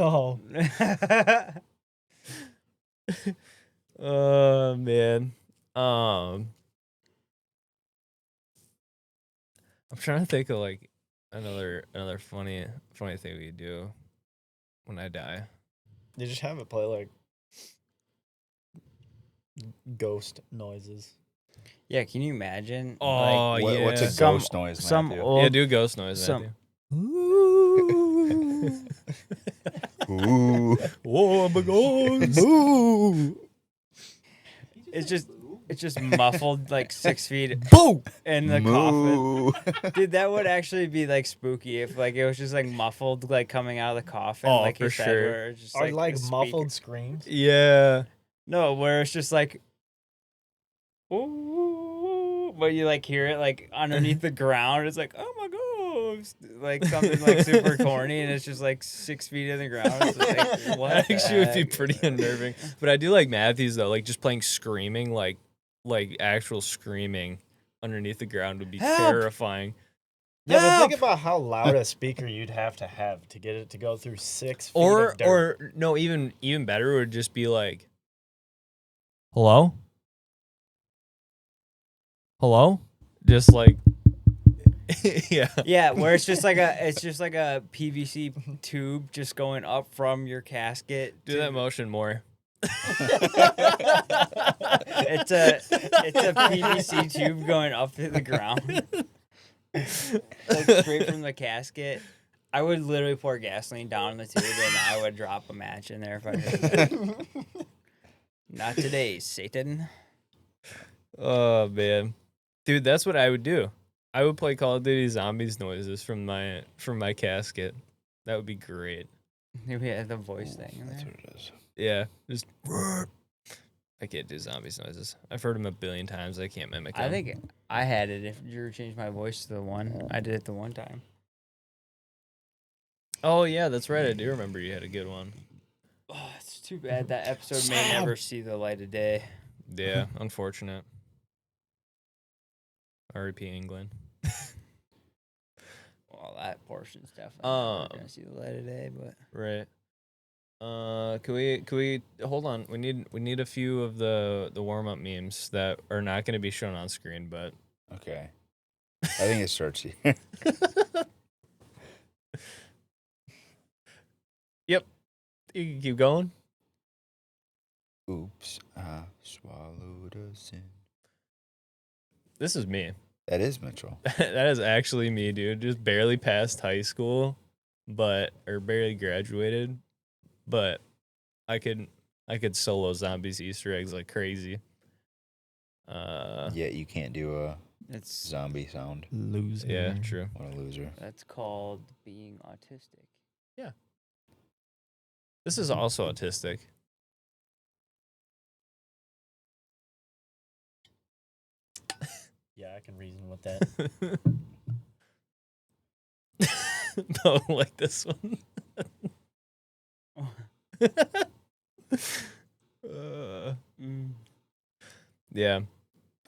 No. Oh man. I'm trying to think of like another funny thing we do when I die. You just have it play like ghost noises. Yeah, can you imagine? Oh yeah. What's a some- ghost noise, some Matthew? old- Yeah, do ghost noise, some- Matthew. Ooh. Whoa, I'm a ghost. Ooh. It's just muffled like 6 feet Boo! in the coffin. Moo. Dude, that would actually be like spooky if like it was just like muffled like coming out of the coffin. Oh, like for you said, sure. where it's just Are like like a muffled speaker. screams? Yeah. No, where it's just like ooh, but you like hear it like underneath the ground. It's like, oh my ghost, like something like super corny, and it's just like 6 feet in the ground. It's just like, what That the actually would be heck? pretty unnerving. But I do like Matthew's though, like just playing screaming, like actual screaming underneath the ground would be Help! terrifying. Yeah, but Help! think about how loud a speaker you'd have to get it to go through 6 feet Or of dirt. no, even better would just be like, hello, just like, yeah. Yeah, where it's just like a PVC tube just going up from your casket. Do that motion more. It's a PVC tube going up to the ground, like straight from the casket. I would literally pour gasoline down the tube and I would drop a match in there if I heard that. Not today, Satan. Oh man, dude, that's what I would do. I would play Call of Duty Zombies noises from my casket. That would be great. Maybe I have the voice thing in That's there. what it is. Yeah, just. I can't do zombies noises. I've heard them a billion times. I can't mimic them. I think I had it. If you ever changed my voice to the one, I did it the one time. Oh yeah, that's right. I do remember you had a good one. Oh, it's too bad that episode may never see the light of day. Yeah, unfortunate. R.I.P. England. Well, that portion's definitely not gonna see the light of day, but Right. Can we hold on? We need a few of the warm up memes that are not going to be shown on screen, but Okay. I think it starts here. yep. You can keep going. Oops, I swallowed a sin. This is me. That is Mitchell. That is actually me, dude. Just barely passed high school, or barely graduated, but I could solo zombies Easter eggs like crazy. Yet you can't do a it's zombie sound. Loser. Yeah, true. What a loser. that's called being autistic. This is also autistic. Yeah, I can reason with that. No, like this one. Yeah.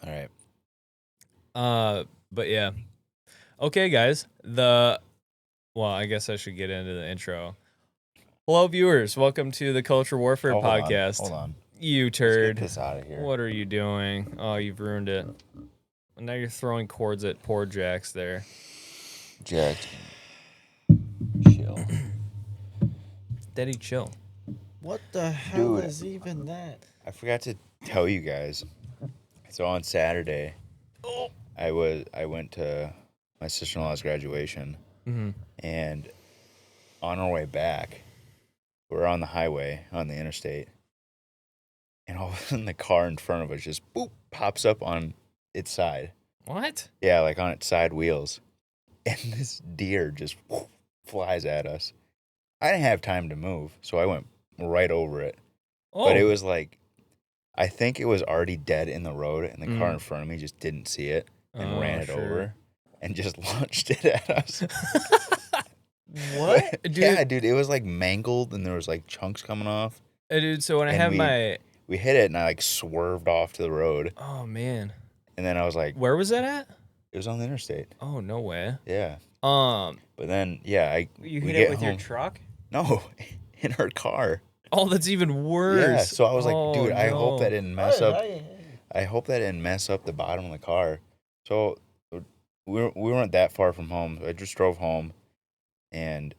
All right. But yeah. Okay, guys. Well, I guess I should get into the intro. Hello, viewers. Welcome to the Culture Warfare Hold Podcast. Hold on. You Let's turd. get this out of here. What are you doing? Oh, you've ruined it. Now you're throwing cords at poor Jax there. Jack. Chill. Daddy, chill. What the hell Dude. is even that? I forgot to tell you guys. So on Saturday, I went to my sister-in-law's graduation, Mm-hmm. and on our way back, we're on the highway on the interstate, and all of a sudden the car in front of us just boop pops up on its side. What? Yeah, like on its side wheels, and this deer just flies at us. I didn't have time to move, so I went right over it. Oh, But it was like, I think it was already dead in the road, and the car in front of me just didn't see it and ran it over and just launched it at us. What? Dude, Yeah, dude, it was like mangled, and there was like chunks coming off. dude, so when I And have we- my... We hit it, and I like swerved off to the road, Oh, man. and then I was like, Where was that at? it was on the interstate. Oh, no way. Yeah, Um, but then yeah, You we hit get it with your home. truck? No, in her car. Oh, that's even worse. Yeah, so I was like, Oh, dude, I hope that no. didn't mess up. I hope that didn't mess up the bottom of the car. So we weren't that far from home. I just drove home, and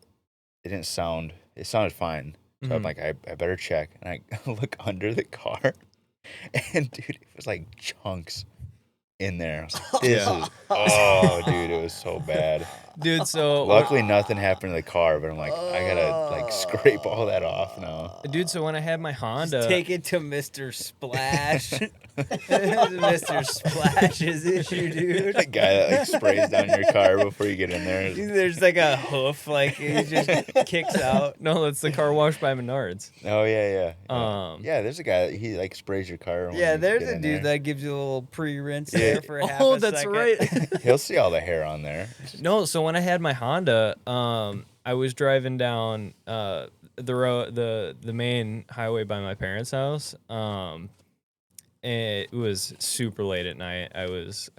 it didn't sound. It sounded fine. So I'm Mhm. like, I better check. And I look under the car, and dude, it was like chunks in there. I was like, this is dude, it was so bad. Dude, so Luckily, nothing happened to the car, but I'm like, I gotta like scrape all that off now. dude, so when I had my Honda, Just take it to Mr. Splash. Mr. Splash's issue, dude. The guy that like sprays down your car before you get in there. There's like a hoof, like it just kicks out. no, that's the car wash by Menards. Oh yeah. Yeah. There's a guy that he like sprays your car. When Yeah, you there's get a in dude there. that gives you a little pre-rinse Yeah. there for half Oh, a that's second. right. He'll see all the hair on there. No, so when I had my Honda, I was driving down the road, the main highway by my parents' house. And it was super late at night. I was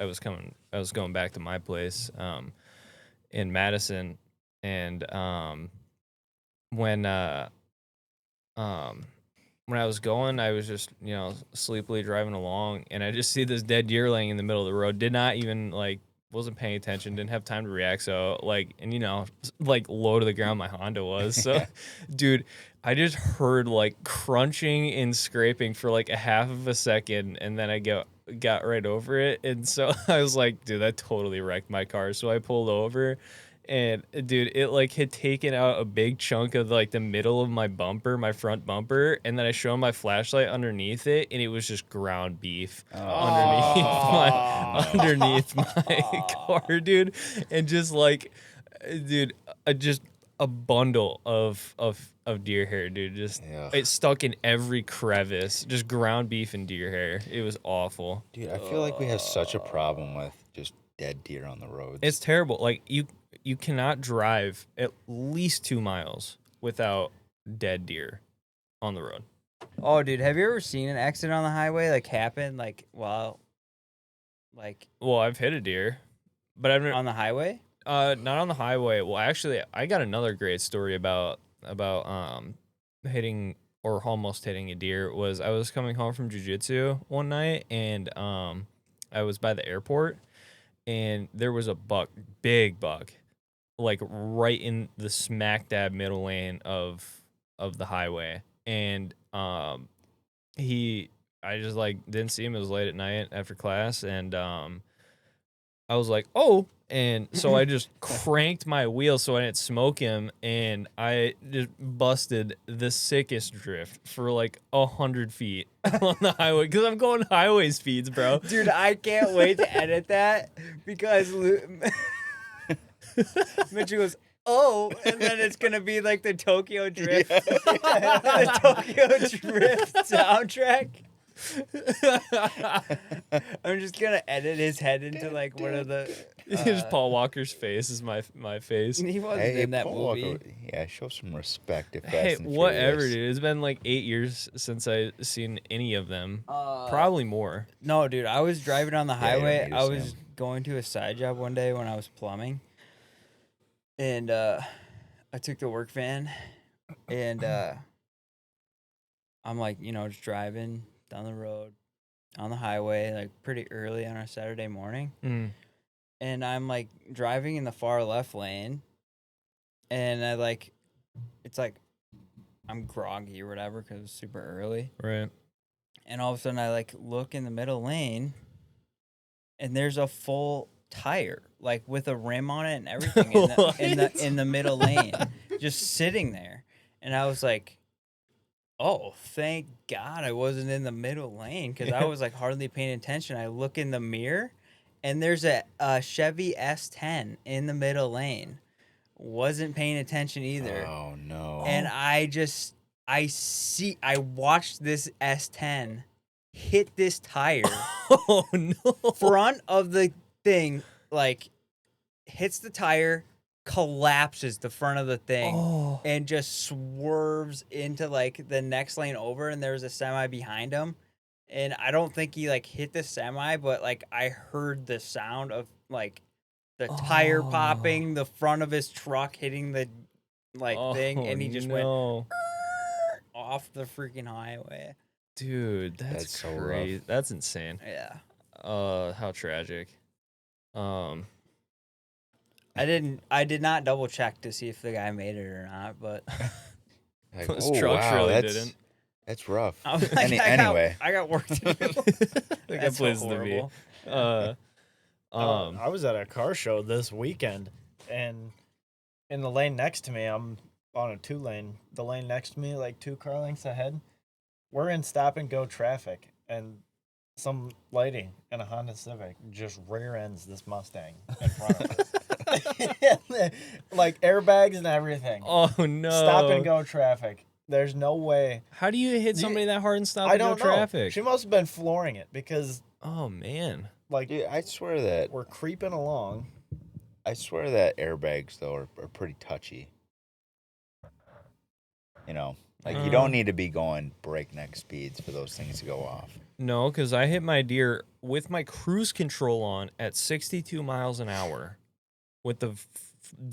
going back to my place in Madison, and when I was going, I was just sleepily driving along, and I just see this dead deer laying in the middle of the road. Did not even wasn't paying attention, didn't have time to react. So low to the ground my Honda was. So, dude, I just heard like crunching and scraping for like a half of a second, and then I got right over it. And so I was like, dude, that totally wrecked my car. So I pulled over, and dude, it like had taken out a big chunk of like the middle of my bumper, my front bumper, and then I shone my flashlight underneath it, and it was just ground beef underneath my car, dude, and just like, dude, just a bundle of deer hair, dude. Just Ugh. it stuck in every crevice, just ground beef and deer hair. It was awful. Dude, I feel like we have such a problem with just dead deer on the roads. It's terrible. Like you cannot drive at least 2 miles without dead deer on the road. Oh, dude, have you ever seen an accident on the highway happen Well, I've hit a deer, but I've never, on the highway? not on the highway. Well, actually, I got another great story about hitting or almost hitting a deer. Was I was coming home from jiu-jitsu one night, and I was by the airport, and there was a big buck, like right in the smack dab middle lane of the highway, and I just like didn't see him. It was late at night after class, and I was like, oh, and so I just cranked my wheel so I didn't smoke him, and I just busted the sickest drift for like 100 feet on the highway because I'm going highway speeds, bro. Dude, I can't wait to edit that because Mitchell goes, oh, and then it's going to be like the Tokyo Drift. The Tokyo Drift soundtrack. I'm just going to edit his head into like one of the... Just Paul Walker's face is my face. He wasn't in that Paul movie. Walker, yeah, show some respect if Hey, Fast and whatever, Furious. dude. It's been like 8 years since I've seen any of them. Uh, Probably more. No, dude, I was driving on the Yeah, you don't highway. need to I see was him. going to a side job one day when I was plumbing. And I took the work van, and I'm like, just driving down the road on the highway, like pretty early on a Saturday morning. Mm. And I'm like driving in the far left lane, and it's like I'm groggy or whatever because it was super early. Right. And all of a sudden I like look in the middle lane, and there's a full tire, like with a rim on it and everything in the middle lane, just sitting there. And I was like, oh, thank God I wasn't in the middle lane, because I was like hardly paying attention. I look in the mirror, and there's a Chevy S10 in the middle lane. Wasn't paying attention either. Oh no! And I watched this S10 hit this tire. Oh no! Front of the thing, like, hits the tire, collapses the front of the thing, and just swerves into like the next lane over, and there was a semi behind him. And I don't think he like hit the semi, but like I heard the sound of like the tire popping, the front of his truck hitting the thing, and he just went. off the freaking highway. Dude, That's that's so rough. crazy. That's insane. Yeah. How tragic. I did not double check to see if the guy made it or not, but Like, Those oh trucks wow, really that's didn't. that's rough. I was like, Anyway, I got work to do. Like That's a place to be. horrible. I was at a car show this weekend, and in the lane next to me, I'm on a 2-lane. The lane next to me, like 2 car lengths ahead, we're in stop and go traffic, and some lady in a Honda Civic just rear ends this Mustang in front of us. Like airbags and everything. Oh no! Stop and go traffic. There's no way. How do you hit somebody that hard and stop I and go don't know. traffic? She must have been flooring it because, Oh man! like, dude, I swear that we're creeping along. airbags though are pretty touchy. You know, like you don't need to be going breakneck speeds for those things to go off. No, because I hit my deer with my cruise control on at 62 miles an hour, with the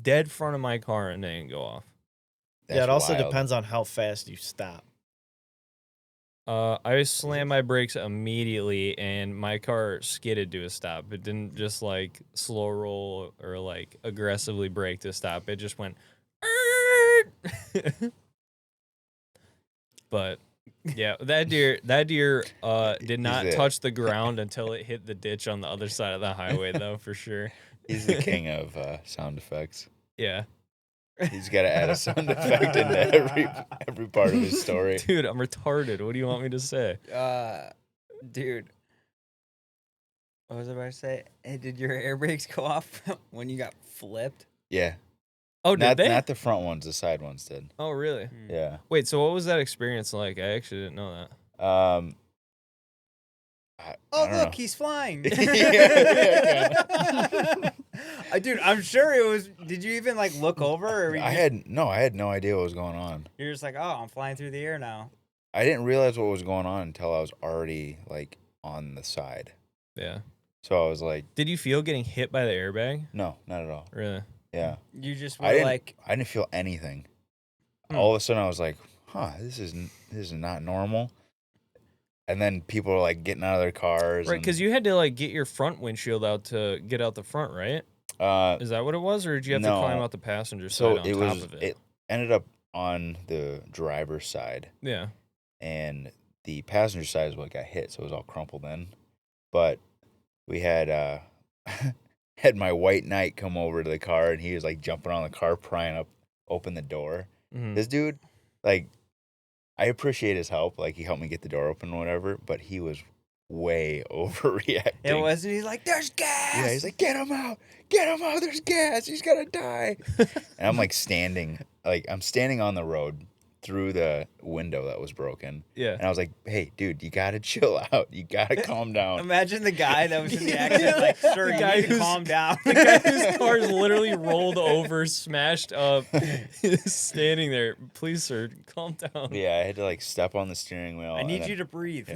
dead front of my car, and they didn't go off. Yeah, That's it also wild. depends on how fast you stop. I slammed my brakes immediately, and my car skidded to a stop. It didn't just like slow roll or like aggressively brake to stop. It just went. But yeah, that deer did not He's touch the ground until it hit the ditch on the other side of the highway, though, for sure. He's the king of sound effects. Yeah, He's got to add a sound effect into every part of his story. dude, I'm retarded. What do you want me to say? Dude. What was I about to say? Hey, did your air brakes go off when you got flipped? Yeah, Oh, did they? not the front ones, the side ones did. Oh, really? Yeah. Wait, so what was that experience like? I actually didn't know that. I Oh, don't look, know. he's flying. Yeah. Dude, I'm sure it was. Did you even like look over? Or were you I just- had no idea what was going on. You're just like, oh, I'm flying through the air now. I didn't realize what was going on until I was already like on the side. Yeah. So I was like, Did you feel getting hit by the airbag? no, not at all. Really? Yeah. You just I were didn't like, I didn't feel anything. Hmm. All of a sudden I was like, huh, this is not normal. And then people are like getting out of their cars. Right, because you had to like get your front windshield out to get out the front, right? and, Is that what it was, or did you have to no. climb out the passenger so side on it top was of it? it ended up on the driver's side, Yeah. and the passenger side is what got hit, so it was all crumpled in. But we had had my white knight come over to the car, and he was like jumping on the car, prying open the door. Mhm. This dude, like, I appreciate his help. Like, he helped me get the door open or whatever, but he was way overreacting. it wasn't. He's like, there's gas. Yeah, he's like, get him out, there's gas, he's gonna die. And I'm like I'm standing on the road through the window that was broken. Yeah. And I was like, hey, dude, you gotta chill out. You gotta calm down. Imagine the guy that was in the accident, like, sir, The you guy need to who's- calm down. The guy whose car is literally rolled over, smashed up, is standing there. Please, sir, calm down. Yeah, I had to like step on the steering wheel. I need you to breathe.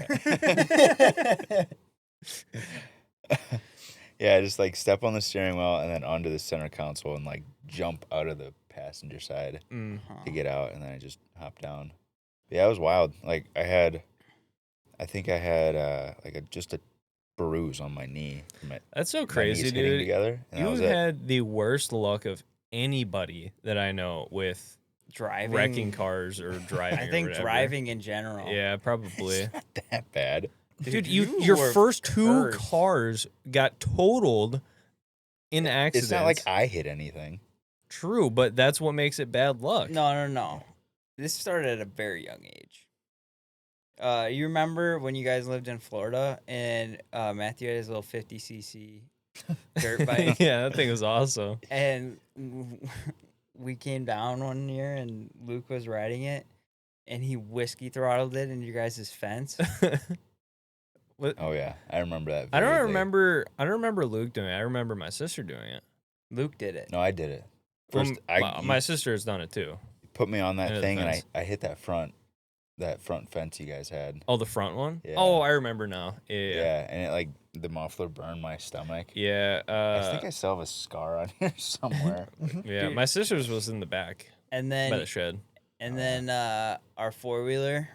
Yeah, just like step on the steering wheel and then onto the center console and like jump out of the passenger side Mm. to get out, and then I just hopped down. Yeah, it was wild. Like I think I had just a bruise on my knee. From it, That's so my crazy, knees hitting dude. together, and that You was it. had the worst luck of anybody that I know with Driving. wrecking cars or driving. I or think whatever. driving in general. Yeah, probably. It's not that bad. Dude, you your were first two cursed. cars got totaled in accidents. It's not like I hit anything. True, but that's what makes it bad luck. No. This started at a very young age. You remember when you guys lived in Florida and Matthew had his little 50cc dirt bike, Yeah, that thing was awesome. and we came down one year and Luke was riding it, and he whiskey throttled it into your guys' fence. Oh yeah, I remember that. I don't vividly. remember Luke doing it. I remember my sister doing it. Luke did it. No, I did it. Well, First, my sister has done it too. put me on that Into the thing, and fence. I hit that front fence you guys had. Oh, the front one? Yeah. Oh, I remember now. Yeah. Yeah, and it like the muffler burned my stomach. Yeah. I think I still have a scar on here somewhere. yeah. Dude. My sister's was in the back And by the then shed. And then our 4-wheeler,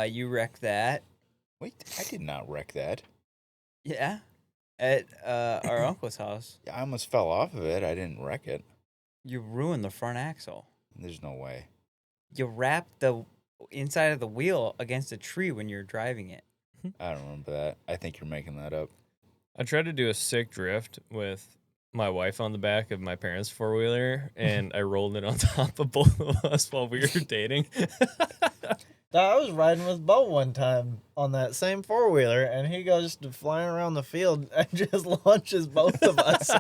you wrecked that. Wait, I did not wreck that. Yeah. At our uncle's house. Yeah, I almost fell off of it. I didn't wreck it. You ruined the front axle. There's no way. You wrapped the inside of the wheel against a tree when you were driving it. I don't remember that. I think you're making that up. I tried to do a sick drift with my wife on the back of my parents' 4-wheeler, and I rolled it on top of both of us while we were dating. I was riding with Bo one time on that same 4-wheeler, and he goes to flying around the field and just launches both of us.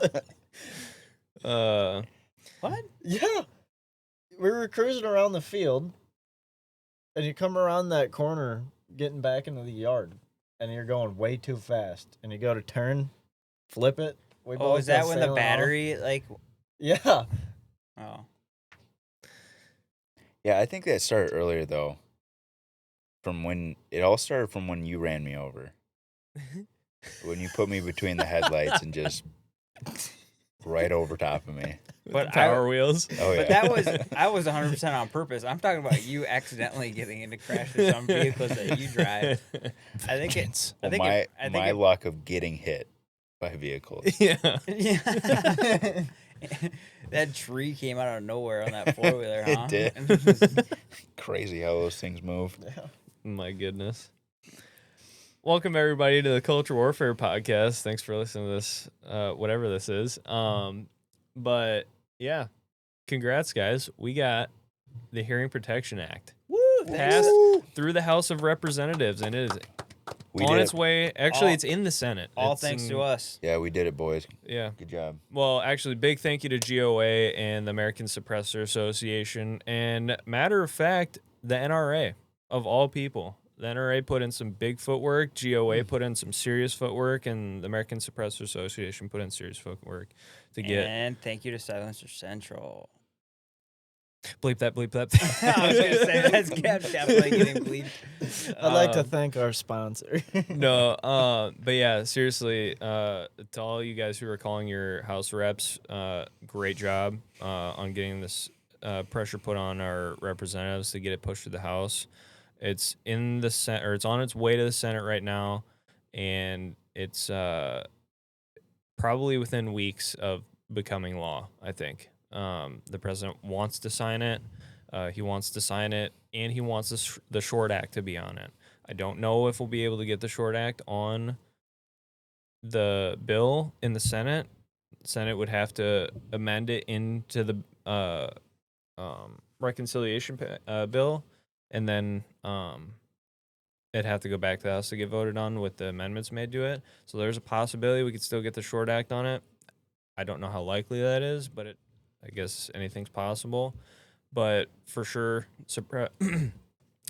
What? Yeah. We were cruising around the field, and you come around that corner getting back into the yard, and you're going way too fast. And you go to turn, flip it. We Oh, both is that go when the sailing battery, like... off. Yeah. Oh. Yeah, I think that started earlier, though. It all started from when you ran me over. When you put me between the headlights and just right over top of me. But Power wheels. Oh, yeah. But I was 100% on purpose. I'm talking about you accidentally getting into crash with some vehicles that you drive. I think it's... I think my luck of getting hit by vehicles. Yeah. Yeah. That tree came out of nowhere on that 4-wheeler, huh? It did. Crazy how those things move. Yeah. My goodness. Welcome everybody to the Culture Warfare Podcast. Thanks for listening to this, whatever this is. But yeah, congrats guys. We got the Hearing Protection Act Woo! passed through the House of Representatives, and it is on its way. Actually, it's in the Senate. All It's thanks in- to us. Yeah, we did it, boys. Yeah. Good job. Well, actually, big thank you to GOA and the American Suppressor Association, and matter of fact, the NRA of all people. The NRA put in some big footwork, GOA put in some serious footwork, and the American Suppressor Association put in serious footwork to get... And thank you to Silencer Central. Bleep that, bleep that. I was going to say, that's definitely getting bleeped. I'd like to thank our sponsor. No, but yeah, seriously, to all you guys who are calling your House reps, great job on getting this pressure put on our representatives to get it pushed through the House. It's in the Senate, or it's on its way to the Senate right now, and it's probably within weeks of becoming law, I think. The president wants to sign it. He wants to sign it, and he wants the Short Act to be on it. I don't know if we'll be able to get the Short Act on the bill in the Senate. Senate would have to amend it into the reconciliation bill, and then it'd have to go back to the House to get voted on with the amendments made to it. So there's a possibility we could still get the Short Act on it. I don't know how likely that is, but I guess anything's possible. But for sure, the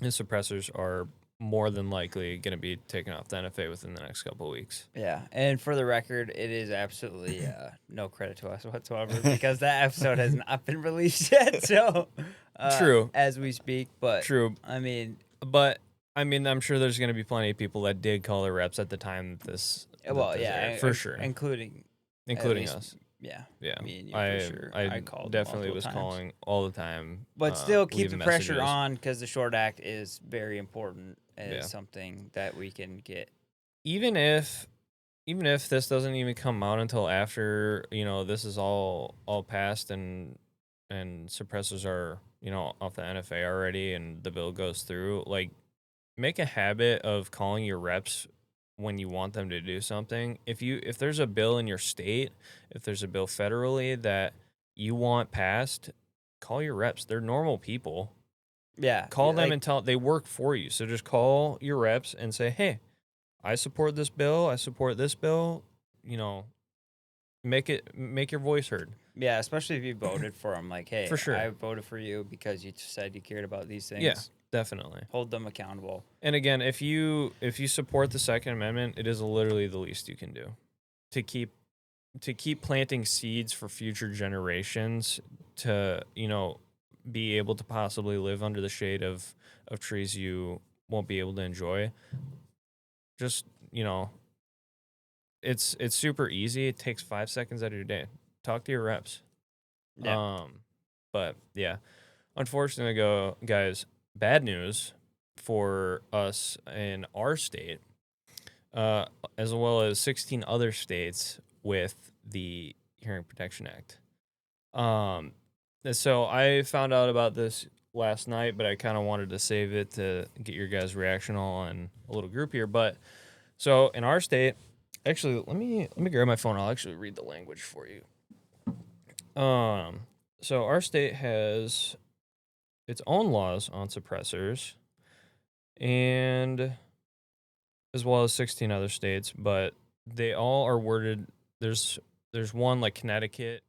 suppressors are more than likely going to be taken off the NFA within the next couple of weeks. Yeah, and for the record, it is absolutely no credit to us whatsoever because that episode has not been released yet. So True. As we speak, but True. I mean, I'm sure there's going to be plenty of people that did call their reps at the time that this. well, that this yeah, aired, for sure, including including least- us. Yeah, Yeah, me and you for sure. I called definitely multiple was times. calling all the time. But still, keep the leaving pressure messages. on because the Short Act is very important. And Yeah. it's something that we can get. Even if this doesn't even come out until after this is all passed and suppressors are off the NFA already and the bill goes through, like, make a habit of calling your reps when you want them to do something. If there's a bill in your state, if there's a bill federally that you want passed, call your reps. They're normal people. Yeah, Call them like, and tell they work for you. So just call your reps and say, "Hey, I support this bill. I support this bill." Make your voice heard. Yeah, especially if you voted for them. Like, hey, For sure. I voted for you because you said you cared about these things. Yeah, definitely. Hold them accountable. And again, if you support the Second Amendment, it is literally the least you can do to keep planting seeds for future generations to be able to possibly live under the shade of trees you won't be able to enjoy. Just it's super easy. It takes 5 seconds out of your day. Talk to your reps. Yeah. But yeah, unfortunately, guys, bad news for us in our state, as well as 16 other states with the Hearing Protection Act. And so I found out about this last night, but I kind of wanted to save it to get your guys' reaction on a little group here. But so in our state, actually, let me grab my phone. I'll actually read the language for you. So our state has its own laws on suppressors, and as well as 16 other states, but they all are worded. There's one like Connecticut.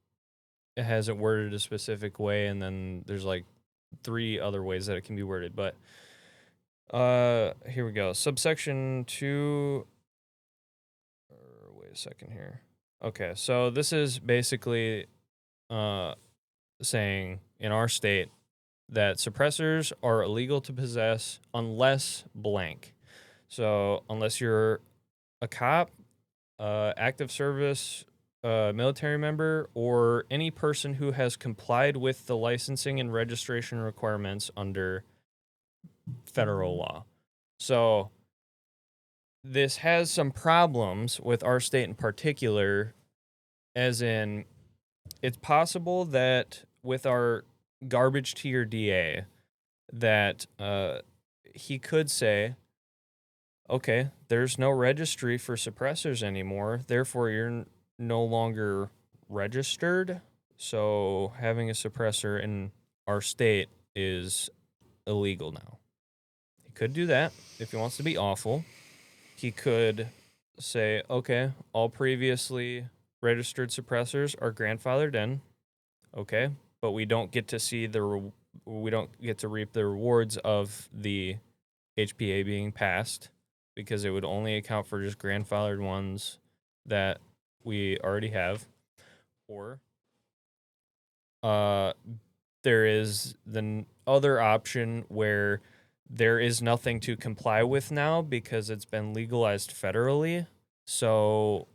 It has it worded a specific way, and then there's like 3 other ways that it can be worded. But here we go. Subsection 2. Wait a second here. Okay, so this is basically saying in our state that suppressors are illegal to possess unless blank. So unless you're a cop, active service, military member, or any person who has complied with the licensing and registration requirements under federal law. So this has some problems with our state in particular, as in it's possible that with our garbage tier DA that he could say, okay, there's no registry for suppressors anymore, therefore you're no longer registered, so having a suppressor in our state is illegal now. He could do that if he wants to be awful. He could say, okay, all previously registered suppressors are grandfathered in, okay, but we don't get to see we don't get to reap the rewards of the HPA being passed, because it would only account for just grandfathered ones that we already have. Or there is the other option where there is nothing to comply with now because it's been legalized federally. So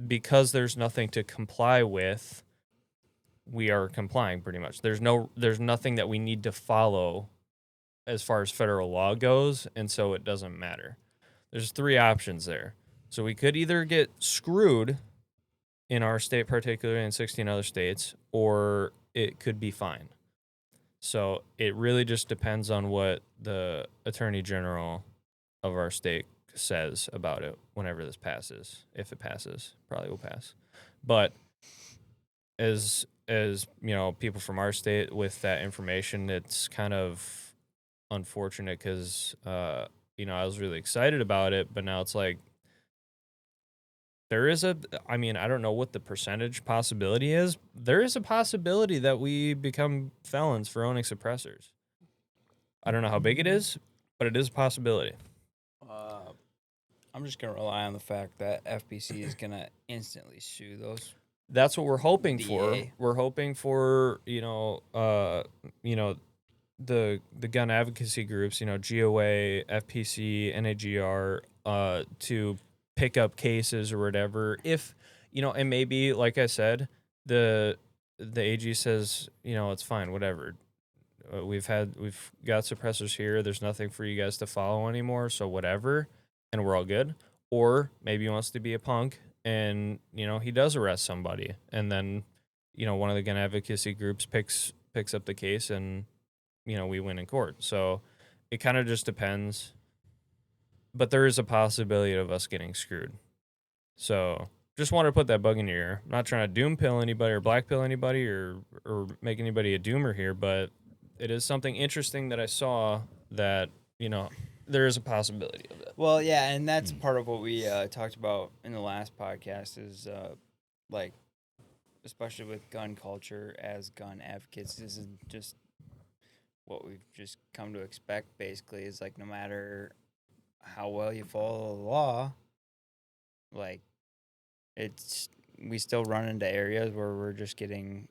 because there's nothing to comply with, we are complying pretty much. There's nothing that we need to follow as far as federal law goes, and so it doesn't matter. There's 3 options there. So we could either get screwed in our state, particularly in 16 other states, or it could be fine. So it really just depends on what the Attorney General of our state says about it whenever this passes. If it passes, probably will pass. But as you know, people from our state with that information, it's kind of unfortunate because you know, I was really excited about it, but now it's like I mean, I don't know what the percentage possibility is. There is a possibility that we become felons for owning suppressors. I don't know how big it is, but it is a possibility. I'm just going to rely on the fact that FPC is going to instantly sue those. That's what we're hoping for. DA. We're hoping for, you know, the gun advocacy groups, you know, GOA, FPC, NAGR, to pick up cases or whatever. If, you know, and maybe, like I said, the AG says, you know, it's fine, whatever. We've got suppressors here. There's nothing for you guys to follow anymore, so whatever, and we're all good. Or maybe he wants to be a punk, and you know, he does arrest somebody, and then, you know, one of the gun advocacy groups picks up the case, and you know, we win in court. So it kind of just depends. But there is a possibility of us getting screwed. So just wanted to put that bug in your ear. I'm not trying to doom pill anybody or black pill anybody or make anybody a doomer here, but it is something interesting that I saw that, you know, there is a possibility of that. Well, yeah, and that's part of what we talked about in the last podcast is, like, especially with gun culture as gun advocates, this is just what we've just come to expect, basically, is, like, no matter how well you follow the law, like, we still run into areas where we're just getting,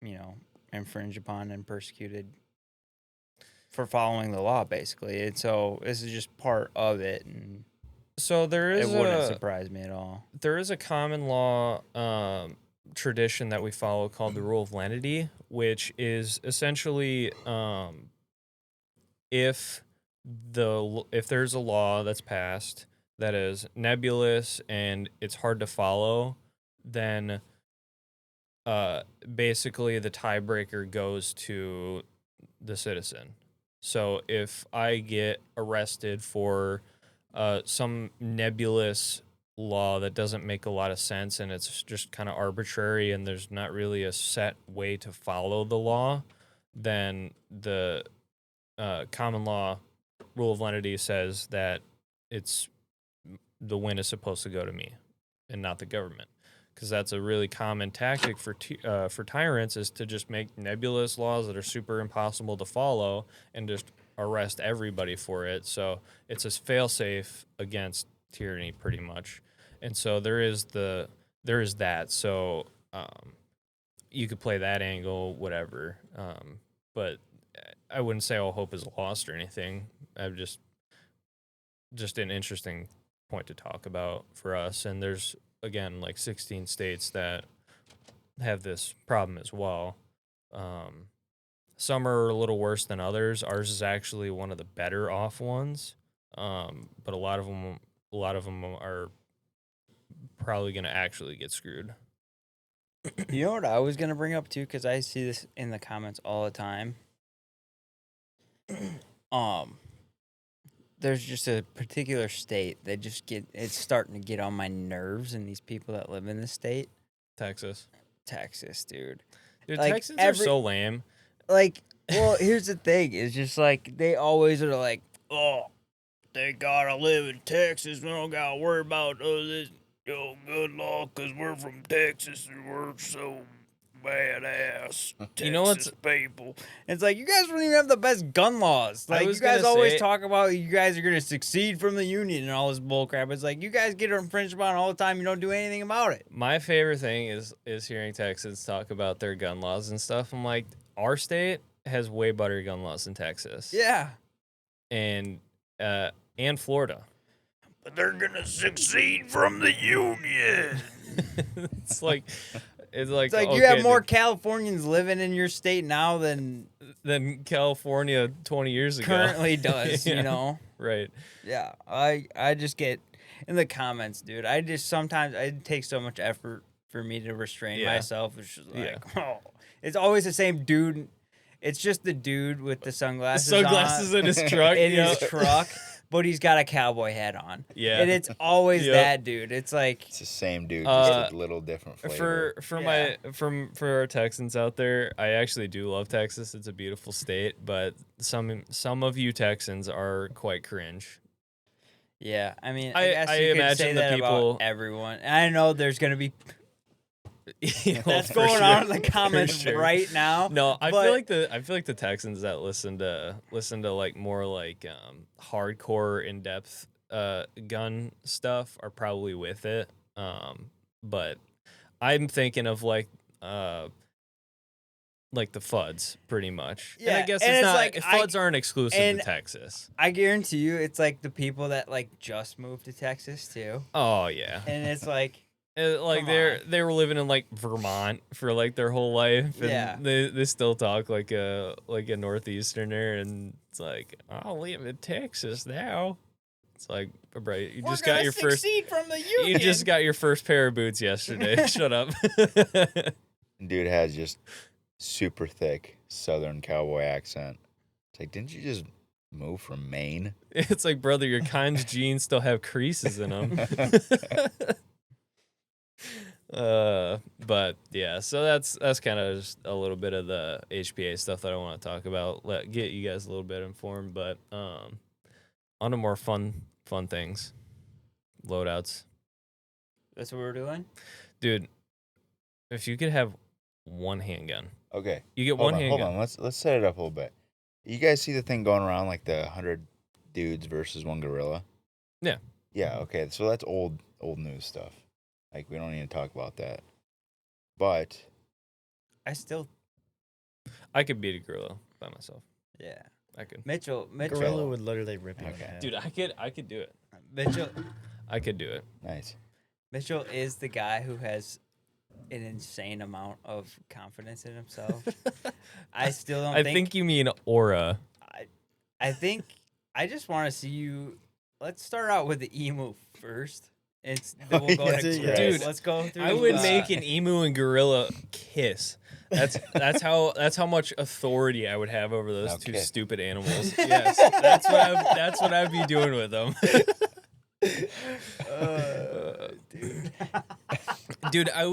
you know, infringed upon and persecuted for following the law, basically. And so this is just part of it, and So there is it wouldn't surprise me at all. there is a common law tradition that we follow called the rule of lenity, which is essentially if there's a law that's passed that is nebulous and it's hard to follow, then basically the tiebreaker goes to the citizen. So if I get arrested for some nebulous law that doesn't make a lot of sense and it's just kind of arbitrary and there's not really a set way to follow the law, then the common law rule of lenity says that the win is supposed to go to me and not the government, because that's a really common tactic for tyrants, is to just make nebulous laws that are super impossible to follow and just arrest everybody for it. So it's a fail-safe against tyranny, pretty much. And so there is that. So you could play that angle, whatever. But I wouldn't say all hope is lost or anything. I'm just an interesting point to talk about for us. And there's, again, like 16 states that have this problem as well. Some are a little worse than others. Ours is actually one of the better off ones. But a lot of them are probably going to actually get screwed. You know what I was gonna bring up too, because I see this in the comments all the time. There's just a particular state that it's starting to get on my nerves, and these people that live in this state. Texas, dude. Dude, Like, Texans are so lame. Like, well, here's the thing: it's just like they always are like, oh, they gotta live in Texas. We don't gotta worry about this. Good law, because we're from Texas and we're so badass. Texas You know what's people? It's like, you guys don't even have the best gun laws. I Like, was you guys gonna always say- talk about you guys are going to succeed from the union and all this bullcrap. It's like, you guys get infringed upon all the time. You don't do anything about it. My favorite thing is hearing Texans talk about their gun laws and stuff. I'm like, our state has way better gun laws than Texas. Yeah. And Florida. But they're going to succeed from the union. It's like It's like okay, you have more Californians living in your state now than California 20 years ago. currently does, Yeah. you know? Right. Yeah, I just get in the comments, dude. I just sometimes it takes so much effort for me to restrain Yeah. myself. It's just like, oh, it's always the same dude. It's just the dude with the sunglasses, Sunglasses on, in his truck. in yeah. his truck, but he's got a cowboy hat on. Yeah. And it's always Yep. that dude. It's like, It's the same dude, just a little different flavor. For our Texans out there, I actually do love Texas. It's a beautiful state, but some of you Texans are quite cringe. yeah. I mean, I guess you could imagine say the that people- about everyone. And I know there's gonna be that's For going sure. on in the comments sure. right now. No, I but- feel like the Texans that listen to like more like hardcore in depth gun stuff are probably with it. But I'm thinking of like the FUDs pretty much. And I Yeah, guess and it's it's not like, FUDs aren't exclusive and- to Texas. I guarantee you, it's like the people that like just moved to Texas too, Oh yeah. and it's like, Like Come they were living in like Vermont for like their whole life, and Yeah. they still talk like a northeasterner, and it's like, I'll live in Texas now. It's like, bro, you just got your first from the union. you just got your first pair of boots yesterday. Shut up. Dude has just super thick Southern cowboy accent. It's like, didn't you just move from Maine? It's like, brother, your kind's jeans still have creases in them. But yeah, so that's kind of just a little bit of the HPA stuff that I want to talk about. Get you guys a little bit informed, but on to more fun things. Loadouts. That's what we're doing. Dude, if you could have one handgun, Okay, you get hold one on, hold handgun. on. Let's set it up a little bit. You guys see the thing going around like the 100 dudes versus one gorilla? Yeah. Yeah. Okay. So that's old news stuff. Like, we don't need to talk about that. But I still, I could beat a gorilla by myself. yeah. I could. Mitchell, Gorilla would literally rip you in Okay. half. Dude, I could do it. Mitchell, I could do it. nice. Mitchell is the guy who an insane amount of confidence in himself. I still don't I think you mean aura. I think I just want to see you. Let's start out with the emu first. Then we'll go yeah, to yeah. Dude, let's go through. I would make an emu and gorilla kiss. That's how much authority I would have over those two Okay. stupid animals. Yes, that's what I'd be doing with them. Dude, I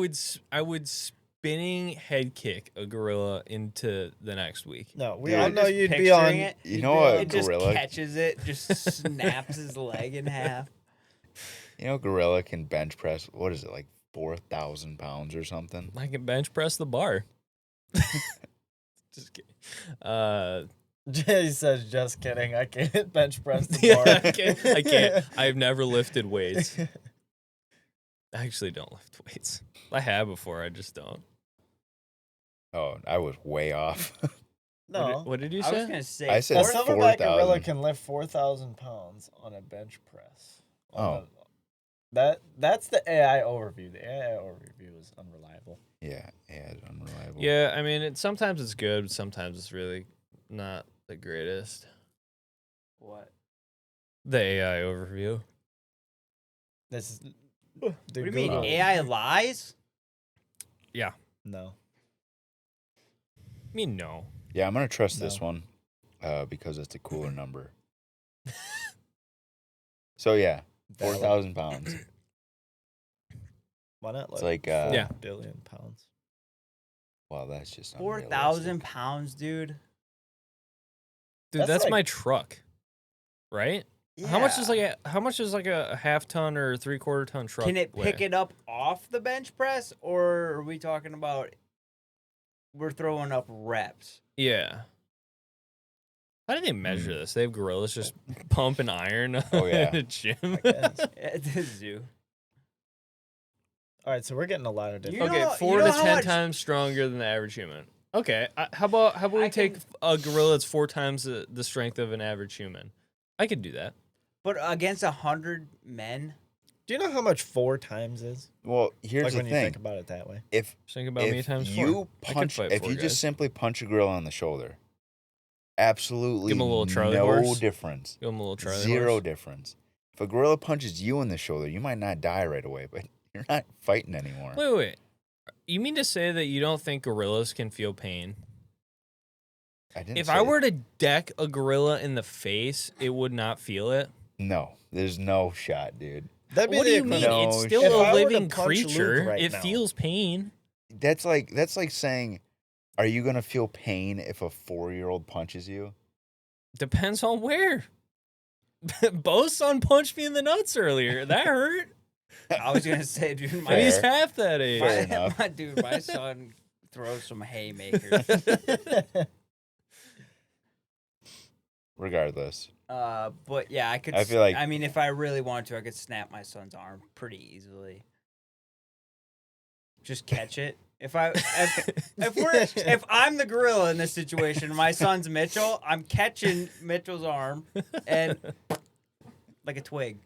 would spinning head kick a gorilla into the next week. No, we Dude, all know just you'd be picturing on. it. You know what, It just gorilla? catches it, just snaps his leg in half. You know, gorilla can bench press. What is it, like 4,000 pounds or something? I can bench press the bar. Just kidding. He says, "Just kidding. I can't bench press the Yeah, bar. I can't. I've never lifted weights. I actually don't lift weights. I have before. I just don't. Oh, I was way off. No, What did you I was say? gonna say. I a said silverback gorilla 4,000. can lift 4,000 pounds on a bench press. Oh. That's the AI overview. The AI overview is unreliable. Yeah, it's unreliable. Yeah, I mean, sometimes it's good, but sometimes it's really not the greatest. What? The AI overview. This is. What do you mean? Google- AI lies? No. I mean, no. Yeah, I'm gonna trust this No. one, because it's a cooler number. So yeah, Valid. 4,000 pounds. Why not? It's like, 4 Yeah. billion pounds. Wow, that's just 4,000 pounds, dude. Dude, That's that's like- my truck, right? How much is like a half ton or 3/4 ton truck? Can it weigh? pick it up off the bench press, or are we talking about we're throwing up reps? Yeah. How do they measure this? They have gorillas just pumping iron Oh, yeah. in a gym. I guess. At the zoo. All right, so we're getting a lot of different. You know- Okay, you 4 know to how 10 much- times stronger than the average human. Okay, how about we I take can- a gorilla that's 4 times the strength of an average human? I could do that. But against 100 men, Do you know how much 4 times is? Well, here's Like the when you thing: think about it that way. if Just think about me if times 4. you I could punch, fight if 4 you guys. just simply punch a gorilla on the shoulder, absolutely Give him a little Charlie no horse. difference. Give him a little Charlie Zero horse. difference. If a gorilla punches you in the shoulder, you might not die right away, but you're not fighting anymore. Wait. You mean to say that you don't think gorillas can feel pain? I didn't. If say I were to deck a gorilla in the face, it would not feel it. no, there's no shot, dude. That'd be What do the you mean? equivalent. It's No still shit. If a I were to living punch Luke creature. right It now- feels pain. That's like saying, are you gonna feel pain if a 4-year-old punches you? Depends on where. Bo's son punched me in the nuts earlier. That hurt. I was gonna say, dude, And my, he's Fair. half that age. Fair enough. my son throws some haymakers. Regardless, But yeah, I feel like- I mean, if I really wanted to, I could snap my son's arm pretty easily. Just catch it. If I'm the gorilla in this situation, my son's Mitchell, I'm catching Mitchell's arm and like a twig.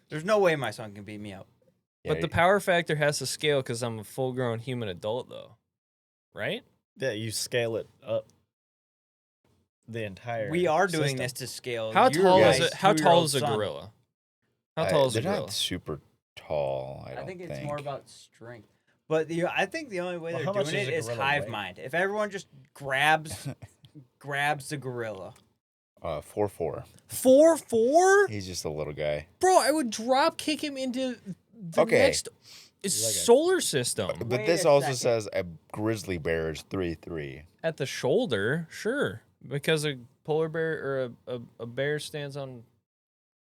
There's no way my son can beat me up. But the power factor has to scale because I'm a full-grown human adult, though. Right? Yeah, you scale it up. The entire. We are doing system. this to scale. How your tall guys' is it? How tall two-year-old is a son. gorilla? How tall is a they're gorilla? not super tall. I I don't think it's more about strength. But I think the only way Well, they're how much doing does it a is gorilla hive weigh? mind. If everyone just grabs the gorilla. 4'4". 4'4"? He's just a little guy. Bro, I would drop kick him into the Okay. next like a- solar system. But Wait this a also second. says a grizzly bear is 3'3". At the shoulder, sure. Because a polar bear or a bear stands on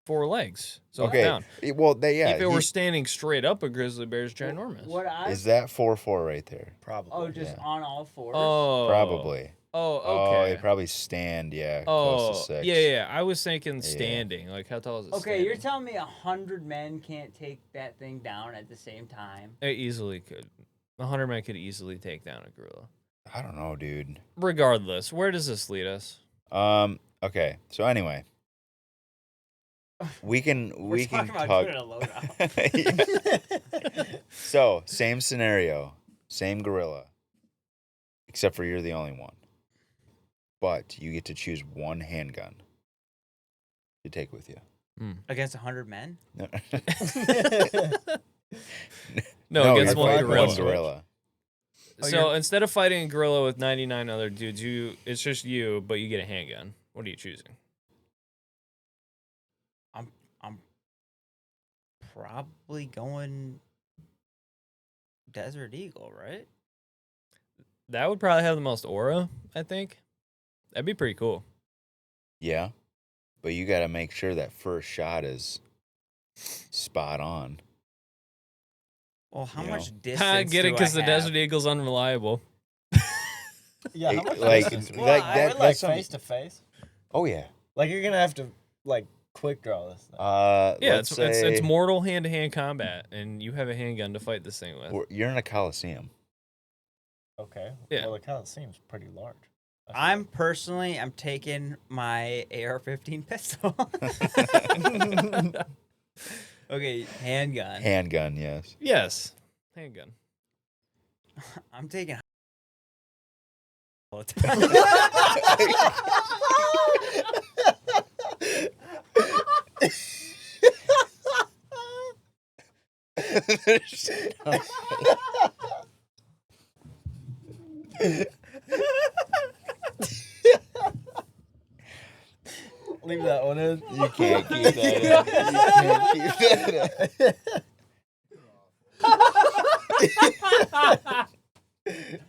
4 legs. So it's Okay. down. Well, yeah. If it were standing straight up, a grizzly bear is ginormous. What I is that 4'4" right there? Probably. just Yeah. on all fours. Oh. Probably. Oh, Oh, okay. they probably stand. Yeah. Oh, Close to 6. yeah. I was thinking Yeah. standing. Like, how tall is it Okay, standing? you're telling me 100 men can't take that thing down at the same time? It easily could. 100 men could easily take down a gorilla. I don't know, dude. Regardless, where does this lead us? Okay. So anyway, we can talking about talk. doing a loadout. Yeah. So same scenario, same gorilla, except for you're the only one. But you get to choose one handgun to take with you. Against 100 men? No, No, against you one fight gorilla. One gorilla. So instead of fighting a gorilla with 99 other dudes, it's just you, but you get a handgun. What are you choosing? I'm probably going Desert Eagle, right? That would probably have the most aura, I think. That'd be pretty cool. Yeah, but you got to make sure that first shot is spot on. Well, how You much know. distance I get it because because the Desert Eagle's unreliable. Yeah, how It- much like- distance? like Well, that- like that's something- face to face. Oh yeah. Like you're gonna have to like quick draw this thing. Yeah, Let's it's say mortal hand-to-hand combat, and you have a handgun to fight this thing with. you're in a coliseum. Okay. Yeah. Well, it kind of seems pretty large. I feel I'm taking my AR-15 pistol. Okay, handgun. Handgun, yes. Yes, handgun. I'm taking. Leave that one in. You can't keep that in. You can't keep that in.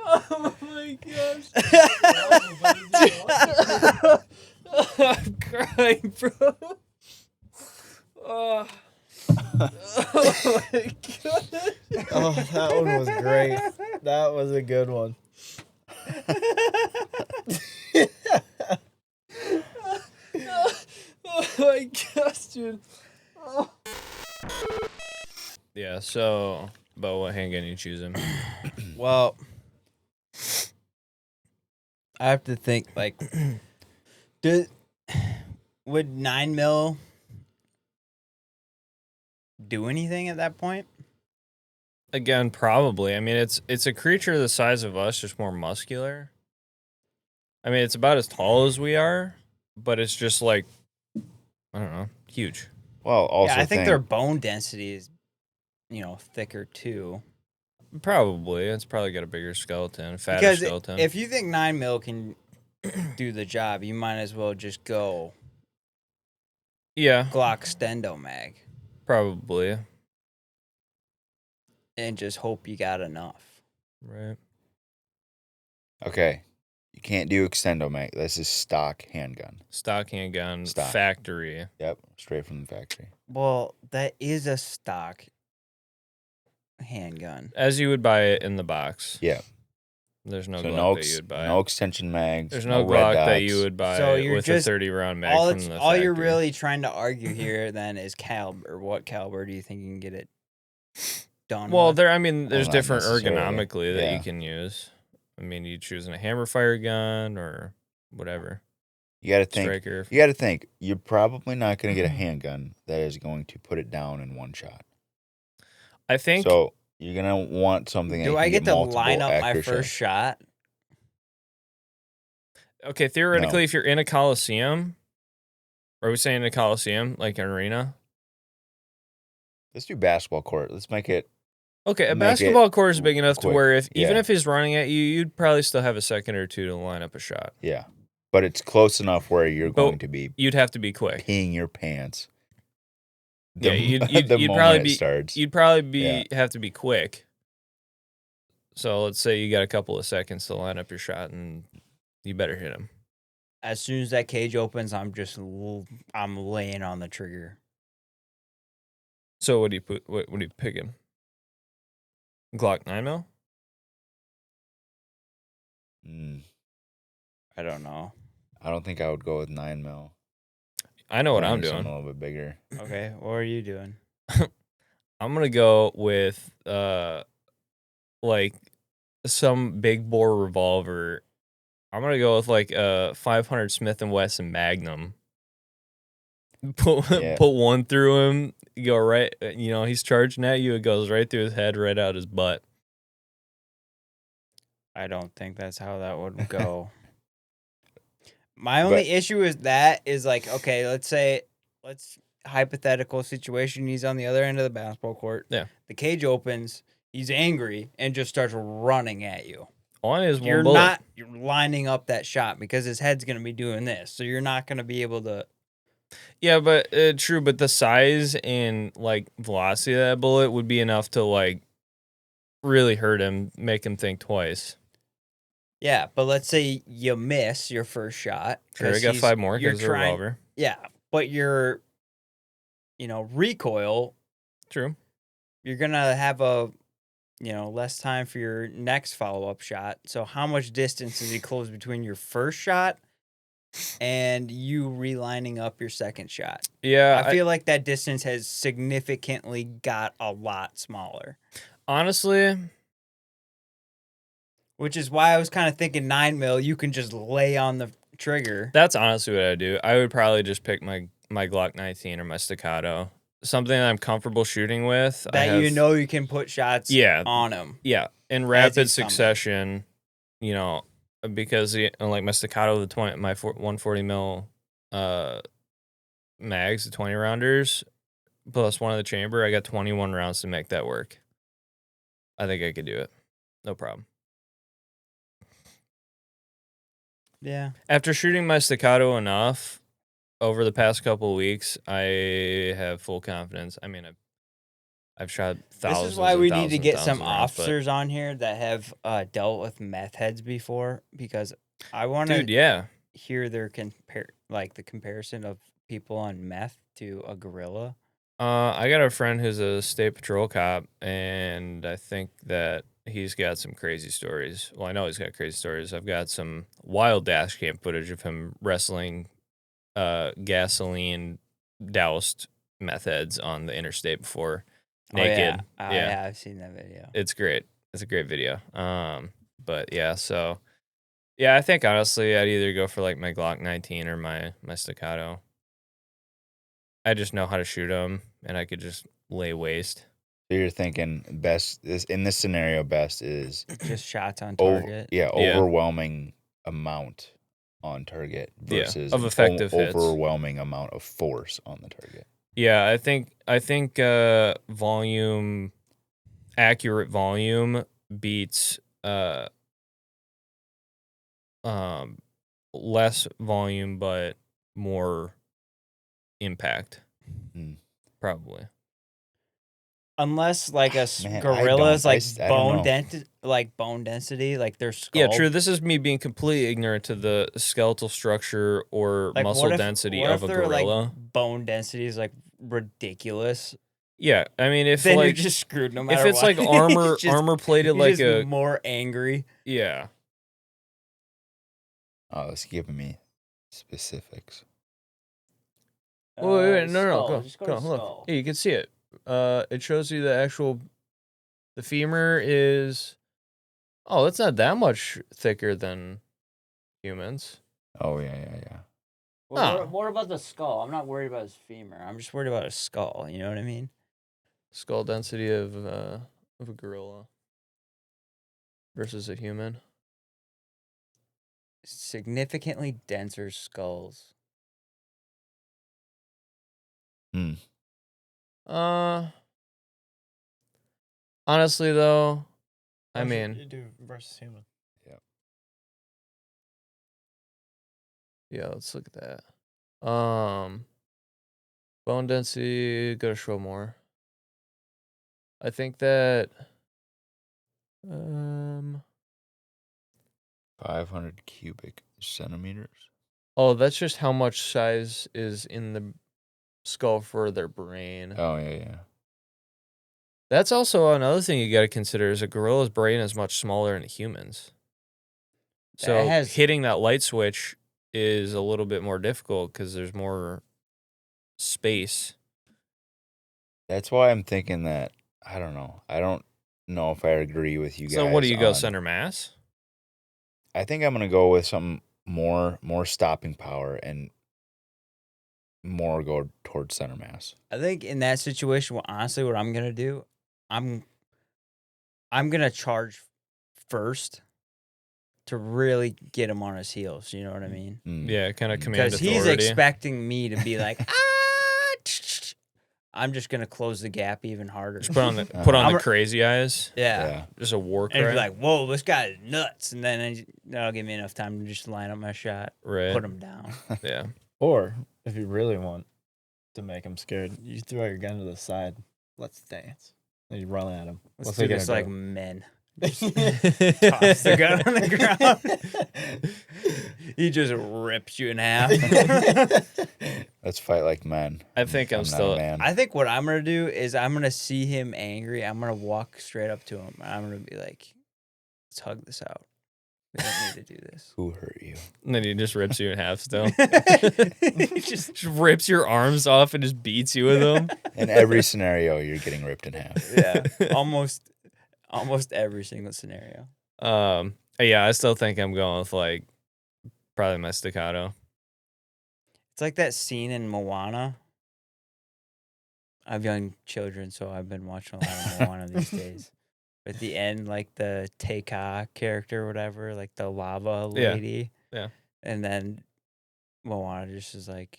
Oh my gosh. I'm crying, bro. Oh. Oh my god. Oh, that one was great. That was a good one. Oh my gosh, dude. Oh. Yeah, so, but what handgun you choosing? Well, I have to think like, would 9mm do anything at that point? Again, probably. I mean, it's a creature the size of us, just more muscular. I mean, it's about as tall as we are, but it's just like, I don't know, huge. Well, also Yeah, I think their bone density is, thicker too. Probably. It's probably got a bigger skeleton, fatter Because skeleton. if you think 9mm can do the job, you might as well just go Yeah, Glock Stendo mag probably. and just hope you got enough. Right. Okay. You can't do extendo mag. This is stock handgun. Stock handgun, Stock. factory. Yep, straight from the factory. Well, that is a stock handgun. As you would buy it in the box. Yeah. There's no So Glock that you would buy. no extension mags. There's no red Glock that dots. you would buy So you're with just- a 30-round mag All from the all you're factory. really trying to argue here then is caliber. What caliber do you think you can get it done Well, with? there's not different necessarily. ergonomically that Yeah. you can use. I mean, you choosing a hammer fire gun or whatever. You got to think. Striker. You got to think. You're probably not going to get a handgun that is going to put it down in one shot. I think So you're gonna want something. that Do you I can get to multiple line up my accurate first shots. shot? okay, theoretically No. if you're in a coliseum, are we saying a coliseum like an arena? Let's do basketball court. Let's make it. Okay, a Make it basketball court is big enough to quick. where even Yeah. if he's running at you, you'd probably still have a second or two to line up a shot. Yeah, but it's close enough where you're But going to be You'd have to be quick. peeing your pants. Yeah, you'd the you'd moment probably it be starts. you'd probably have to be quick. So let's say you got a couple of seconds to line up your shot, and you better hit him. As soon as that cage opens, I'm laying on the trigger. So what do you put? What do you pick him? Glock 9mm? I don't know. I don't think I would go with 9mm. I know what I'm Something doing. a little bit bigger. Okay, what are you doing? I'm gonna go with like some big bore revolver. I'm gonna go with like a 500 Smith and Wesson Magnum. put one through him, you go right, he's charging at you, it goes right through his head, right out his butt. I don't think that's how that would go. My only issue is like, okay, let's hypothetical situation. He's on the other end of the basketball court. Yeah. The cage opens. He's angry and just starts running at you. On is one You're bullet. you're lining up that shot because his head's going to be doing this. So you're not going to be able to. Yeah, but true. But the size and like velocity of that bullet would be enough to like really hurt him, make him think twice. Yeah, but let's say you miss your first shot. Sure, I got 5 more because it's a revolver. Yeah, but your, recoil. True. You're gonna have less time for your next follow-up shot. So how much distance does he close between your first shot and you relining up your second shot? Yeah, I feel like that distance has significantly got a lot smaller. Honestly, which is why I was kind of thinking 9mm, you can just lay on the trigger. That's honestly what I do. I would probably just pick my Glock 19 or my staccato. Something that I'm comfortable shooting with. That you can put shots on him. Yeah, in rapid succession, because like my staccato, my 140 mil mags, the 20 rounders, plus one of the chamber, I got 21 rounds to make that work. I think I could do it. No problem. Yeah. After shooting my staccato enough over the past couple of weeks, I have full confidence. I mean, I've shot thousands. This is why we need to get some officers on here that have dealt with meth heads before, because I want to hear their the comparison of people on meth to a gorilla. I got a friend who's a state patrol cop, and I think that he's got some crazy stories. Well, I know he's got crazy stories. I've got some wild dash cam footage of him wrestling gasoline doused meth heads on the interstate before, naked. Yeah, I've seen that video. It's great. It's a great video. But yeah, so yeah, I think honestly I'd either go for like my Glock 19 or my staccato. I just know how to shoot them, and I could just lay waste. So you're thinking in this scenario, best is just shots on target. Overwhelming amount on target versus of effective hits. Overwhelming amount of force on the target. Yeah, I think volume, accurate volume beats less volume but more impact. Probably. Unless like a gorilla's bone density, like their skull. Yeah, true. This is me being completely ignorant to the skeletal structure or like muscle density of a gorilla. Like, bone density is like ridiculous. Yeah, I mean, if then like, you're just screwed no matter what. If it's like armor plated, like a more angry. Yeah. Oh, it's giving me specifics. Wait, no, go look. Yeah, you can see it. It shows you the femur is. Oh, it's not that much thicker than humans. Oh yeah. What about the skull? I'm not worried about his femur. I'm just worried about his skull. You know what I mean? Skull density of a gorilla versus a human. Significantly denser skulls. Honestly though, you do versus human. Yeah, let's look at that. Bone density, gotta show more. I think that 500 cubic centimeters. Oh, that's just how much size is in the skull for their brain. Oh yeah. That's also another thing you got to consider is a gorilla's brain is much smaller than a human's. So hitting that light switch is a little bit more difficult because there's more space. That's why I'm thinking that, I don't know. I don't know if I agree with you guys. So what do you go, center mass? I think I'm going to go with some more stopping power and more go towards center mass. I think in that situation, honestly, what I'm gonna do, I'm gonna charge first to really get him on his heels. You know what I mean? Yeah, kind of command Because authority. he's expecting me to be like, I'm just gonna close the gap even harder. Just put on the I'm- crazy eyes. Yeah. Just a war And cry. be like, whoa, this guy's nuts. And then that'll give me enough time to just line up my shot, right. put him down. Yeah. Or if you really want to make him scared, you throw your gun to the side. Let's dance. And you run at him. Let's What's do he gonna this like do? men. Toss the gun on the ground. He just rips you in half. Let's fight like men. I think I'm not still. a man. I think what I'm gonna do is I'm gonna see him angry. I'm gonna walk straight up to him and I'm gonna be like, let's hug this out. We don't need to do this. Who hurt you? And then he just rips you in half still. He just Just rips your arms off and just beats you with them. In every scenario, you're getting ripped in half. yeah, almost every single scenario. Yeah, I still think I'm going with like probably my staccato. It's like that scene in Moana. I have young children, so I've been watching a lot of Moana these days. At the end, like the Teika character or whatever, like the lava lady. Yeah. And then Moana just is like,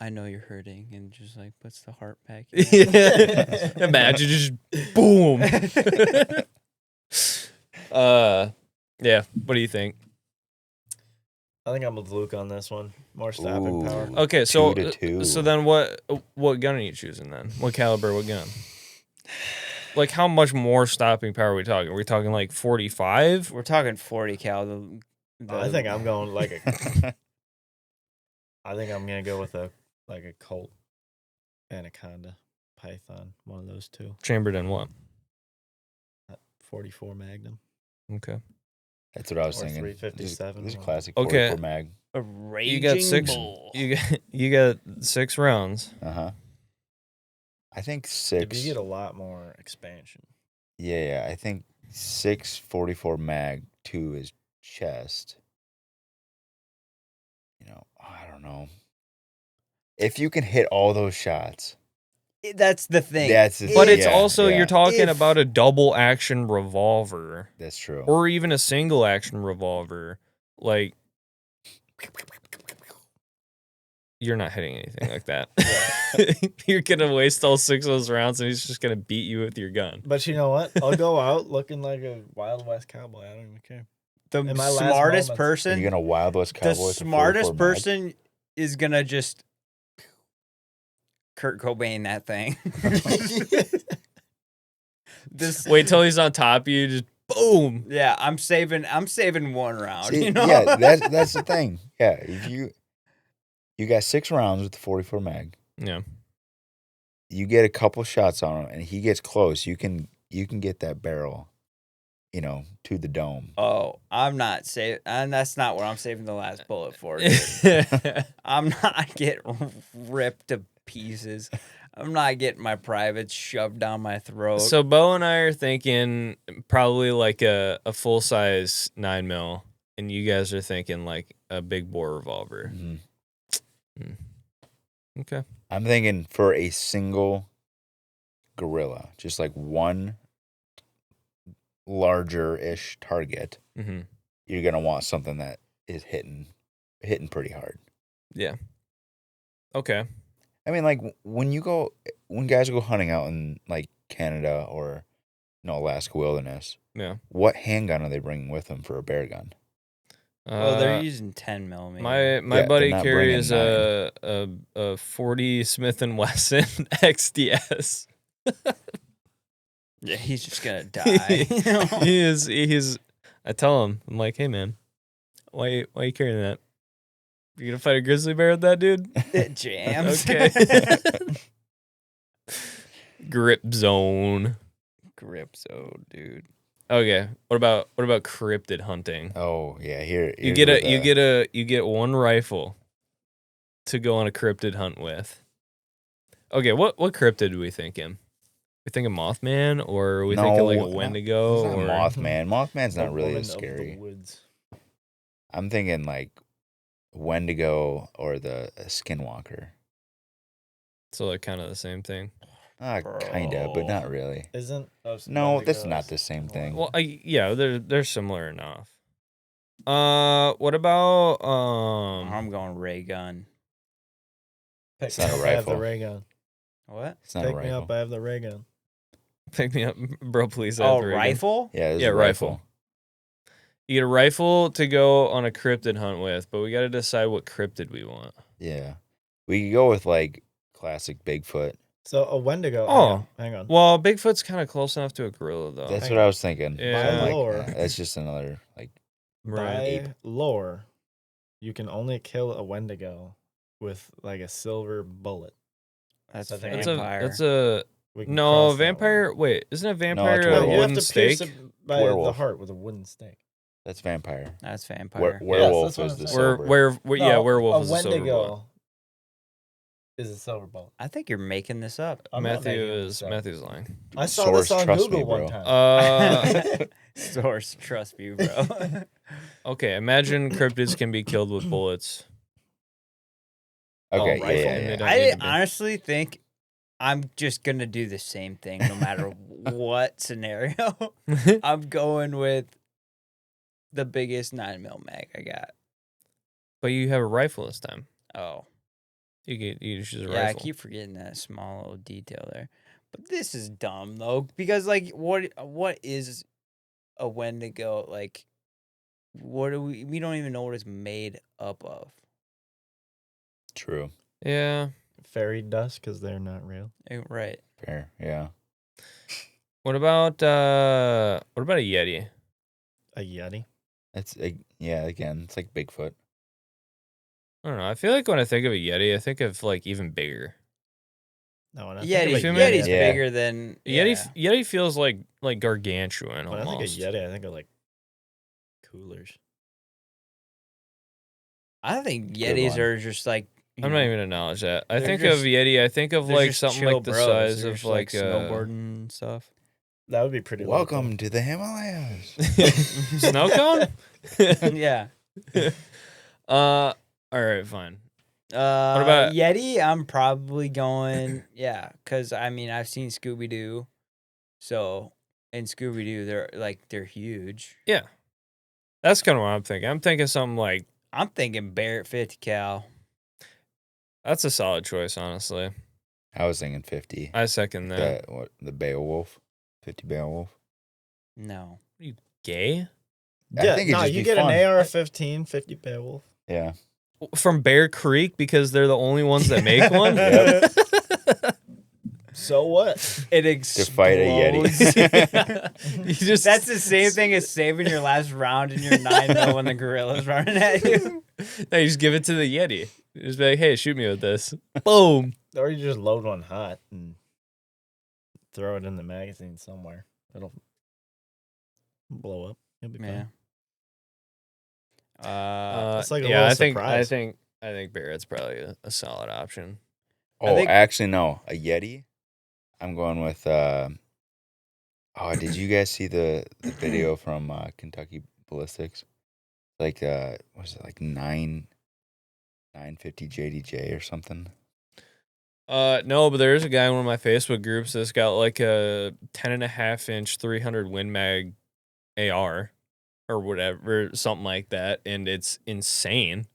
I know you're hurting, and just like puts the heart back in. Yeah. Imagine just boom. Yeah. What do you think? I think I'm with Luke on this one. More stopping Ooh. power. Okay, so 2-2. so then what gun are you choosing then? What caliber? What gun? Like how much more stopping power are we talking? Are we talking like 45? We're talking 40 cal. I think I'm going like a. I think I'm gonna go with a Colt, Anaconda, Python. One of those two. Chambered in what? 44 Magnum. Okay. That's what I was Or thinking. 357. This is classic Okay. 44 mag. a raging You got 6. bull. You got 6 rounds. I think If 6. you get a lot more expansion. Yeah. I think 6 44 mag, 2 is chest. I don't know. If you can hit all those shots, That's the thing. But it's yeah, also yeah. you're talking If- about a double action revolver that's true. or even a single action revolver. Like you're not hitting anything like that. You're gonna waste all 6 of those rounds and he's just gonna beat you with your gun. But you know what? I'll go out looking like a Wild West cowboy. I don't even care. The in my last smartest moments. person. You're gonna Wild West The Cowboy. with a smartest 44 mag? person is gonna just Kurt Cobain that thing. This Wait till he's on top of you, just boom. yeah, I'm saving one round. See, you know? Yeah, that's the thing. Yeah, if you got 6 rounds with the 44 mag, Yeah. you get a couple shots on him, and he gets close. You can get that barrel, to the dome. Oh, I'm not saving, and that's not what I'm saving the last bullet for. Dude. I'm not getting ripped to pieces. I'm not getting my privates shoved down my throat. So Bo and I are thinking probably like a full size 9mm, and you guys are thinking like a big bore revolver. Mhm. Okay. I'm thinking for a single gorilla, just like one larger-ish target, Mm-hmm. you're gonna want something that is hitting pretty hard. Yeah. Okay. I mean, like when guys go hunting out in like Canada or Alaska wilderness, Yeah. what handgun are they bringing with them for a bear gun? well, they're using 10 millimeter. My Yeah, buddy they're not carries bringing a 40 Smith and Wesson XDS. Yeah, he's just gonna die. You know? He's. I tell him, I'm like, hey man, why you carrying that? You gonna fight a grizzly bear with that, dude? It jams. Okay. Grip zone. Grip zone, dude. Okay. What about cryptid hunting? Oh yeah, here You get one rifle to go on a cryptid hunt with. Okay, what cryptid are we thinking? We thinking Mothman, or are we thinking like a Wendigo, It's or not Mothman. Mothman's not The really woman as of the scary. woods. I'm thinking like Wendigo or the Skinwalker. So like kind of the same thing. Kind of, but not really. Isn't No, that's not the same thing. Well, yeah, they're similar enough. What about I'm going ray gun. Pick not me a up, I have the rifle. ray gun. What? It's not a Pick me rifle. up, I have the ray gun. pick me up, bro? Please. I Oh, have the ray gun. rifle? Yeah, it's Yeah, a rifle. You get a rifle to go on a cryptid hunt with, but we got to decide what cryptid we want. Yeah. We could go with like classic Bigfoot. So a Wendigo. Oh. hang on. Well, Bigfoot's kind of close enough to a gorilla, though. That's hang what on. I was thinking. Yeah. I'm By like, lore. that's just another like Right. ape. By lore, you can only kill a Wendigo with like a silver bullet. That's So I think vampire. That's a We can no cross that vampire. one. Wait, isn't a it's vampire a werewolf. You have wooden to stake? pierce it by the Werewolf. heart with a wooden stake. That's vampire. That's vampire. Werewolf that's what is I'm the saying. silver. Yeah, No, werewolf a is a silver bullet. Wendigo is a silver bullet. I think you're making this up. I'm not making this up. Matthew's lying. I saw Source, this on trust Google me, one bro. time. Source, trust me, bro. Okay, imagine cryptids can be killed with bullets. Okay, rifle. yeah, And they yeah. don't I need to be. honestly think I'm just gonna do the same thing no matter what scenario. I'm going with the biggest 9mm mag I got. But you have a rifle this time. Oh, You just use a yeah, I rifle. keep forgetting that small little detail there. But this is dumb though, because like, what is a Wendigo like? What do we don't even know what it's made up of. True. Yeah. Fairy dust because they're not real. Right. Fair. Yeah. What about a yeti? A yeti. It's yeah. Again, it's like Bigfoot. I don't know. I feel like when I think of a yeti, I think of like even bigger. No, when I Yeti, think of a Yeti's Yeah. bigger than Yeti feels like gargantuan When I almost. think of yeti, I think of like coolers. I think Good Yetis one. are just like. I'm not even gonna acknowledge that. I They're think just- of yeti. I think of they're like just something chill like the bros. size They're of just, like snowboarding and stuff. That would be pretty. Welcome to the Himalayas. snow cone. Yeah. All right, fine. What about- Yeti? I'm probably going, because I mean I've seen Scooby Doo, so in Scooby Doo they're huge. Yeah, that's kind of what I'm thinking. I'm thinking something like I'm thinking Barrett 50 cal. that's a solid choice, honestly. I was thinking 50. I second that. The Beowulf, 50 Beowulf. No, Gay Yeah, think it'd no, just you be get fun. an AR-15, 50 Beowulf. Yeah. from Bear Creek because they're the only ones that make one. Yep. So what? it explodes. To fight a Yeti. You just That's the same thing as saving your last round in your 9mm when the gorilla's running at you. No, you just give it to the Yeti. You just be like, hey, shoot me with this. Boom. Or you just load one hot and throw it in the magazine somewhere. It'll blow up. It'll be Yeah. fine. It's like a yeah, little I surprise. think Barrett's probably a solid option. Oh, think- actually, no. A Yeti? I'm going with. Oh, did you guys see the video from Kentucky Ballistics? Like, was it like 950 JDJ or something? No, but there's a guy in one of my Facebook groups that's got like a 10.5-inch 300 Win Mag AR or whatever, something like that, and it's insane.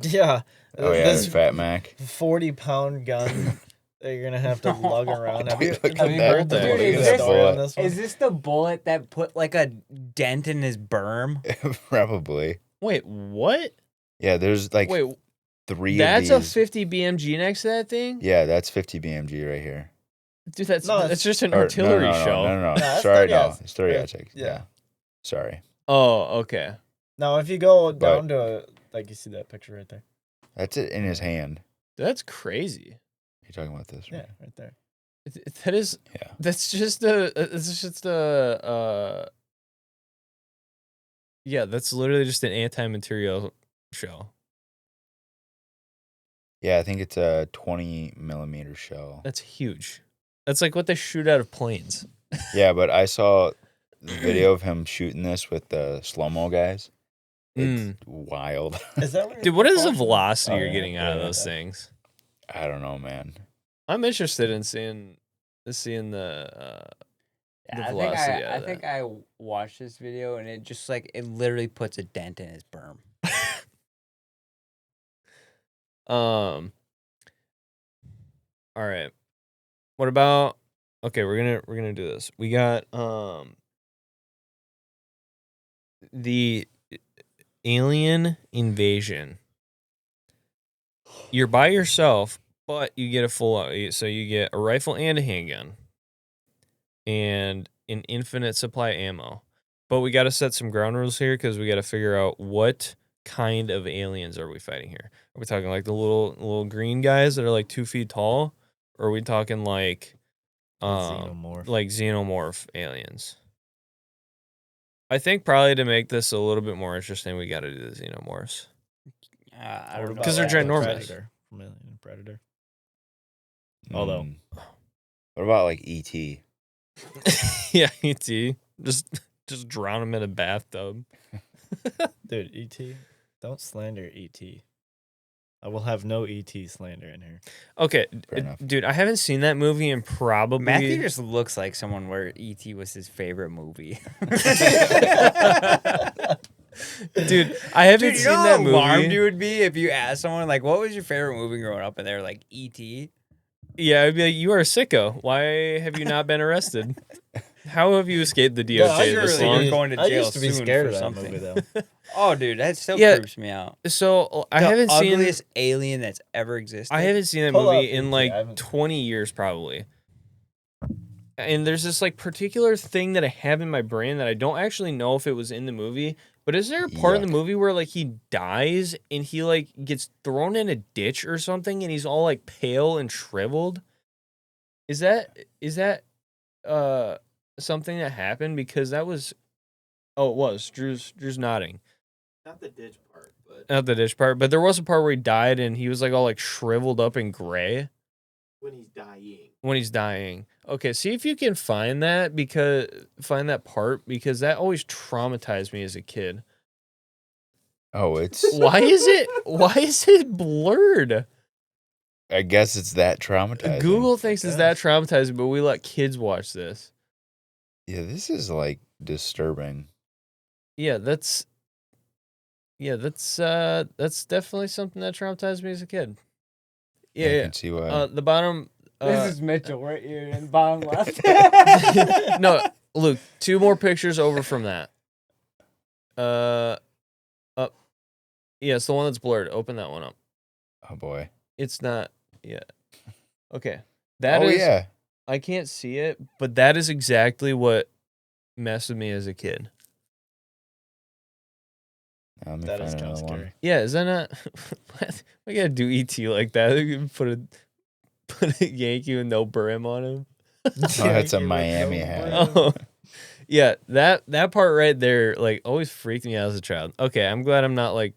Yeah. Oh, yeah, This the Fat Mac. 40-pound gun that you're going to have to lug around. Have you, Look at have you that. heard the Dude, fucking is this- story on this one? Is this the bullet that put like a dent in his berm? Probably. Wait, what? Yeah, there's like Wait, 3 that's of a these. 50 BMG next to that thing? Yeah, that's 50 BMG right here. Dude, that's No, that's just an Or- artillery no, shell. No. that's Sorry, 30 no. outs. It's 30 Right. outside. Yeah. Yeah. Sorry. Oh, okay. Now, if you go But- down to like you see that picture right there. That's it in his hand. That's crazy. You're talking about this, Yeah, right? right there. That is Yeah. that's just yeah, that's literally just an anti-material shell. Yeah, I think it's a 20 millimeter shell. That's huge. That's like what they shoot out of planes. Yeah, but I saw the video of him shooting this with the slow-mo guys, It's wild. Is that what Dude, what is the propulsion- velocity Oh, you're yeah. getting out of Yeah. those things? I don't know, man. I'm interested in seeing the Yeah, velocity out I of think I watched this video and it just like it literally puts a dent in his berm. All right. What about okay, we're gonna do this. We got the alien invasion. You're by yourself, but you get a so you get a rifle and a handgun. And an infinite supply of ammo. But we got to set some ground rules here because we got to figure out what kind of aliens are we fighting here. Are we talking like the little green guys that are like 2 feet tall, or are we talking like Xenomorph. like xenomorph aliens? I think probably to make this a little bit more interesting, we got to do the xenomorphs. I don't know. 'Cause they're the ginormous. Predator from Alien Predator. Although- What about like ET? Yeah, ET. Just drown him in a bathtub. Dude, ET, don't slander ET. I will have no ET slander in here. Okay, Fair enough. dude, I haven't seen that movie in probably Matthew just looks like someone where E.T. was his favorite movie. Dude, I haven't Dude, you seen know that how movie. alarmed you would be if you asked someone like, "What was your favorite movie growing up?" and they're like, "E.T." Yeah, I'd be like, you are a sicko. Why have you not been arrested? How have you escaped the DOJ I this surely long? you're going to I jail used to be soon scared for of that something. movie, though. Oh, dude, that still Yeah. creeps me out. So I The haven't seen ugliest alien that's ever existed. I haven't seen that Pull movie up in ET, like I haven't- 20 years probably. And there's this like particular thing that I have in my brain that I don't actually know if it was in the movie. But is there a part in the Yuck. movie where like he dies and he like gets thrown in a ditch or something and he's all like pale and shriveled? Is that something that happened? Because that was it was. Drew's nodding. Not the ditch part, but Not the ditch part, but there was a part where he died and he was like all like shriveled up and gray when he's dying. when he's dying. Okay, see if you can find that part because that always traumatized me as a kid. Oh, it's. Why is it blurred? I guess it's that traumatizing. Google thinks it's that traumatizing, but we let kids watch this. Yeah, this is like disturbing. Yeah, that's definitely something that traumatized me as a kid. I Yeah, can see why. yeah. The bottom. This is Mitchell right here in the bottom left. No, Luke. 2 more pictures over from that. Yeah, it's the one that's blurred. Open that one up. Oh boy. It's not. Yeah. Okay. That Oh is. yeah. I can't see it, but that is exactly what messed with me as a kid. Now let me That find is kind another of one. scary. Yeah, is that not? We gotta do ET like that. Put a Yankee with no brim on him. Oh, that's a Miami hat. Oh, yeah. That part right there, like, always freaked me out as a child. Okay, I'm glad I'm not like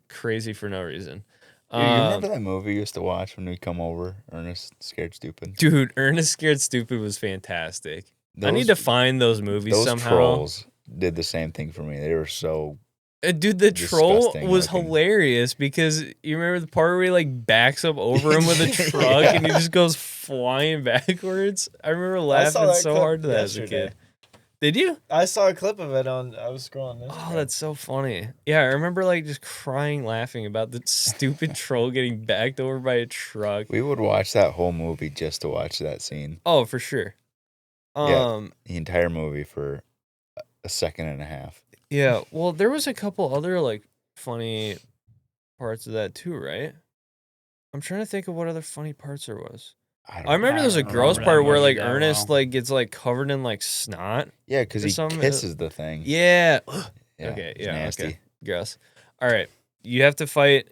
crazy for no reason. Dude, you remember that movie you used to watch when we come over? Ernest Scared Stupid. Dude, Ernest Scared Stupid was fantastic. I need to find those movies those somehow. trolls did the same thing for me. They were so. Dude, the troll Disgusting was looking. hilarious because you remember the part where he like backs up over him with a truck Yeah. and he just goes flying backwards. I remember I saw laughing that so clip hard to that as a yesterday. kid. Did you? I saw a clip of it I was scrolling this. Oh, that's so funny. Yeah, I remember like just crying laughing about the stupid troll getting backed over by a truck. We would watch that whole movie just to watch that scene. Oh, for sure. Yeah. The entire movie for a second and a half. Yeah, well, there was a couple other like funny parts of that too, right? I'm trying to think of what other funny parts there was. I remember there's a don't gross remember that part where movie like that Ernest well. like gets like covered in like snot. Yeah, because Or he some- kisses the thing. Yeah. Yeah, Okay, it's yeah, nasty. okay. Gross. All right. You have to fight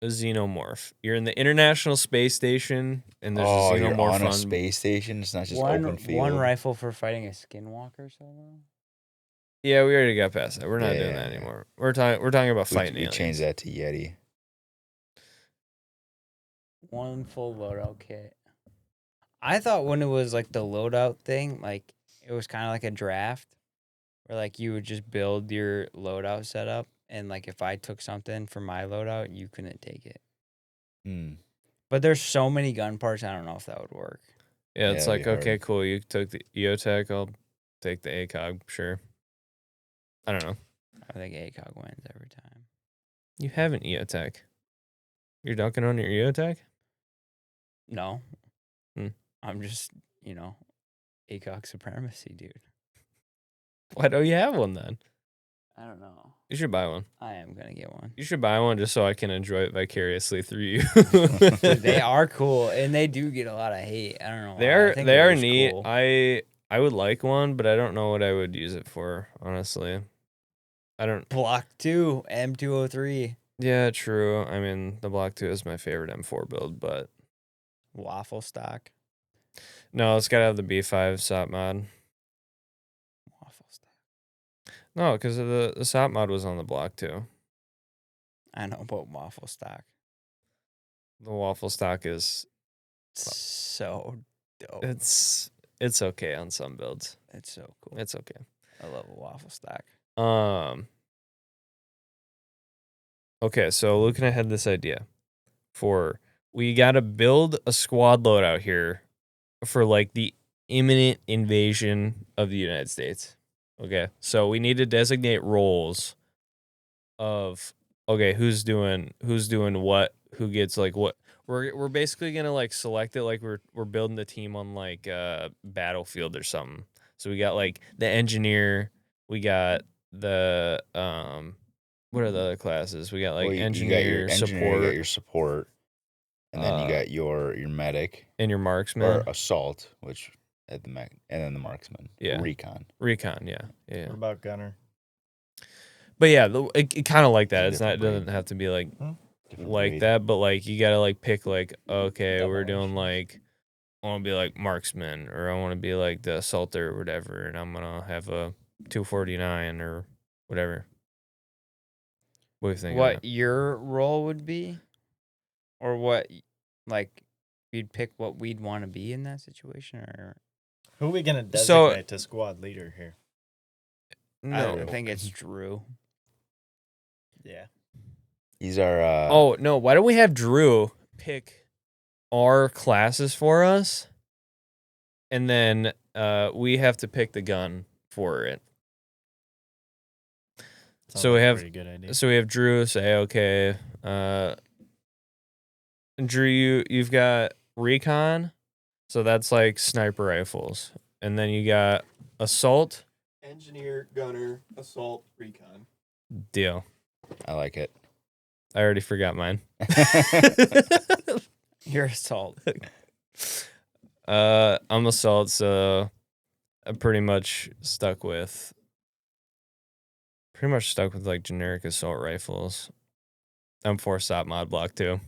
a xenomorph. You're in the International Space Station and there's Oh, a you're xenomorph on a space station. It's not just open field. One rifle for fighting a skinwalker solo. Yeah, we already got past that. We're not doing Yeah. that anymore. We're talking about fighting We aliens. changed that to Yeti. One full loadout kit. I thought when it was like the loadout thing, like it was kind of like a draft, where like you would just build your loadout setup and like if I took something for my loadout, you couldn't take it. Mm. But there's so many gun parts, I don't know if that would work. Yeah, it's Yeah, like, it'd be okay, hard. cool. You took the EOTech. I'll take the ACOG. Sure. I don't know. I think ACOG wins every time. You have an EOTech. You're dunking on your EOTech? No. Hmm. I'm just, ACOG supremacy, dude. Why don't you have one then? I don't know. You should buy one. I am going to get one. You should buy one just so I can enjoy it vicariously through you. Dude, they are cool, and they do get a lot of hate. I don't know why. I think They they're are just neat. cool. I would like one, but I don't know what I would use it for, honestly. I don't. Block 2, M203. Yeah, true. I mean, the Block 2 is my favorite M4 build, but Waffle stock. no, it's got to have the B5 SOP mod. Waffle stock. No, because the SOP mod was on the Block 2. I know about waffle stock. The waffle stock is So dope. it's okay on some builds. It's so cool. It's okay. I love a waffle stock. Okay, so looking ahead this idea for we got to build a squad loadout here for like the imminent invasion of the United States. Okay, so we need to designate roles of okay, who's doing what, who gets like what. We're basically gonna like select it like we're building the team on like Battlefield or something. So we got like the engineer, we got the what are the other classes? We got like Well, engineer, you support, got your support, and then you got your medic and your marksman. or assault, which at the mech, and then the marksman. Yeah. Recon. Recon, yeah. What about gunner? But yeah, it kind of like that. It's a It different doesn't breed. have to be like Different like breed. that, but like you gotta like pick like okay, we're doing Demolitions. like I want to be like marksman or I want to be like the assaulter or whatever, and I'm gonna have a 249 or whatever. What do you think? of What that? your role would be? Or what, like, you'd pick what we'd want to be in that situation? Or Who are we gonna So- designate to squad leader here? No. I think it's Drew. Yeah. He's our. Oh no! Why don't we have Drew pick our classes for us, and then we have to pick the gun for it. Sounds So we like a have- pretty good idea. So we have Drew say, okay, Drew, you've got recon, so that's like sniper rifles, and then you got assault. Engineer, gunner, assault, recon. Deal. I like it. I already forgot mine. You're assault. I'm assault, so I'm pretty much stuck with like generic assault rifles. M4 stop mod block 2.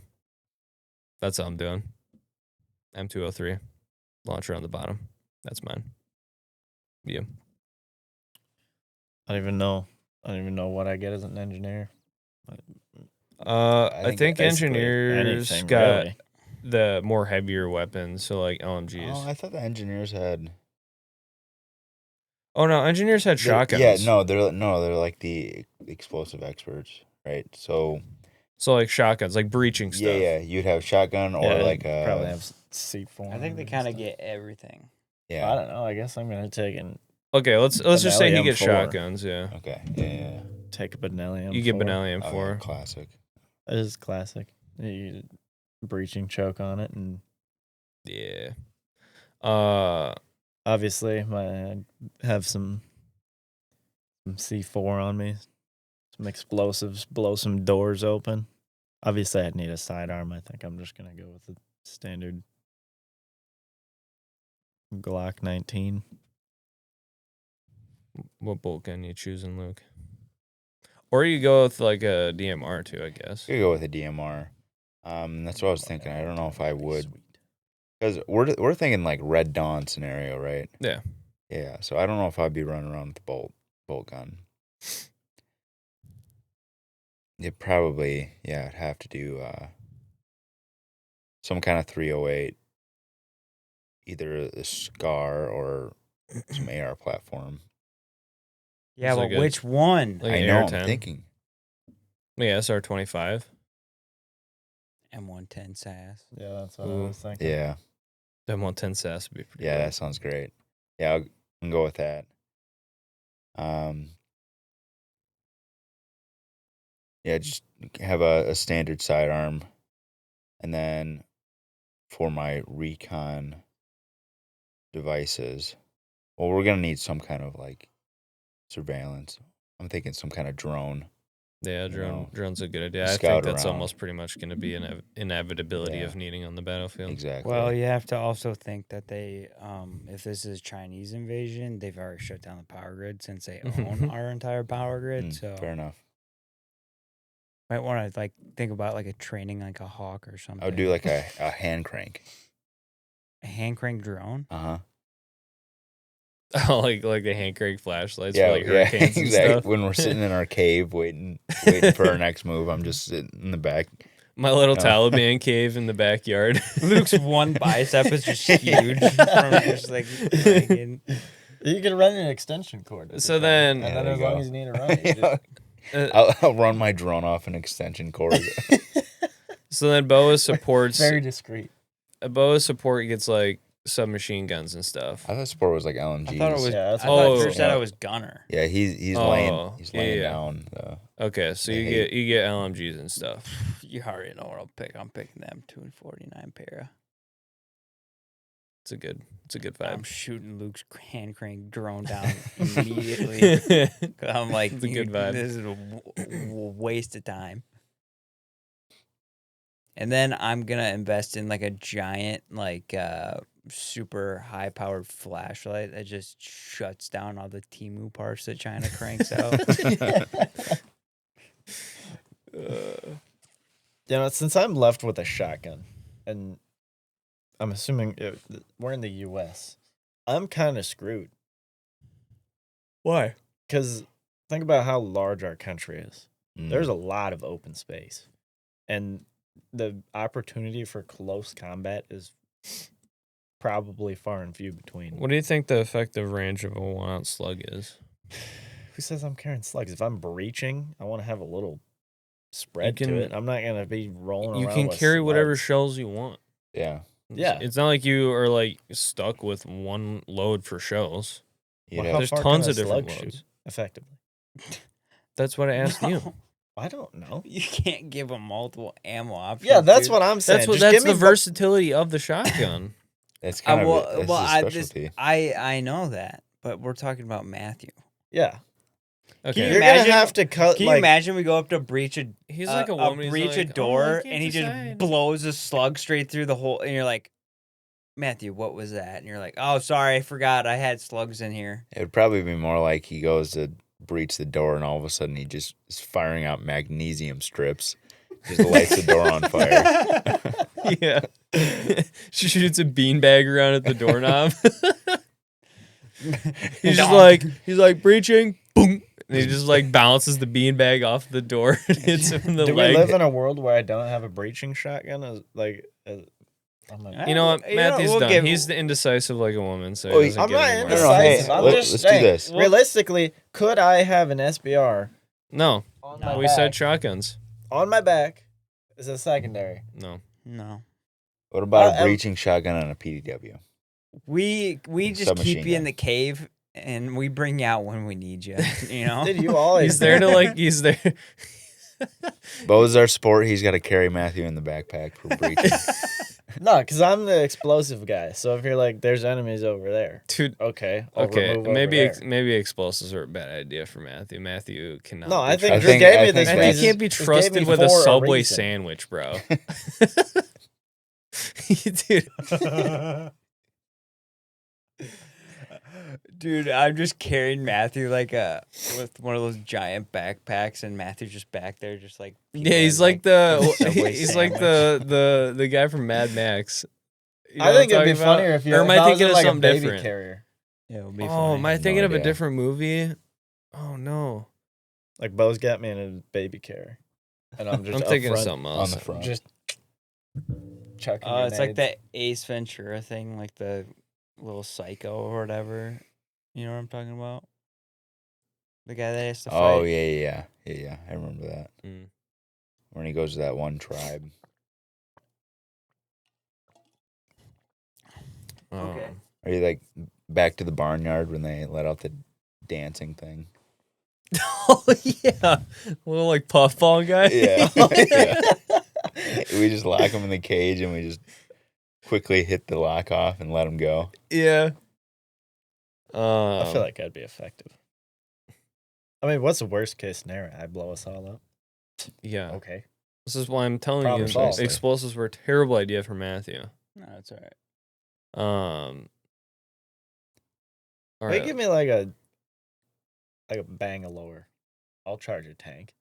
That's all I'm doing. M203 launcher on the bottom. That's mine. You. I don't even know what I get as an engineer. I think basically engineers Anything, got really. the more heavier weapons, so like LMGs. Oh, I thought the engineers had. Oh no, engineers had shotguns. Yeah, they're like the explosive experts, right? So So like shotguns, like breaching stuff. yeah, you'd have shotgun or Yeah, like probably have C4. I think they and kind of stuff. get everything. yeah. I don't know. I guess I'm gonna take Okay, let's just say he Benelli gets M4. shotguns. Yeah, Okay, yeah. take a Benelli. you get M4. Benelli Oh, M4. yeah, classic. That is classic. You breaching choke on it, and Yeah. obviously I have some C4 on me, some explosives, blow some doors open. Obviously, I'd need a sidearm. I think I'm just gonna go with the standard Glock 19. What bolt gun you choosing, Luke? Or you go with like a DMR too, I guess. You go with a DMR. That's what I was thinking. I don't know if I would, because we're thinking like Red Dawn scenario, right? Yeah. Yeah. So I don't know if I'd be running around with the bolt gun. It probably, yeah, I'd have to do some kind of 308, either a SCAR or some AR platform. Yeah, It's but like a- which one? Like I an know. Air I'm 10. thinking. Yeah, SR-25. M110 SAS. Yeah, that's what I Ooh. was thinking. Yeah. The M110 SAS would be pretty Yeah, good. that sounds great. Yeah, I can go with that. Yeah, just have a standard sidearm, and then for my recon devices, well, we're gonna need some kind of like surveillance. I'm thinking some kind of drone. Yeah, You know, drone's a good idea. I think scout that's around. almost pretty much going to be an inevitability Yeah. of needing on the battlefield. Exactly. Well, you have to also think that they, if this is Chinese invasion, they've already shut down the power grid since they own our entire power grid. So Fair enough. might want to like think about like a training like a hawk or something. I would do like a hand crank. a hand crank drone. Uh-huh. Oh, like the hand crank flashlights Yeah, for like hurricanes and exactly. stuff. When we're sitting in our cave waiting for our next move, I'm just sitting in the back. My little No. Taliban cave in the backyard. Luke's one bicep is just huge from just like cranking. You can run an extension cord. with So the then- thing, Yeah, and then there as you long go. as you need to run it, you just I'll run my drone off an extension cord. So then Boa supports very discreet. Boa support gets like submachine guns and stuff. I thought sport was like LMGs. I thought it was. Yeah, that's I what thought I you thought. said Yeah. I was gunner. Yeah, he's Oh, laying yeah. down the. Okay, so They you hate- get LMGs and stuff. You already know what I'll pick. I'm picking them 249 para. It's a good I'm vibe. shooting Luke's hand crank drone down immediately. I'm like, It's a good vibe. This is a waste of time. And then I'm gonna invest in like a giant, like super high powered flashlight that just shuts down all the Timu parts that China cranks out. You know, since I'm left with a shotgun, and I'm assuming we're in the U.S., I'm kind of screwed. Why? Because think about how large our country is. Mm. There's a lot of open space, and the opportunity for close combat is probably far and few between. What do you think the effective range of a 1-ounce slug is? Who says I'm carrying slugs? If I'm breaching, I want to have a little spread can- to it. I'm not gonna be rolling You around. can with carry whatever slugs. shells you want. Yeah. Yeah. It's not like you are like stuck with one load for shells. You'd Well, have- how There's far tons can of a different slug loads. shoot effectively? That's what I asked you. No, I don't know. you can't give them multiple ammo options. Yeah, that's dude. what I'm saying. That's what Just that's give me the versatility of the shotgun. That's kind of well, that's well, his specialty. I know that, but we're talking about Matthew. Yeah, Okay. you're imagine- gonna have to cut. Can you like, imagine we go up to breach a He's like a woman. He's breach like, a door "Oh, I can't and he just decide." blows a slug straight through the hole, and you're like, Matthew, what was that? And you're like, oh, sorry, I forgot I had slugs in here. It would probably be more like he goes to breach the door, and all of a sudden he just is firing out magnesium strips, just lights the door on fire. Yeah. She shoots a beanbag around at the doorknob. he's like breaching, boom. And he just like bounces the beanbag off the door and hits him in the do leg. we live in a world where I don't have a breaching shotgun? I'm like, You know what? You know, Matthew's we'll done. give- He's indecisive like a woman, so Oh, he doesn't I'm get not any more. indecisive. No, I'm hey, just let's do saying. this. Realistically, could I have an SBR No, on No. my we back? said shotguns. On my back is a secondary. No. No. What about a I'm- breaching shotgun on a PDW? We just Submachine keep you in gun. the cave and we bring you out when we need you. You know? Did you always? He's there to like. He's there. Bo's our sport. He's got to carry Matthew in the backpack for breaching. No, because I'm the explosive guy. So if you're like, there's enemies over there. Dude, Okay. I'll okay, remove over maybe there. maybe explosives are a bad idea for Matthew. Matthew cannot. No, be I think I Drew think- gave I me this. think Matthew that's- can't be Just gave trusted me with a for Subway reason. sandwich, bro. Dude, Dude, I'm just carrying Matthew like with one of those giant backpacks, and Matthew's just back there, just like yeah, he's peeling, like the Subway he's like sandwich. the guy from Mad Max. You know I think what I'm it'd be talking about? funnier if you. Or am if I was thinking in, of like a something baby different? carrier, Yeah, it'll be Oh, funny. am I No thinking of a idea. different movie? Oh no, like Bo's got me in a baby carrier, and I'm just I'm up thinking of front, something on else. the front. just chucking. It's like grenades. that Ace Ventura thing, like the little psycho or whatever. You know what I'm talking about? The guy that has to fight. Oh yeah. I remember that. Mm. when he goes to that one tribe. Okay. Are you like back to the barnyard when they let out the dancing thing? Oh yeah, little like puffball guy. Yeah. Yeah. We just lock him in the cage and we just quickly hit the lock off and let him go. Yeah. I feel like that'd be effective. I mean, what's the worst case scenario? I blow us all up. Yeah. Okay. This is why I'm telling Problem you solved. explosives were a terrible idea for Matthew. No, that's all right. All They right. give me like a Bangalore. I'll charge a tank.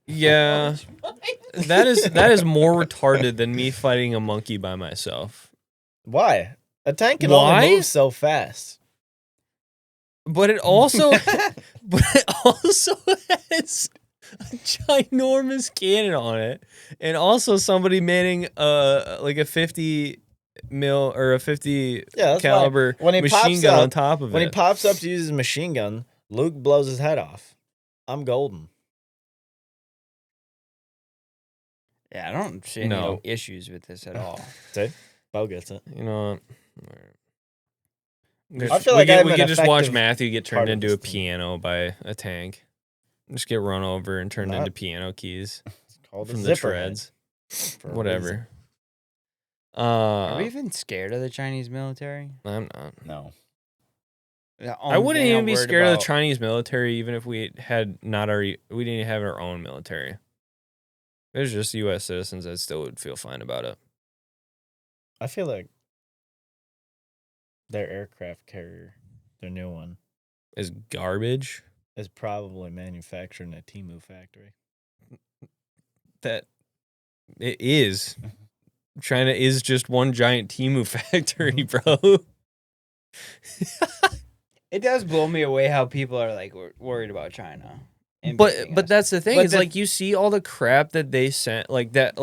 Yeah. that is more retarded than me fighting a monkey by myself. Why? A tank can Why? only move so fast. But it also has a ginormous cannon on it, and also somebody manning like a 50 mil or a 50 Yeah, that's caliber why when he machine pops gun on up- top of When he it. pops up to use his machine gun, Luke blows his head off. I'm golden. Yeah, I don't see any No. issues with this at all. See? Bo gets it. You know. I feel like I'm we an could just watch effective Matthew get part turned of into this a team. piano by a tank. Just get run over and turned Not- into piano keys It's called a from the zipper head treads. for a reason. Whatever. Are we even scared of the Chinese military? I'm not. No. The I only wouldn't thing even I'm be worried scared of about- the Chinese military, even if we had not already. We didn't have our own military. If it was just U.S. citizens, I still would feel fine about it. I feel like their aircraft carrier, their new one, Is garbage is probably manufactured in a Temu factory. that it is. China is just one giant Temu factory, bro. It does blow me away how people are like worried about China. But invading us. that's the thing But is the- like you see all the crap that they sent like that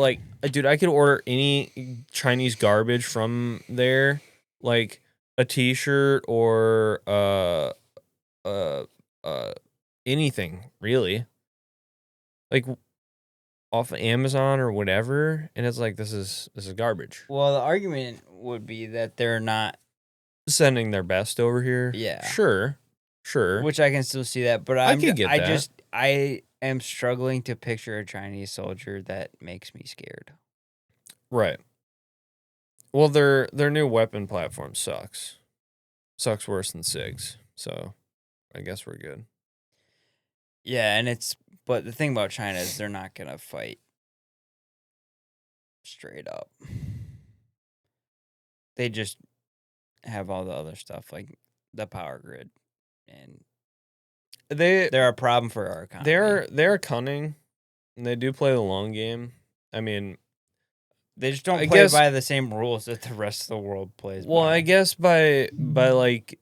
dude, I could order any Chinese garbage from there, like a t-shirt or anything really, like off of Amazon or whatever, and it's like this is garbage. Well, the argument would be that they're not, Sending their best over here. Yeah. Sure. which I can still see that, but I could get that. I am struggling to picture a Chinese soldier that makes me scared. Right. Well, their new weapon platform sucks. Sucks worse than SIGs. So, I guess we're good. Yeah, but the thing about China is they're not gonna fight straight up. They just have all the other stuff like the power grid, and they're a problem for our economy. They're cunning, and they do play the long game. I mean, They just don't I play guess- by the same rules that the rest of the world plays. well, by. I guess by like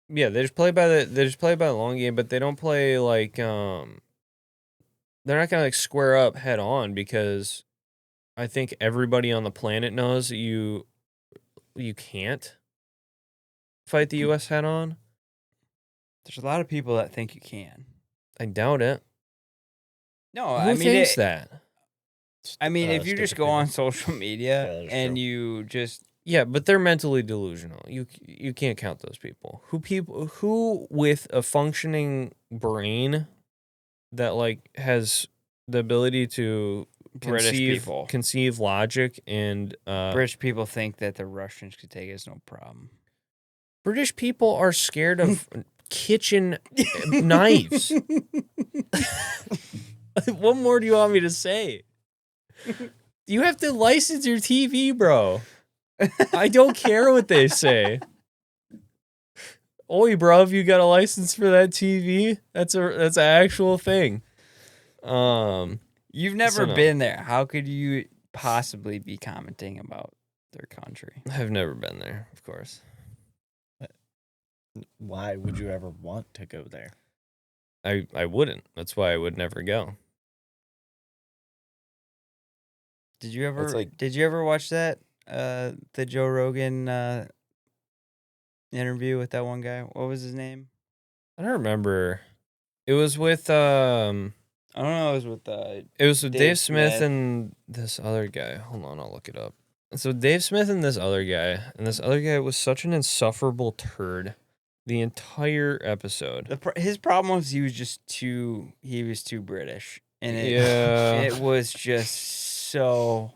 yeah, they just play by the long game, but they don't play like they're not gonna like square up head on, because I think everybody on the planet knows that you can't fight the US head on. There's a lot of people that think you can. I doubt it. No, Who I mean thinks it, that? I mean, if you Stupid just go people. on social Yeah, media that's and true. you just Yeah, but they're mentally delusional. You can't count those people. Who with a functioning brain that like has the ability to British people. conceive logic and British people think that the Russians could take us no problem. British people are scared of kitchen knives. What more do you want me to say? You have to license your TV, bro. I don't care what they say. Oi, bro, if you got a license for that TV, that's an actual thing. You've never no. been there. How could you possibly be commenting about their country? I've never been there, of course. Why would you ever want to go there? I wouldn't. That's why I would never go. Did you ever It's like- did you ever watch that the Joe Rogan interview with that one guy? What was his name? I don't remember. It was with I don't know. It was with Dave Dave Smith Smith. and this other guy. Hold on, I'll look it up. So Dave Smith and this other guy, was such an insufferable turd the entire episode. his problem was he was too British, and Yeah. it was just so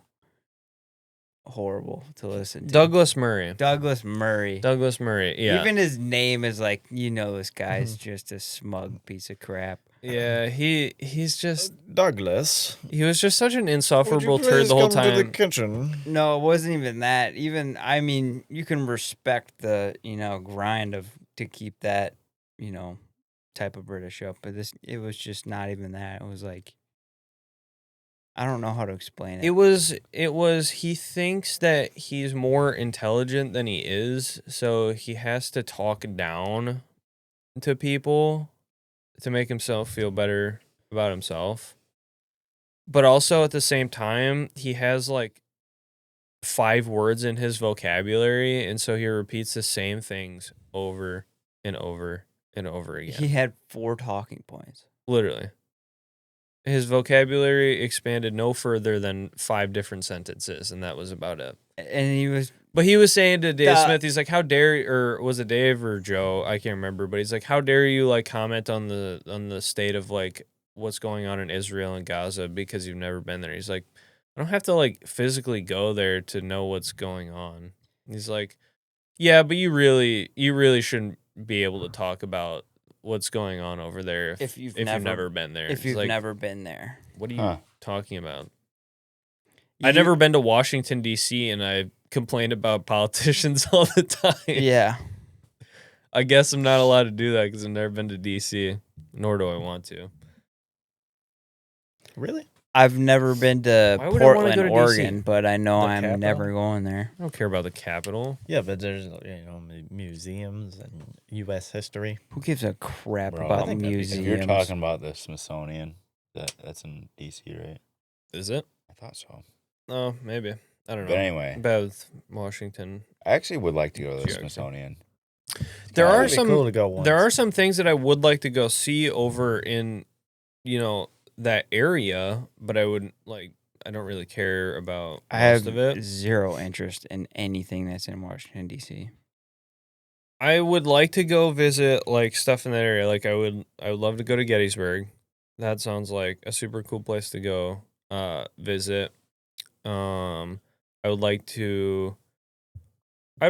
horrible to listen to. Douglas Murray. Douglas Murray. Yeah. Even his name is like, this guy's just a smug piece of crap. Yeah, he's just Douglas. he was just such an insufferable turd the whole time. To the kitchen? No, it wasn't even that. You can respect the, grind to keep that, type of British up, but it was just not even that. It was like, I don't know how to explain it. It was he thinks that he's more intelligent than he is, so he has to talk down to people to make himself feel better about himself. But also at the same time, he has like 5 words in his vocabulary, and so he repeats the same things over and over and over again. He had 4 talking points. Literally. His vocabulary expanded no further than 5 different sentences, and that was about it. And he was But he was saying to Dave Smith, he's like, "How dare you," or was it Dave or Joe? I can't remember. But he's like, "How dare you like comment on the state of like what's going on in Israel and Gaza because you've never been there?" He's like, "I don't have to like physically go there to know what's going on." He's like, "Yeah, but you really shouldn't be able to talk about what's going on over there if you've never been there. If you've like, never been there. what are you talking about?" I've never been to Washington, D.C., and I complain about politicians all the time. Yeah. I guess I'm not allowed to do that because I've never been to D.C., nor do I want to. Really? I've never been to Why would I wanna Portland, go to DC? Oregon, but I know The I'm capital? never going there. I don't care about the Capitol. Yeah, but there's museums and U.S. history. Who gives a crap Bro, I about think that'd be good. If museums? you're talking about the Smithsonian, that's in DC, right? Is it? I thought so. Oh, maybe. I don't know. But anyway, About with Washington. I actually would like to go to the Geography. Smithsonian. There That'd are be some. cool to go once. There are some things that I would like to go see over in, that area, but I don't really care about I most have of it. zero interest in anything that's in Washington, D.C. I would like to go visit like stuff in that area. Like I would love to go to Gettysburg. That sounds like a super cool place to go visit. I'd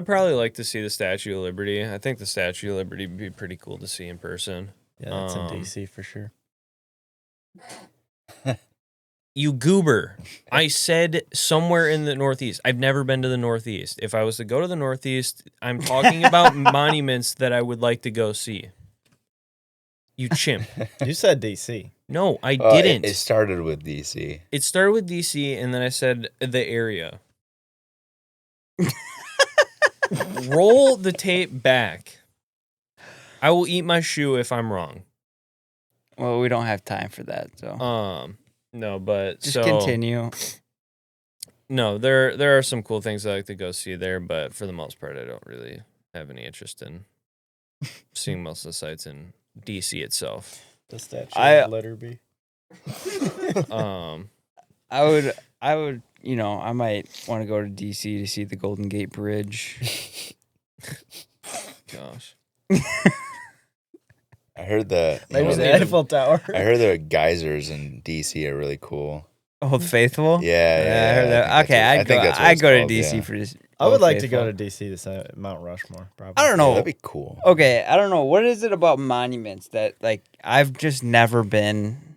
probably like to see the Statue of Liberty. I think the Statue of Liberty would be pretty cool to see in person. Yeah, that's in D.C. for sure. You goober. I said somewhere in the Northeast. I've never been to the Northeast. If I was to go to the Northeast, I'm talking about monuments that I would like to go see. You chimp. You said D.C. No, I Oh, didn't. It started with DC. It started with DC, and then I said the area. Roll the tape back. I will eat my shoe if I'm wrong. Well, we don't have time for that, so No, but just continue. No, there are some cool things I like to go see there, but for the most part, I don't really have any interest in seeing most of the sites in DC itself. The Statue of Liberty. I would, I might want to go to D.C. to see the Golden Gate Bridge. Gosh. I heard the Maybe the Eiffel Tower. I heard the geysers in DC are really cool. Old Faithful? Yeah, I heard that. I think Okay, that's what I'd it's go to called, D.C. yeah. for this. I would Old like to Faithful. go to D.C. to see Mount Rushmore. Probably. I don't Yeah, know. that'd be cool. Okay, I don't know. What is it about monuments that, like, I've just never been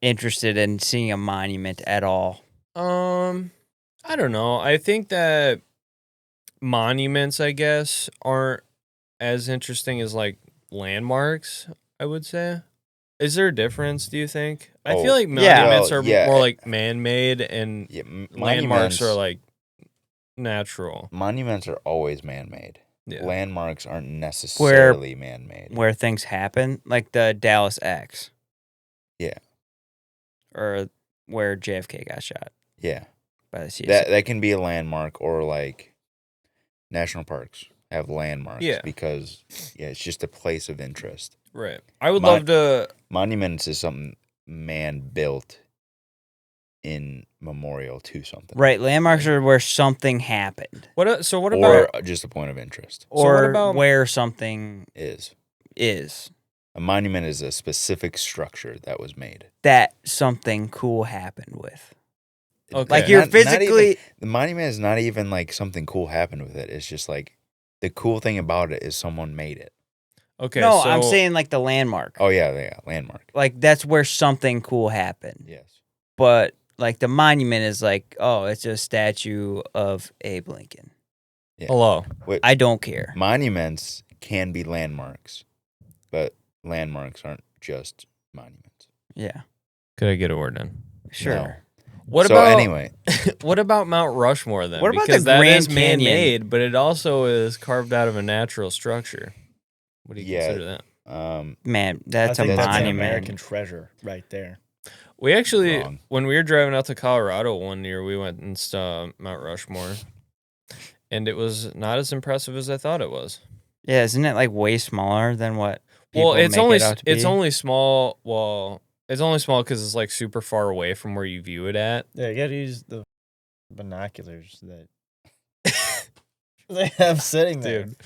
interested in seeing a monument at all? I don't know. I think that monuments, I guess, aren't as interesting as like landmarks, I would say. Is there a difference, do you think? I feel like monuments are more like man-made and Yeah, landmarks are like natural. Monuments are always man-made. Yeah. Landmarks aren't necessarily man-made. Where things happen, like the Dallas X. Yeah. Or where JFK got shot Yeah. by the CSA. That can be a landmark, or like national parks have landmarks. Yeah. Because it's just a place of interest. Right. I would love to. Monuments is something man built in memorial to something. Right, landmarks are where something happened, So what Or about? just a point of interest or about- where something is. is. A monument is a specific structure that was made. That something cool happened with. Okay. Like you're Not physically. even, the monument is not even like something cool happened with it. It's just like the cool thing about it is someone made it. Okay. No, so, I'm saying like the landmark. Oh yeah, landmark. Like that's where something cool happened. Yes. But like the monument is like, oh, it's a statue of Abe Lincoln. Hello. I don't care. Monuments can be landmarks, but landmarks aren't just monuments. Yeah, Could I get a word in? sure. No. What So about anyway, what about Mount Rushmore then? What about because the that Grand is Canyon? man-made, but it also is carved out of a natural structure. What do you Yeah. consider that? Man, I that's a think that's an monument. American treasure right there. We actually, Wrong. when we were driving out to Colorado one year, we went and saw Mount Rushmore, and it was not as impressive as I thought it was. Yeah, isn't it like way smaller than what people Well, it's make only it out to it's be? only small. Well, it's only small because it's like super far away from where you view it at. Yeah, you gotta use the binoculars that they have sitting there. Dude.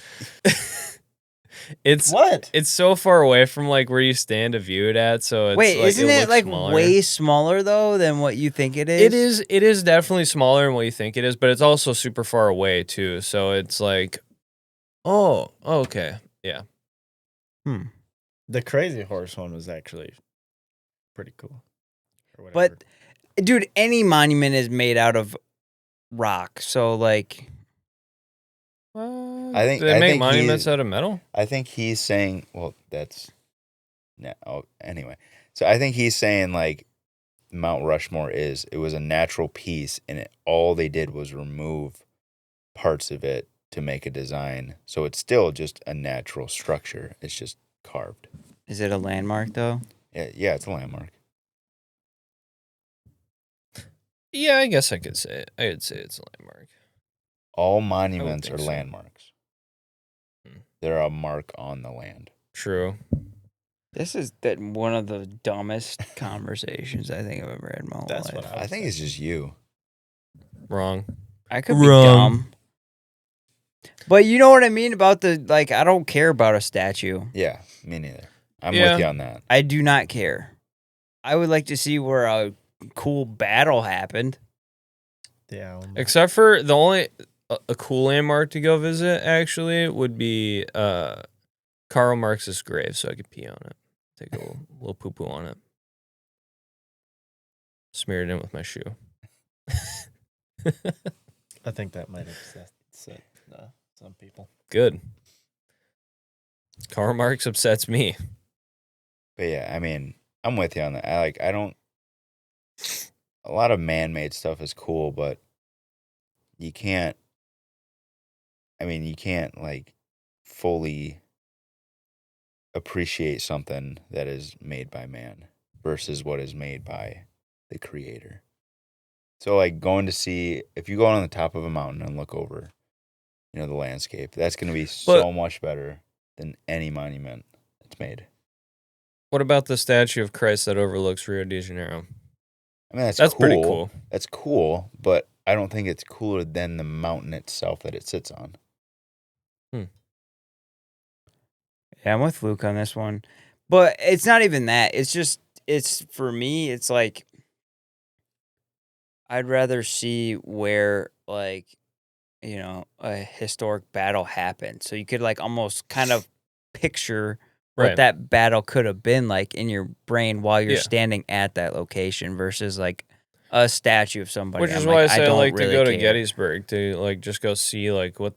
It's What? it's so far away from like where you stand to view it at, so it's Wait, like, isn't it looks like smaller. way smaller though than what you think it is? It is definitely smaller than what you think it is, but it's also super far away too. So it's like, oh, okay, yeah. The crazy horse one was actually pretty cool. Or But whatever. dude, any monument is made out of rock. So like, I think- Do they I make think monuments he- out of metal. I think he's saying, well, that's anyway. So I think he's saying like Mount Rushmore it was a natural piece, and all they did was remove parts of it to make a design. So it's still just a natural structure. It's just carved. is it a landmark though? Yeah, it's a landmark. Yeah, I guess I could say it. I could say it's a landmark. All monuments think are so. landmarks. Hmm. They're a mark on the land. True. This is one of the dumbest conversations I think I've ever had in my whole That's life. what I think it's just you. Wrong. I could be Wrong. dumb. But you know what I mean about the like I don't care about a statue. Yeah, me neither. I'm Yeah. with you on that. I do not care. I would like to see where a cool battle happened. Yeah. Except for the only a cool landmark to go visit actually would be Karl Marx's grave, so I could pee on it, take a little poo poo on it, smear it in with my shoe. I think that might upset some people. Good. Karl Marx upsets me. But yeah, I mean, I'm with you on that. I don't. A lot of man-made stuff is cool, but you can't. I mean, you can't like fully appreciate something that is made by man versus what is made by the creator. So, like going to see, if you go on the top of a mountain and look over, the landscape, that's going to be so much better than any monument that's made. What about the statue of Christ that overlooks Rio de Janeiro? I mean, that's cool. pretty cool. That's cool, but I don't think it's cooler than the mountain itself that it sits on. Yeah, I'm with Luke on this one. But it's not even that. It's for me, it's like I'd rather see where like, a historic battle happened. So you could like almost kind of picture what Right. that battle could have been like in your brain while you're Yeah. standing at that location versus like a statue of somebody. Which is I'm why I like, say I don't like really to go to care. Gettysburg to like just go see like what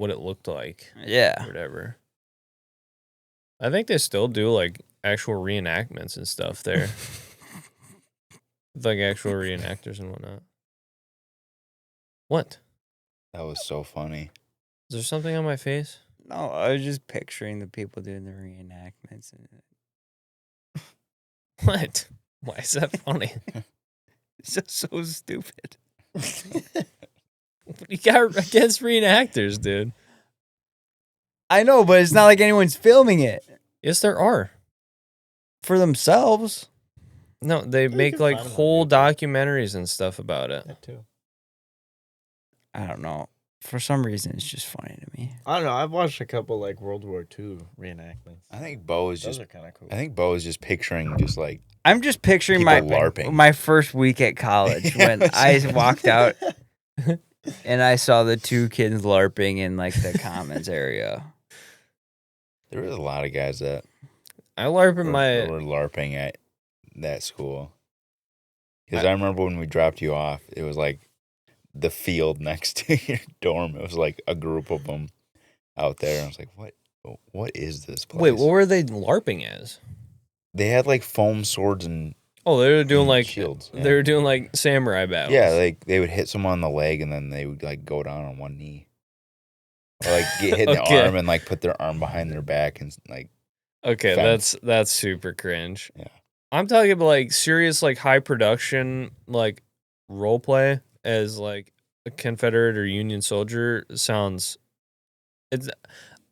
it looked like. Yeah. Or whatever. I think they still do like actual reenactments and stuff there. With, like actual reenactors and whatnot. What? That was so funny. Is there something on my face? No, I was just picturing the people doing the reenactments. What? Why is that funny? It's just so stupid. What do you got against reenactors, dude? I know, but it's not like anyone's filming it. Yes, there are. For themselves. No, they You make can like find 'em on whole YouTube. documentaries and stuff about it. That too. I don't know. For some reason, it's just funny to me. I don't know. I've watched a couple like World War II reenactments. I think Bo is Those just. are kind of cool. I think Bo is just picturing just like I'm just picturing people LARPing. my first week at college when I walked out and I saw the two kids LARPing in like the commons area. There was a lot of guys that I LARP in were, my were LARPing at that school. Because I remember when we dropped you off, it was like the field next to your dorm. It was like a group of them out there. I was like, what is this place? wait. What were they LARPing as? They had like foam swords and Oh, they were doing like shields. they were doing like samurai battles. Yeah, like they would hit someone on the leg and then they would like go down on one knee. Or like get hit in Okay. the arm and like put their arm behind their back and like Okay, fence. that's super cringe. Yeah. I'm talking about like serious like high production like role play as like a Confederate or Union soldier sounds it's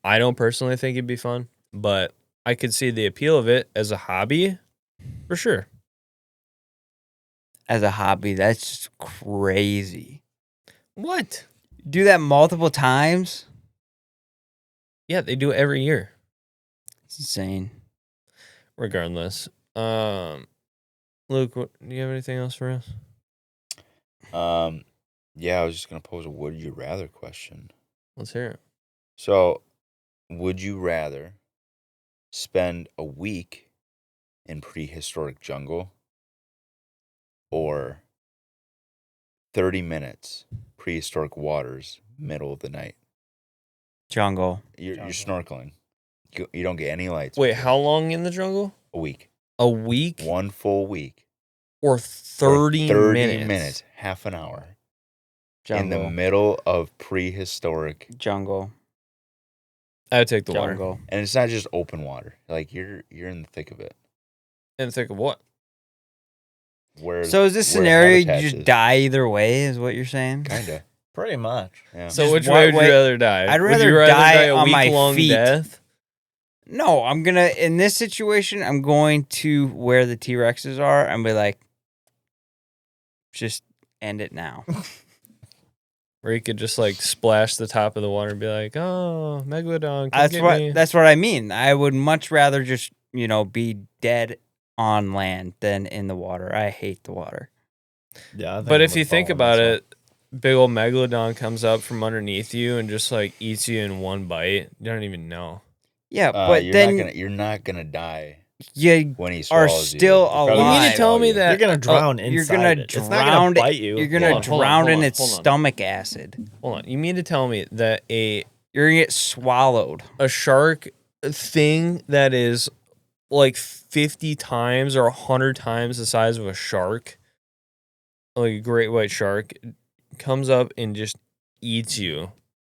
I don't personally think it'd be fun, but I could see the appeal of it as a hobby for sure. As a hobby, that's just crazy. What? Do that multiple times? Yeah, they do it every year. It's insane. Regardless. Luke, do you have anything else for us? Yeah, I was just gonna pose a would you rather question. Let's hear it. So, would you rather spend a week in prehistoric jungle or 30 minutes prehistoric waters middle of the night? Jungle. You're Jungle. snorkeling. You don't get any lights. Wait, how long in the jungle? A week. A week One full week. or 30, Or 30 minutes? minutes. Half an hour. Jungle. In the middle of prehistoric. Jungle. I would take the water. Jungle. And it's not just open water. Like you're in the thick of it. And think of what? Where So is this where scenario you habitats just is. die either way, is what you're saying? Kinda. Pretty much. Yeah. So Just which what way would way- you rather die? I'd Would rather you die a on my week-long feet. death? No, I'm gonna in this situation, I'm going to where the T-Rexes are and be like, just end it now. Or you could just like splash the top of the water and be like, "Oh, megalodon, come get me." That's what I mean. I would much rather just, be dead on land than in the water. I hate the water. Yeah. But if you think about it, big old megalodon comes up from underneath you and just like eats you in one bite. You don't even know. Yeah, but then you're not gonna die you when he are swallows you. still He'll probably You mean alive. to tell me that you're gonna drown inside you're gonna it. It's not drown gonna it- bite you. you're gonna Hold on, drown in hold its on. stomach acid. Hold on. You mean to tell me that You're gonna get swallowed. a shark thing that is like 50 times or 100 times the size of a shark, like a great white shark, comes up and just eats you,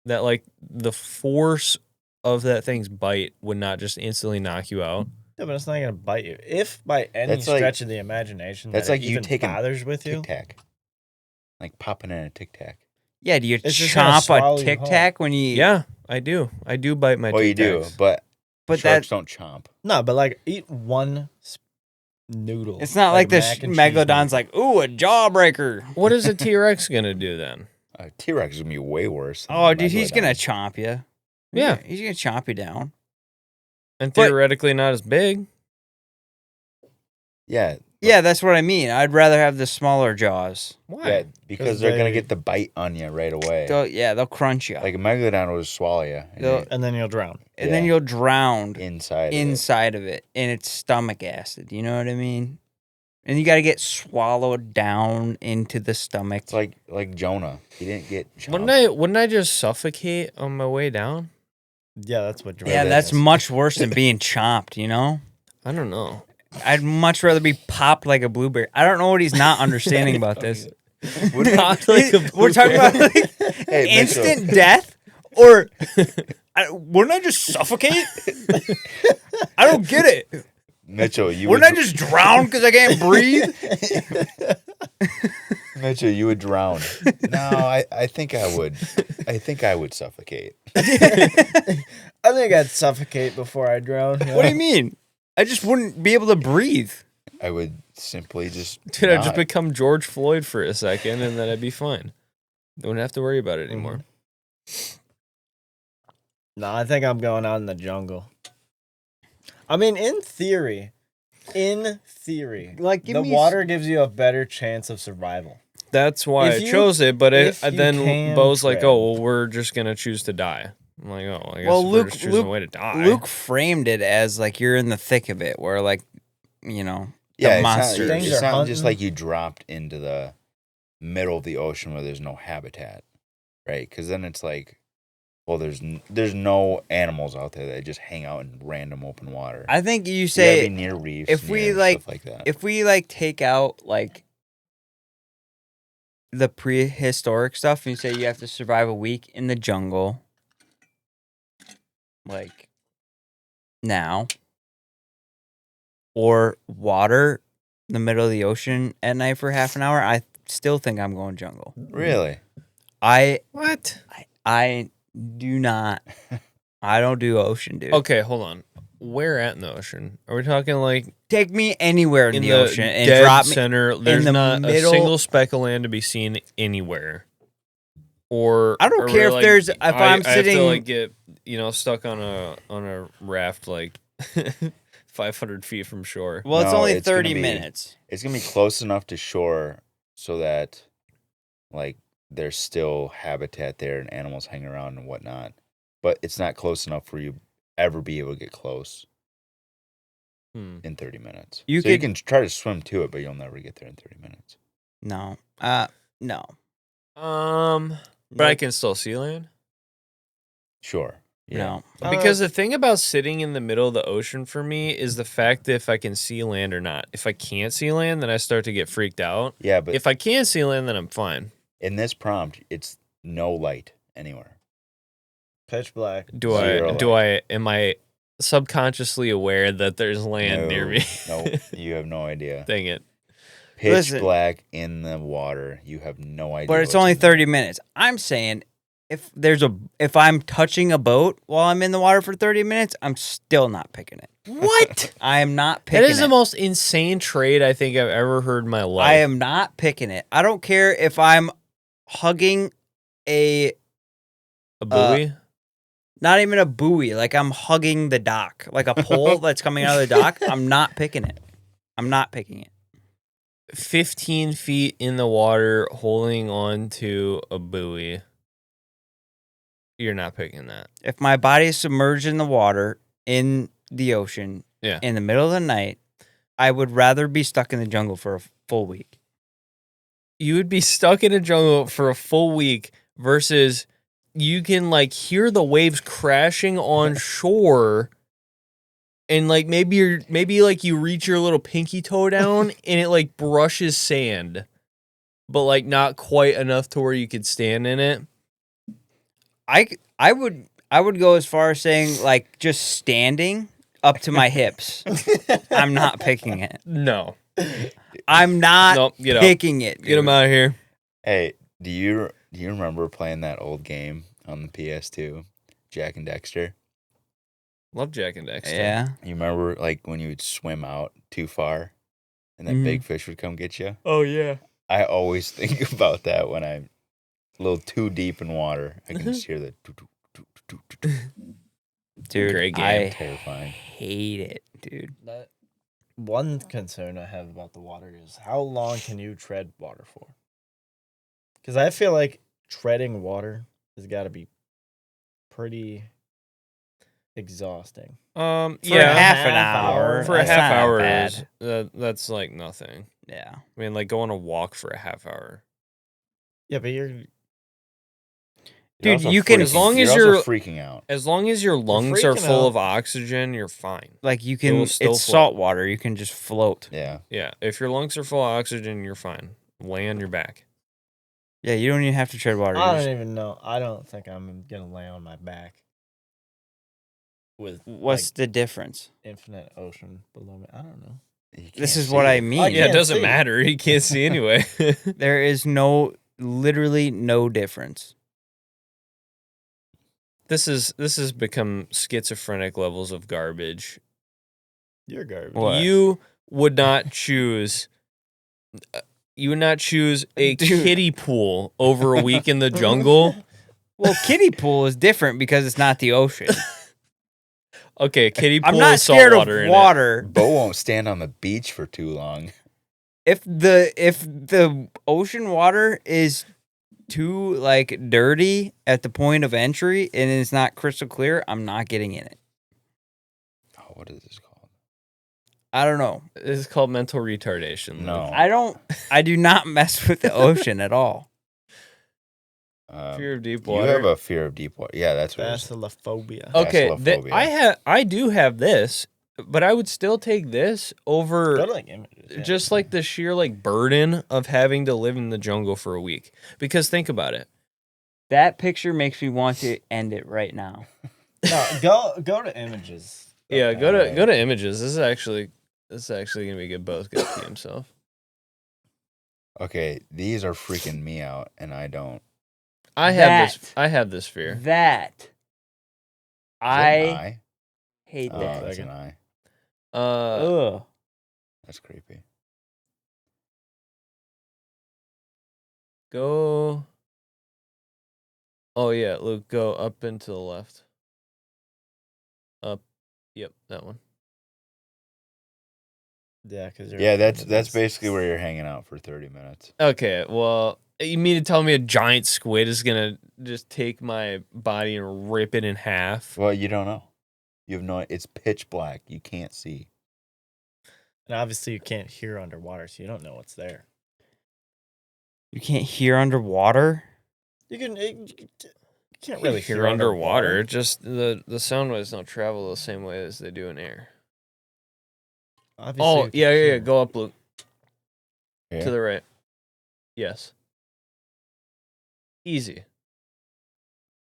that like the force of that thing's bite would not just instantly knock you out? Yeah, but it's not gonna bite you. If by any That's like- stretch of the imagination that's that like it you even taking bothers with you, Tic Tac. Like popping in a Tic Tac. Yeah, do you It's just gonna chomp swallow a you Tic whole. Tac when you? Yeah, I do. I do bite my Oh, you do, Tic-Tacs. but but sharks that don't chomp. no, but like eat one noodle. it's not like the mac and cheese megalodon's noodle. like, ooh, a jawbreaker. What is a T-Rex gonna do then? A T-Rex is gonna be way worse. than Oh, a dude, he's megalodon. gonna chomp you. Yeah. He's gonna chomp you down. And But- theoretically not as big. Yeah, Yeah, that's what I mean. I'd rather have the smaller jaws. Why? yeah, because they're gonna they- get the bite on you right away. They'll crunch you, Like a megalodon will just swallow you and They'll- you're and then you'll drown. and then yeah. you'll drown inside. of it. inside of it in its stomach acid. You know what I mean? And you got to get swallowed down into the stomach. It's like Jonah. He didn't get. Wouldn't chomped. wouldn't I just suffocate on my way down? Yeah, that's what. Yeah, drown that's is. much worse than being chomped. You know, I don't know. I'd much rather be popped like a blueberry. I don't know what he's not understanding about this. Popped like a We're talking about like, Hey, Mitchell. instant death, or wouldn't I just suffocate? I don't get it. Mitchell, you Wouldn't I would, just drown because I can't breathe? Mitchell, you would drown. No, I think I would. I think I would suffocate. I think I'd suffocate before I drown. What do you mean? I just wouldn't be able to breathe. I would simply just. Dude, I'd just not. become George Floyd for a second, and then I'd be fine. Don't have to worry about it anymore. No, I think I'm going out in the jungle. I mean, in theory, Like, the water gives you a better chance of survival. That's why If I you- chose it, but if you then can Bo's like, tread. "Oh, well, we're just gonna choose to die." I'm like, "Oh, I guess Well, we're just choosing a way to die." Luke framed it as like you're in the thick of it, where like, you know, Yeah, the monsters. Things It's are not hunting. just like you dropped into the middle of the ocean where there's no habitat, right? Because then it's like, well, there's no animals out there that just hang out in random open water. I think you You gotta say be near reefs. if we, near like- stuff like that. if we like take out like the prehistoric stuff and you say you have to survive a week in the jungle, like now, or water in the middle of the ocean at night for half an hour, I still think I'm going jungle. Really? What? I do not. I don't do ocean, dude. Okay, hold on. Where at in the ocean? Are we talking like Take me anywhere in in the the ocean and dead drop me. center? There's the not a middle- single speck of land to be seen anywhere. Or I don't or care we're if like, there's- if I'm I have sitting- to like get stuck on a raft like 500 feet from shore. Well, it's No, only it's gonna 30 be- minutes. It's gonna be close enough to shore so that, like, there's still habitat there and animals hang around and whatnot. But it's not close enough for you ever be able to get close in 30 minutes. You So you could- can try to swim to it, but you'll never get there in 30 minutes. No. No. But I can still see land. Sure. No. Because the thing about sitting in the middle of the ocean for me is the fact that if I can see land or not. If I can't see land, then I start to get freaked out. Yeah, but If I can see land, then I'm fine. in this prompt, it's no light anywhere. Pitch black. Am I subconsciously aware that there's land near me? No, you have no idea. Dang it. Pitch Listen. black in the water. You have no idea. But it's what's only in there. 30 minutes. I'm saying if I'm touching a boat while I'm in the water for 30 minutes, I'm still not picking it. What? I am not picking That is it. the most insane trade I think I've ever heard in my life. I am not picking it. I don't care if I'm hugging a A buoy? not even a buoy, like I'm hugging the dock, like a pole that's coming out of the dock. I'm not picking it. I'm not picking it. 15 feet in the water holding on to a buoy. You're not picking that. If my body is submerged in the water in the ocean Yeah. in the middle of the night, I would rather be stuck in the jungle for a full week. You would be stuck in a jungle for a full week versus you can like hear the waves crashing on shore and like maybe like you reach your little pinky toe down and it like brushes sand, but like not quite enough to where you could stand in it. I would go as far as saying like just standing up to my hips. I'm not picking it. No. I'm not Nope, get out. picking it. Get him dude. out of here. Hey, do you remember playing that old game on the PS2, Jack and Daxter? Love Jack and Daxter. Yeah. You remember like when you would swim out too far and that Mhm. big fish would come get you? Oh yeah. I always think about that when I'm a little too deep in water. I can just hear the Dude, Great game. I terrifying. hate it, dude. That one concern I have about the water is how long can you tread water for? Because I feel like treading water has got to be pretty exhausting. For Yeah. half an hour. For a that's half not hour bad. that's like nothing. Yeah. I mean, like go on a walk for a half hour. Yeah, but you're Dude, also you can- As long as also you're- freaking out. As long as your lungs are freaking full out. of oxygen, you're fine. Like you It can will it's still salt float. water. You can just float. Yeah. Yeah, if your lungs are full of oxygen, you're fine. Lay on your back. Yeah, you don't even have to tread water. You I just- don't even know. I don't think I'm gonna lay on my back with What's like, the difference? infinite ocean below me. I don't know. You This can't is what see I it. mean. I Yeah, it can't doesn't see. matter. You can't see anyway. There is literally no difference. This has become schizophrenic levels of garbage. You're garbage. What? You would not choose. You would not choose a Dude. kiddie pool over a week in the jungle. Well, kiddie pool is different because it's not the ocean. Okay, kiddie pool I'm not with salt scared water of in it. water. Bo won't stand on the beach for too long. If the ocean water is too like dirty at the point of entry and it's not crystal clear, I'm not getting in it. Oh, what is this called? I don't know. This is called mental retardation. No. I do not mess with the ocean at all. Fear of deep You water. have a fear of deep water. Yeah, that's what it is. Thalassophobia. Okay, Phasmophobia. I do have this, but I would still take this over Go to like images. Yeah. just like the sheer like burden of having to live in the jungle for a week. Because think about it. That picture makes me want to end it right now. No, go to images. Yeah, go Okay. to images. This is actually gonna be good. Both get to himself. Okay, these are freaking me out, and I don't. I have this fear. That Is it I an eye? hate Oh, that. it's an eye. Ugh. That's creepy. Go. Oh yeah, Luke, go up and to the left. Up. Yep, that one. Yeah, because Yeah, that's basically where you're hanging out for 30 minutes. Okay, well, you mean to tell me a giant squid is gonna just take my body and rip it in half? Well, you don't know. You have no. It's pitch black. You can't see. And obviously you can't hear underwater, so you don't know what's there. You can't hear underwater? You can't really hear You're underwater. Just the sound waves don't travel the same way as they do in air. Obviously Oh, you can yeah. hear. Go up, Luke. Yeah. To the right. Yes. Easy.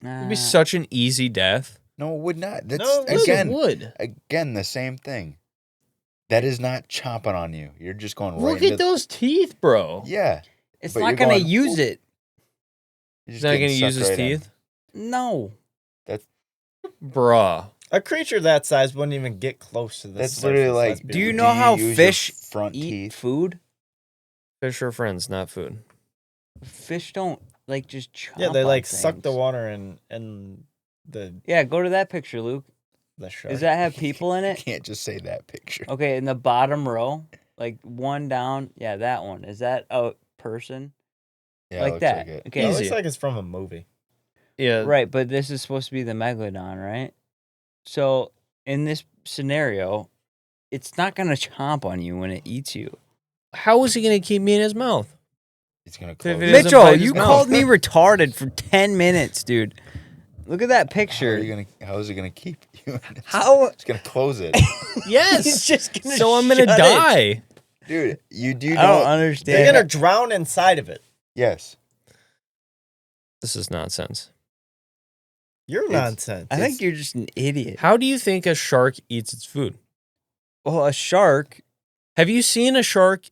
It'd be such an easy death. No, it would not. That's No, it Yes, it would. again the same thing. That is not chomping on you. You're just going right Look into at those teeth, bro. Yeah. It's But not you're gonna going- use it. You're He's just not getting gonna use sucked his right in. teeth, No. bruh. A creature that size wouldn't even get close to the That's surface, literally let's like. be Do you real. know how use your fish front Eat teeth? food? Fish are friends, not food. Fish don't like just chomp Yeah, they on like suck the things. water and the Yeah, go to that picture, Luke. shark. Does that have people in You it? can't just say that picture. Okay, in the bottom row, like one down. Yeah, that one. Is that a person? Yeah, it Like looks that. Like it. Okay, It Easy. looks like it's from a movie. Yeah. right, but this is supposed to be the megalodon, right? So in this scenario, it's not gonna chomp on you when it eats you. How is he gonna keep me in his mouth? It's gonna If close. it it. doesn't Mitchell, bite his you mouth. called me retarded for 10 minutes, dude. Look at that How, are picture. you gonna, how is it gonna keep you? How? It's gonna close it, Yes. He's just gonna So I'm gonna shut it. die. dude. You do I don't know? understand. They're gonna drown inside of it. Yes. This is nonsense. You're It's- nonsense. I think you're just an idiot. How do you think a shark eats its food? Well, a shark. Have you seen a shark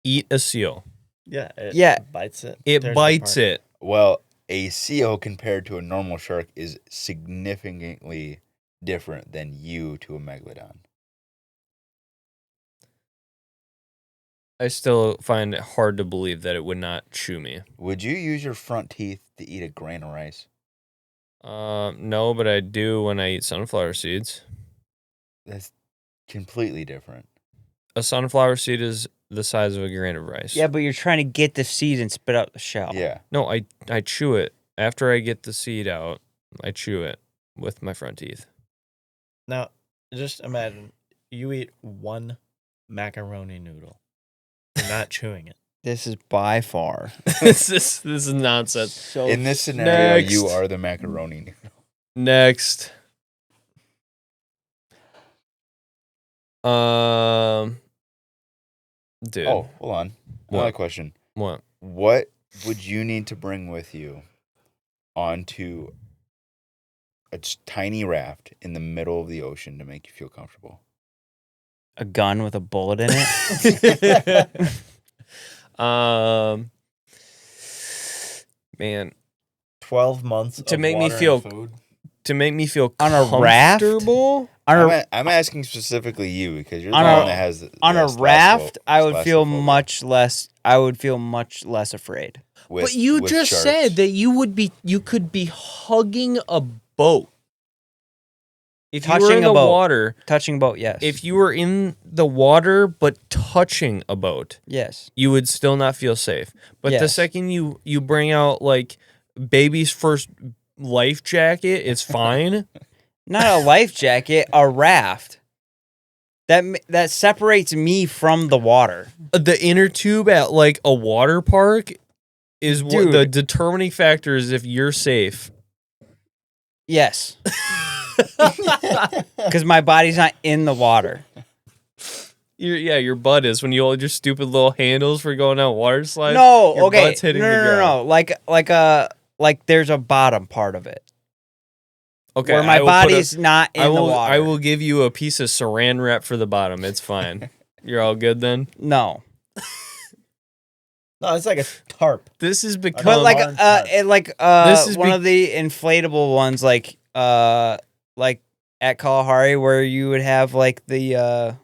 eat a seal? Yeah. It Yeah. bites it. It tears bites apart. it. Well, a seal compared to a normal shark is significantly different than you to a megalodon. I still find it hard to believe that it would not chew me. Would you use your front teeth to eat a grain of rice? No, but I do when I eat sunflower seeds. That's completely different. A sunflower seed is the size of a grain of rice. Yeah, but you're trying to get the seed and spit out the shell. Yeah. No, I chew it. After I get the seed out, I chew it with my front teeth. Now, just imagine you eat one macaroni noodle. You're not chewing it. This is by far. this is nonsense. So In this scenario, you Next. are the macaroni noodle. Next. Dude. Oh, hold on. Another What? question. What? What would you need to bring with you onto a tiny raft in the middle of the ocean to make you feel comfortable? a gun with a bullet in it. Man, 12 months To of make me water feel- and food. To make me feel On a raft? comfortable. I'm asking specifically you because you're the On one a- that has on a the raft, I would feel thalassophobia much less. I would feel much less afraid. with- But you with just sharks. said that you could be hugging a boat. If you were Touching in a the boat. water, Touching boat, yes. if you were in the water but touching a boat, yes, you would still not feel safe. But the Yes. second you bring out like baby's first life jacket, it's fine. not a life jacket, a raft. That separates me from the water. The inner tube at like a water park is what the Dude. determining factor is if you're safe. Yes, because my body's not in the water. Your butt is when you hold your stupid little handles for going down water slides. No, your okay, butt's hitting no, the no, ground. no. Like there's a bottom part of it Okay, where my I will put body's not in I the will water. I will give you a piece of saran wrap for the bottom. It's fine. You're all good then. No, No, it's like a tarp. This has become but like hard part. This is one of the inflatable ones, like at Kalahari, where you would have like the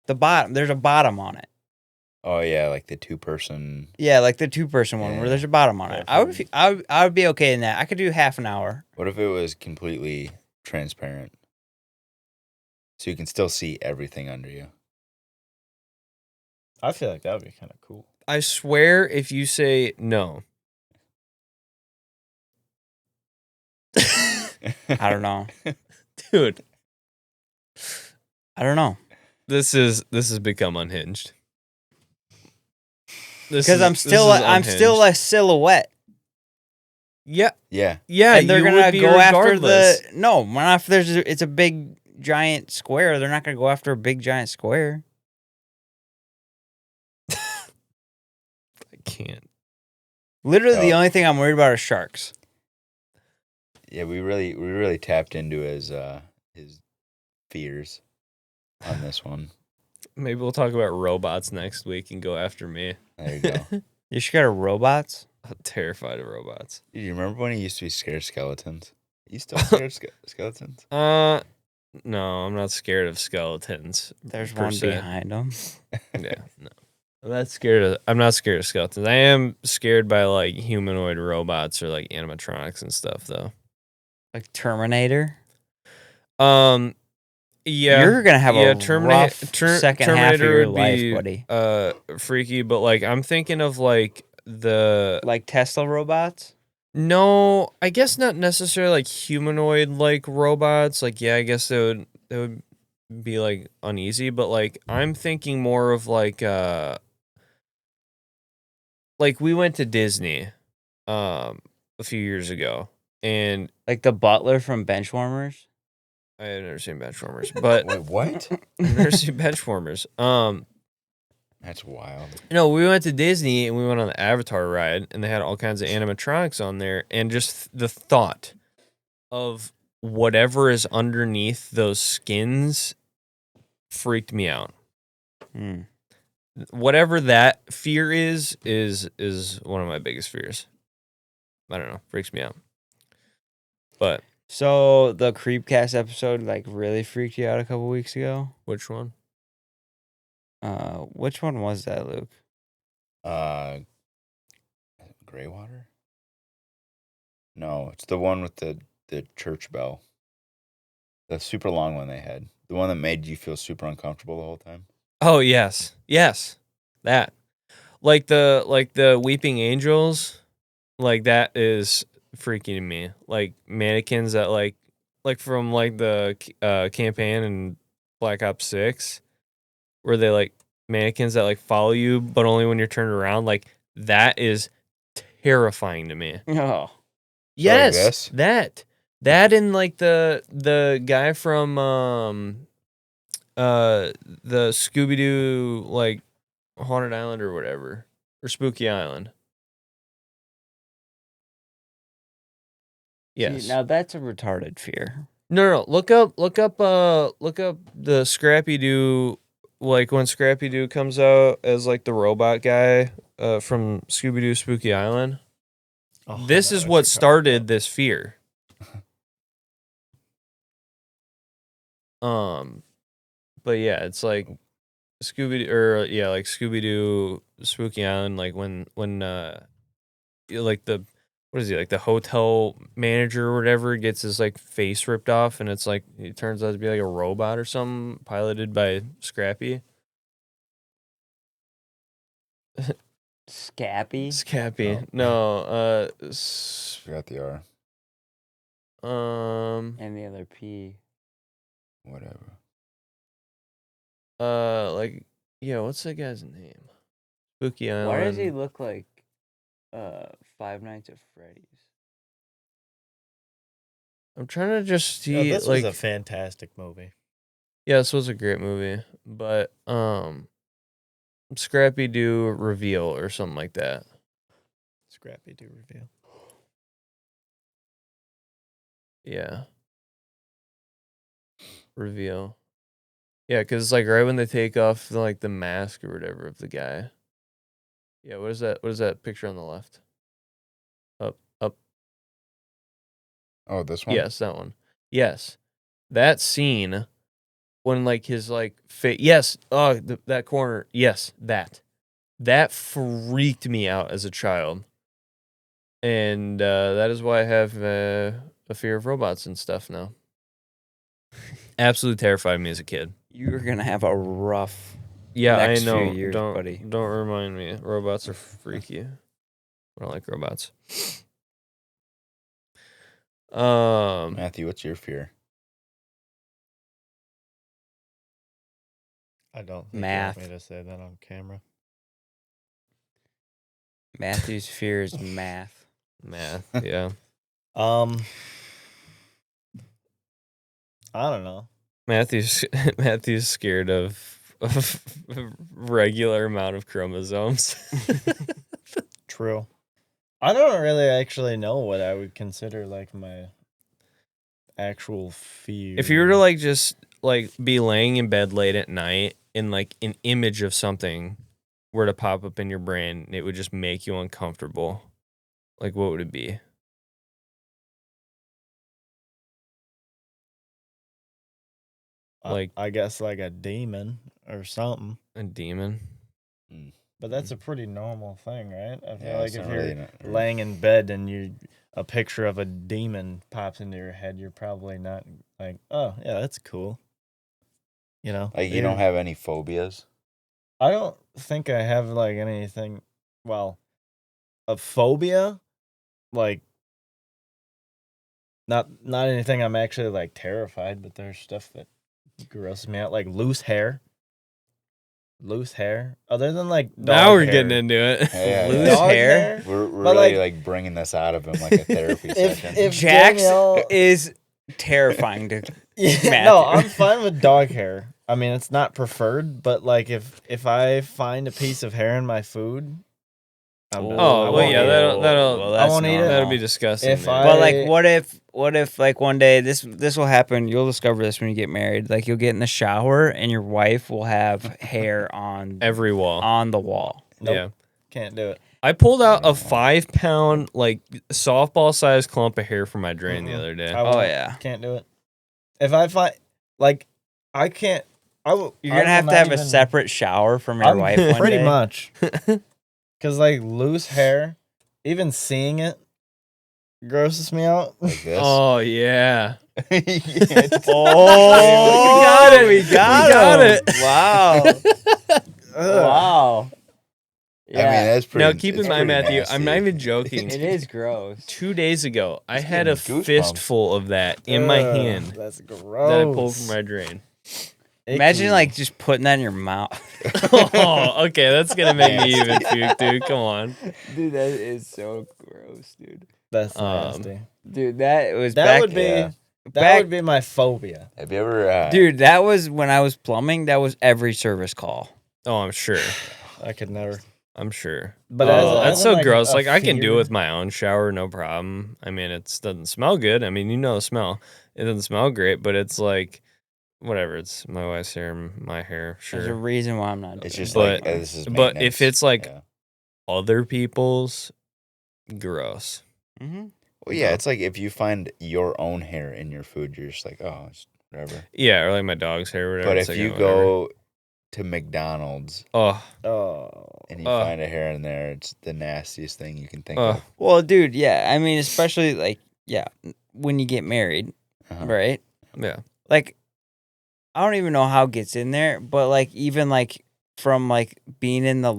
bottom. There's a bottom on it. Oh yeah, like the 2-person. Yeah, like the 2-person one where Yeah. there's a bottom on Yeah, it. I would be okay in that. I could do half an hour. What if it was completely transparent, so you can still see everything under you? I feel like that would be kind of cool. I swear if you say no. I don't know. Dude, I don't know. this has become unhinged. Because I'm still a silhouette. Yeah, Yeah, yeah. And they're you gonna would be go after regardless. it's a big giant square. They're not gonna go after a big giant square. I can't. Literally, the Oh. only thing I'm worried about are sharks. yeah. We really tapped into his fears on this one. Maybe we'll talk about robots next week and go after me. There you go. You scared of robots? I'm terrified of robots. Dude, you remember when he used to be scared of skeletons? You still scared of skeletons? No, I'm not scared of skeletons. There's per one se. behind them. Yeah, no. I'm not scared of skeletons. I am scared by like humanoid robots or like animatronics and stuff though. Like Terminator. Yeah. You're gonna have a Terminator, rough second half of Terminator your would life, be, buddy. freaky, but like I'm thinking of like the Like Tesla robots. no, I guess not necessarily like humanoid like robots. Like yeah, I guess they would be like uneasy, but like I'm thinking more of like we went to Disney a few years ago and Like the butler from Benchwarmers. I had never seen Benchwarmers, but Wait, what? I've never seen Benchwarmers. That's wild. No, we went to Disney and we went on the Avatar ride, and they had all kinds of animatronics on there, and just the thought of whatever is underneath those skins freaked me out. Hmm. Whatever that fear is one of my biggest fears. I don't know, freaks me out. But So the Creepcast episode like really freaked you out a couple weeks ago. which one? Which one was that, Luke? Greywater? No, it's the one with the church bell. The super long one they had. The one that made you feel super uncomfortable the whole time. Oh yes, that. Like the Weeping Angels, like that is freaking me. Like mannequins that like from like the campaign in Black Ops 6, where they like mannequins that like follow you, but only when you're turned around. Like that is terrifying to me. Oh, Yes, this? that and like the guy from the Scooby Doo like Haunted Island or whatever, or Spooky Island. Yes. See, now that's a retarded fear. No. Look up the Scrappy Doo, like when Scrappy Doo comes out as like the robot guy from Scooby Doo Spooky Island. Oh, this no, is it's what a started this fear. But yeah, it's like Scooby like Scooby Doo, Spooky Island, like when like the what is he, like the hotel manager or whatever gets his like face ripped off, and it's like he turns out to be like a robot or something piloted by Scrappy. Scappy. Scrappy. Oh. No, Forgot the R. And the other P. Whatever. like, yeah, what's that guy's name? Spooky Island. Why does he look like Five Nights at Freddy's? I'm trying to just No, see, this like, was a fantastic movie. yeah, this was a great movie, but Scrappy Doo reveal or something like that. Scrappy Doo reveal. Yeah. Reveal. Yeah, because like right when they take off like the mask or whatever of the guy. Yeah, what is that? What is that picture on the left? Up. Oh, this one? Yes, that one. Yes. That scene when like his like face. Yes. Oh, that corner. Yes, that. That freaked me out as a child. And that is why I have a fear of robots and stuff now. Absolutely terrified me as a kid. You're gonna have a rough. Yeah, Next I few know. years, don't buddy. don't remind me. Robots are freaky. I don't like robots. Matthew, what's your fear? I don't think Math. you want me to say that on camera. Matthew's fear is math. Math. Yeah. I don't know. Matthew's scared of a regular amount of chromosomes. True. I don't really actually know what I would consider like my actual fear. If you were to like just like be laying in bed late at night and like an image of something were to pop up in your brain, it would just make you uncomfortable. Like what would it be? like- I guess like a demon or something. A demon? But that's a pretty normal thing, right? I feel Yeah, like it's if not you're really not- laying in bed and a picture of a demon pops into your head, you're probably not like, oh yeah, that's cool. You know, Like, you don't have any phobias? I don't think I have like anything. Well, a phobia, like not anything I'm actually like terrified, but there's stuff that grosses me out, like loose hair. Loose hair, other than like Now dog we're hair. getting into it. Yeah, Loose yeah. Dog hair? We're But, really like- like bringing this out of him like a therapy session. if Jax Danielle- is terrifying to. Yeah, Matthew. no, I'm fine with dog hair. I mean, it's not preferred, but like if I find a piece of hair in my food, I'm done. I Oh, well, won't yeah, eat it. that'll Well, I that's won't eat it. normal. that'll be disgusting. If dude. I- But like, what if like one day this will happen? You'll discover this when you get married. Like you'll get in the shower and your wife will have hair on Every wall. on the wall. Nope. Yeah. Can't do it. I pulled out a 5-pound like softball sized clump of hair from my drain the Mm-mm. other day. I Oh won't- yeah, can't do it. If I find like I can't, I will. you're I gonna will have to not have even- a separate shower from your I'm wife one pretty day. much. Cause like loose hair, even seeing it grosses me out. Like this? Oh yeah. Oh, We got it. We got, We got him. it. Wow. Ugh. Wow. I mean, that's pretty. Now keep in it's mind, pretty Matthew, I'm not nasty. even joking. It is gross. 2 days ago, I had a getting goosebumps. fistful of that in my Ugh, hand That's gross. that I pulled from my drain. Imagine Icky. like just putting that in your mouth. Oh, okay, that's gonna make me even puke, dude. Come on. Dude, that is so gross, dude. That's um, nasty. Dude, that was That back. would be yeah. that back- would be my phobia. Have you ever? Dude, that was when I was plumbing. That was every service call. Oh, I'm sure. I could never. I'm sure. But Oh, as that's in, so like, gross. a Like I can do it fear- with my own shower, no problem. I mean, it doesn't smell good. I mean, you know the smell. It doesn't smell great, but it's like whatever. It's my wife's hair, my hair. There's a Sure. reason why I'm not. It's doing just it. But- like this is. but if maintenance. it's like- Yeah. Other people's, gross. Mm-hmm. Well, yeah, it's like if you find your own hair in your food, you're just like, oh, it's whatever. Yeah, or like my dog's hair, or whatever. But it's if like, you oh, whatever. go to McDonald's Oh, and you Ugh. find a hair in there, it's the nastiest thing you can think Ugh. of. Well, dude, yeah. I mean, especially like, yeah, when you get married, Uh-huh. right? yeah. Like, I don't even know how it gets in there, but like, even like from like being in the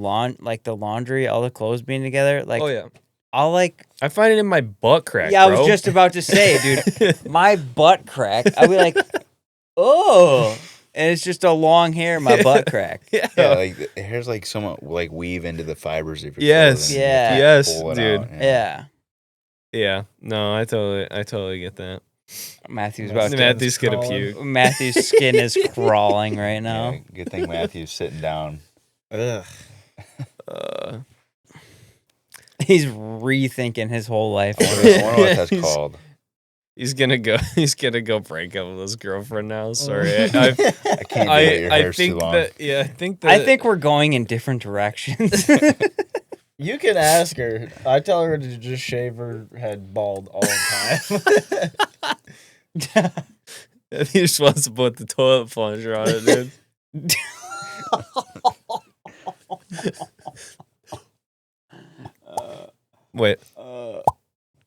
the laundry, all the clothes being together, like, Oh, yeah. I'll like, I find it in my butt crack, yeah, I bro. was just about to say, dude, my butt crack. I'll be like, oh, and it's just a long hair in my butt crack. Yeah. Yeah, like the hair's like somewhat like weave into the fibers of your Yes. clothing. You have to Yeah. Yes, pull it dude. out, Yeah. Yeah. No, I totally get that. Matthew's My about skin's to. Matthew's gonna crawling. puke. Matthew's skin is crawling right now. Yeah, good thing Matthew's sitting down. Ugh. Uh, He's rethinking his whole life. I wonder what that's He's- called. he's gonna go break up with his girlfriend now. Sorry. I can't do it. Your I hair's too think long. that I think we're going in different directions. You can ask her. I tell her to just shave her head bald all the time. he just wants to put the toilet plunger on it, dude. Wait.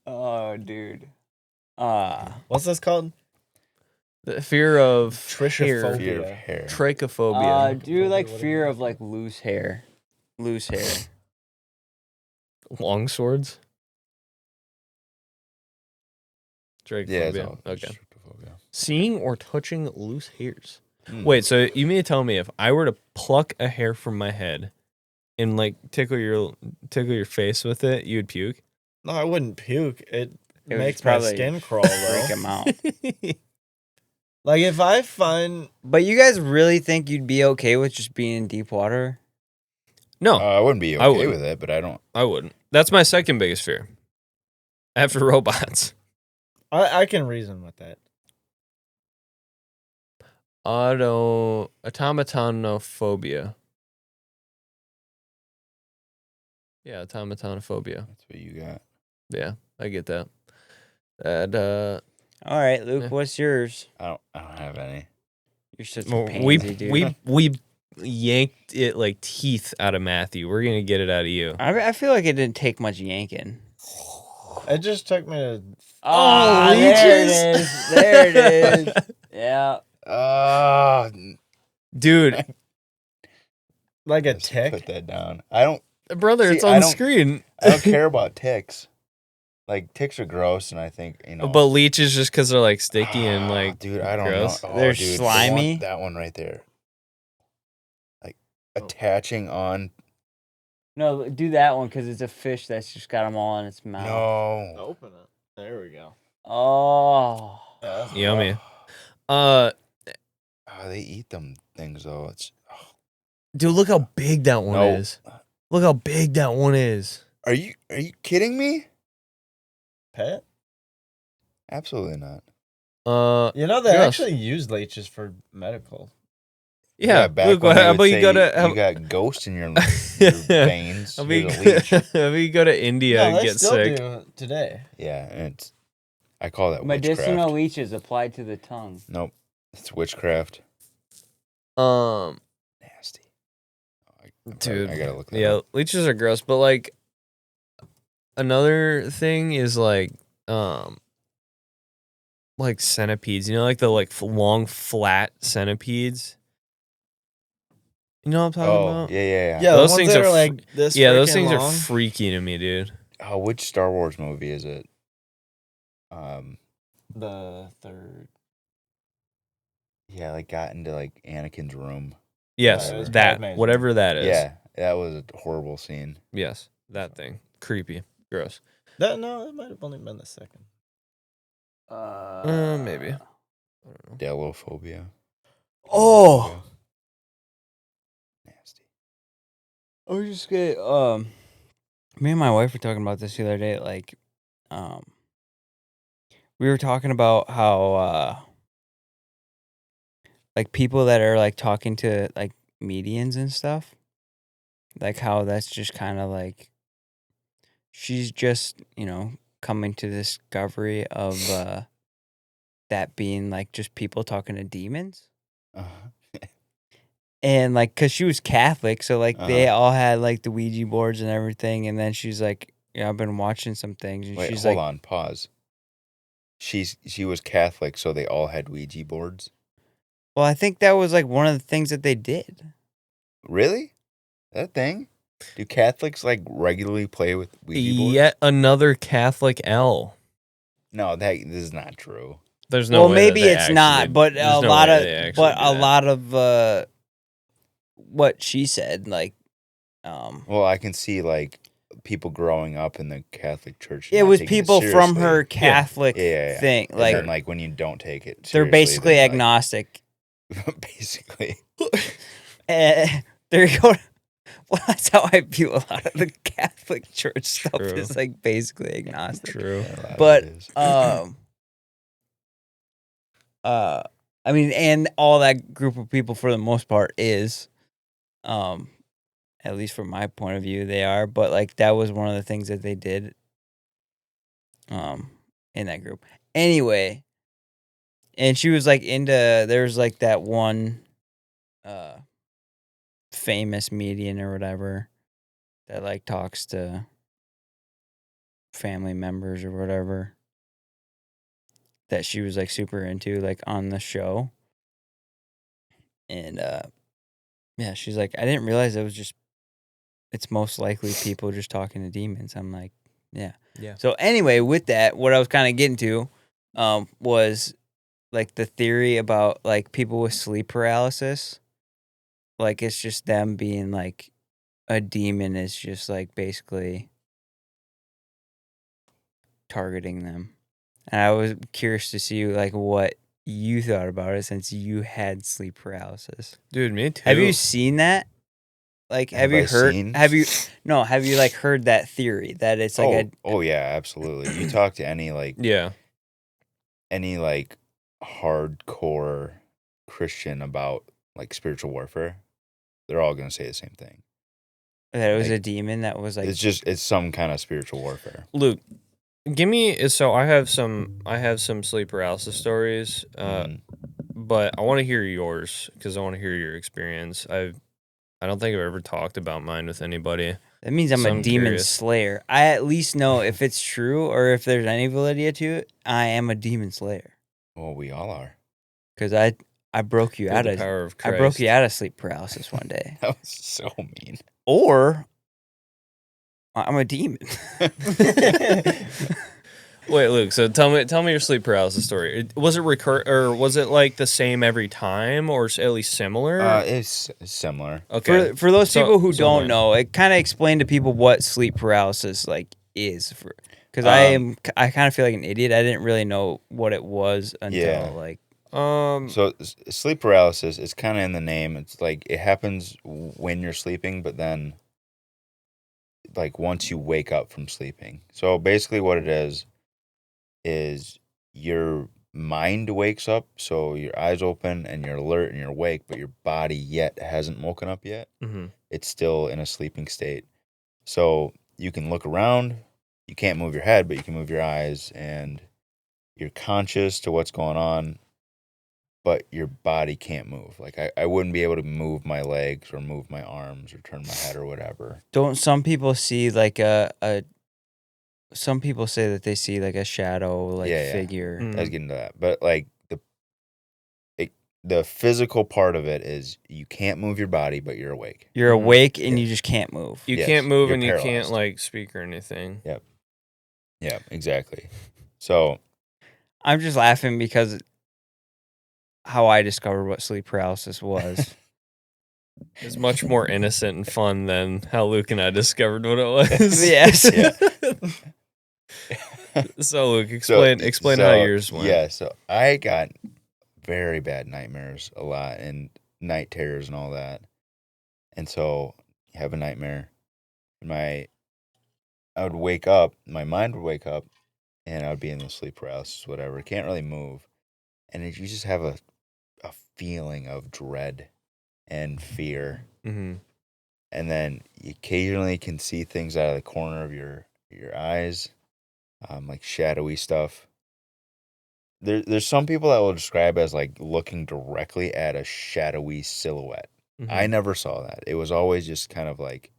Oh, dude. What's this called? The fear of Trishophobia. hair. Fear of hair. Trichophobia. do you like fear of like loose hair? Loose hair. Long swords. Yeah, it's Trichophobia. all Okay. trichophobia. Seeing or touching loose hairs. Mm. Wait, so you mean to tell me if I were to pluck a hair from my head and like tickle your face with it, you would puke? No, I wouldn't puke. It would makes my probably skin crawl Freak though. him out. Like if I find But you guys really think you'd be okay with just being in deep water? No, I wouldn't be I okay wouldn't. with it, but I don't. I wouldn't. That's my second biggest fear. After robots. I can reason with that. Automatonophobia. Yeah, automatonophobia. That's what you got. Yeah, I get that. That All right, Luke, Yeah. what's yours? I don't have any. You're such a well, pansy, dude. we yanked it like teeth out of Matthew. We're gonna get it out of you. I feel like it didn't take much yanking. It just took me to Oh, there it is. There it is. Yeah. Dude, like a Let's tick. Put that down. I don't brother, See, it's I on don't- screen. I don't care about ticks. Like ticks are gross, and I think But leeches just because they're like sticky and like dude, I don't gross. know. Oh, They're dude, slimy? that one right there, like attaching on. No, do that one because it's a fish that's just got them all in its mouth. No. Open it. There we go. Oh. Yummy. Oh, they eat them things though. It's. Dude, look how big that one No. is. Look how big that one is. Are you kidding me? Pet? Absolutely not. You know they Yes. actually use leeches for medical. Yeah, back Luke, when they how would about you say go to you got ghosts in your veins. how about Here's you, a leech. how about you go to India No, and they get still sick? do today. Yeah, and it's. I call that Medicinal witchcraft. leeches applied to the tongue. Nope, it's witchcraft. Nasty. Dude, I gotta look that yeah, up. leeches are gross, but like another thing is like centipedes. You know, like the long flat centipedes. You know what I'm talking Oh, about? yeah. Yeah, Those the ones things that are are like this. Yeah, those freaking things long. are freaky to me, dude. Oh, which Star Wars movie is it? The third. Yeah, like got into like Anakin's room. Yes, it was that Padme's whatever that is. Yeah, that was a horrible scene. Yes, that thing. Creepy. Gross. That it might have only been the second. Maybe. I don't know. Delophobia. Oh. Nasty. I was just gonna, me and my wife were talking about this the other day. Like, we were talking about how, like people that are like talking to like medians and stuff, like how that's just kind of like, she's just, coming to the discovery of that being like just people talking to demons. And like, cause she was Catholic, so like they all had like the Ouija boards and everything. And then she's like, "Yeah, I've been watching some things." And Wait, she's hold like, on, pause. She was Catholic, so they all had Ouija boards. "Well, I think that was like one of the things that they did." Really? That thing? Do Catholics like regularly play with Ouija boards? Yet another Catholic L. No, this is not true. There's no way that maybe they it's actually- not, but there's a no lot way of, they actually do that. lot of what she said, like, Well, I can see like people growing up in the Catholic Church. it not was taking people from seriously. her Catholic Yeah. thing, And like then, like when you don't take it, they're seriously, basically then, like, agnostic. basically. There you go. Well, that's how I feel a lot of the Catholic Church stuff True. is like basically agnostic. True. A lot of But it is. I mean, and all that group of people for the most part is, at least from my point of view, they are. But like that was one of the things that they did, in that group. Anyway, and she was like into. There's like that one, famous medium or whatever that like talks to family members or whatever that she was like super into like on the show. And yeah, she's like, I didn't realize it's most likely people just talking to demons. I'm like, yeah. So anyway, with that, what I was kind of getting to was like the theory about like people with sleep paralysis. Like it's just them being like a demon is just like basically targeting them. And I was curious to see like what you thought about it since you had sleep paralysis. Dude, me too. Have you seen that? Like, have you I heard? seen? Have you like heard that theory that it's like oh yeah, absolutely. You talk to any like hardcore Christian about like spiritual warfare, they're all gonna say the same thing. that it was like, a demon that was like It's some kind of spiritual warfare. Luke, give me. So I have some sleep paralysis stories, but I want to hear yours because I want to hear your experience. I don't think I've ever talked about mine with anybody. that means I'm So a I'm demon curious. slayer. I at least know if it's true or if there's any validity to it. I am a demon slayer Well, we all are. because I broke you Through out the of power of I broke Christ. you out of sleep paralysis one day, That was so mean. or I'm a demon. Wait, Luke. So tell me your sleep paralysis story. Was it or was it like the same every time, or at least similar? It's similar. Okay. For those So- people who so don't when? know, it kind of explain to people what sleep paralysis like is. Because I kind of feel like an idiot. I didn't really know what it was until like. So sleep paralysis is kind of in the name. It's like it happens when you're sleeping, but then like once you wake up from sleeping. So basically what it is your mind wakes up, so your eyes open and you're alert and you're awake, but your body yet hasn't woken up yet. Mm-hmm. It's still in a sleeping state. So you can look around, you can't move your head, but you can move your eyes and you're conscious to what's going on, but your body can't move. Like I wouldn't be able to move my legs or move my arms or turn my head or whatever. Don't some people see like some people say that they see like a shadow like figure. Mm. I was getting to that. But like the physical part of it is you can't move your body, but you're awake. You're awake and you just can't move. You Yes, can't move you're and you can't paralyzed. like speak or anything. Yeah, exactly. So I'm just laughing because how I discovered what sleep paralysis was. It's much more innocent and fun than how Luke and I discovered what it was. Yes. Yeah. So Luke, explain how yours went. Yeah, so I got very bad nightmares a lot and night terrors and all that. And so you have a nightmare. I would wake up, my mind would wake up, and I would be in the sleep paralysis, whatever. Can't really move. And you just have a feeling of dread and fear. Mm-hmm. And then you occasionally can see things out of the corner of your eyes. like shadowy stuff. There's some people that will describe as like looking directly at a shadowy silhouette. I Mhm. never saw that. It was always just kind of like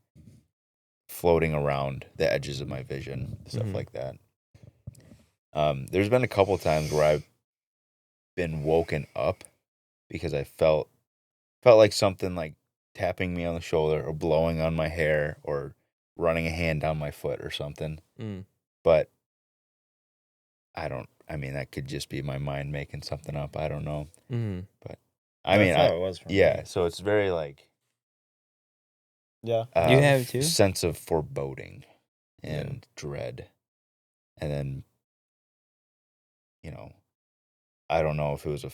floating around the edges of my vision, stuff Mhm. like that. There's been a couple times where I've been woken up because I felt like something like tapping me on the shoulder or blowing on my hair or running a hand down my foot or something. Mm. But I mean, that could just be my mind making something up. I don't know. Mhm. But That's how it was for yeah, me. so it's very like Yeah. You have it too? sense of foreboding Yeah. and dread. And then, I don't know if it was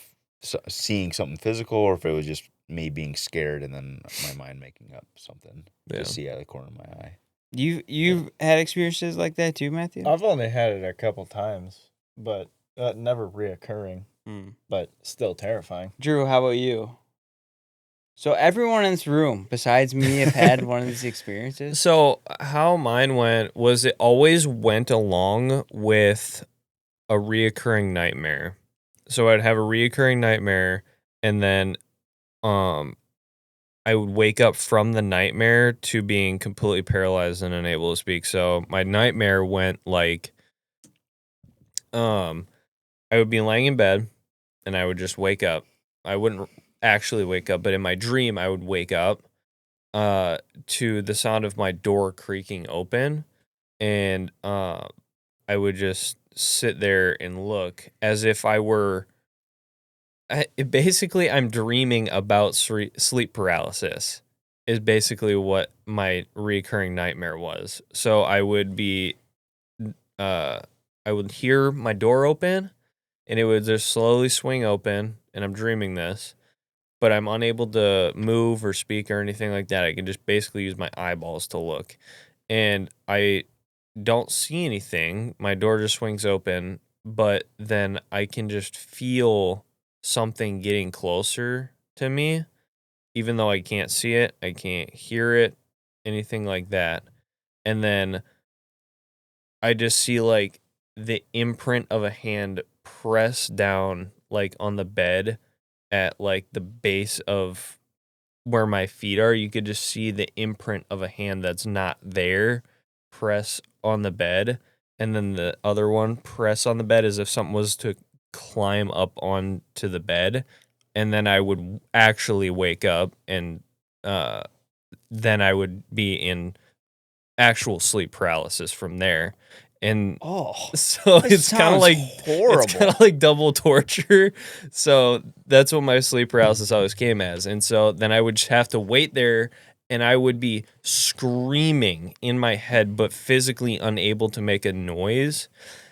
seeing something physical or if it was just me being scared and then my mind making up something Yeah. to see out of the corner of my eye. You've had experiences like that too, Matthew? I've only had it a couple times, but never reoccurring, Hmm. but still terrifying. Drew, how about you? So everyone in this room, besides me, have had one of these experiences. So how mine went was it always went along with a reoccurring nightmare. So I'd have a reoccurring nightmare, and then I would wake up from the nightmare to being completely paralyzed and unable to speak. So my nightmare went like I would be laying in bed and I would just wake up. I wouldn't actually wake up, but in my dream I would wake up to the sound of my door creaking open, and I would just sit there and look as if I were basically I'm dreaming about sleep paralysis is basically what my recurring nightmare was. So I would be I would hear my door open and it would just slowly swing open, and I'm dreaming this, but I'm unable to move or speak or anything like that. I can just basically use my eyeballs to look, and I don't see anything. My door just swings open, but then I can just feel something getting closer to me, even though I can't see it, I can't hear it, anything like that. And then I just see like the imprint of a hand press down like on the bed at like the base of where my feet are. You could just see the imprint of a hand that's not there press on the bed, and then the other one press on the bed as if something was to climb up onto the bed, and then I would actually wake up, and uh then I would be in actual sleep paralysis from there. And Oh, so that it's kind of sounds like horrible. it's kind of like double torture. So that's what my sleep paralysis always came as. And so then I would just have to wait there, and I would be screaming in my head but physically unable to make a noise.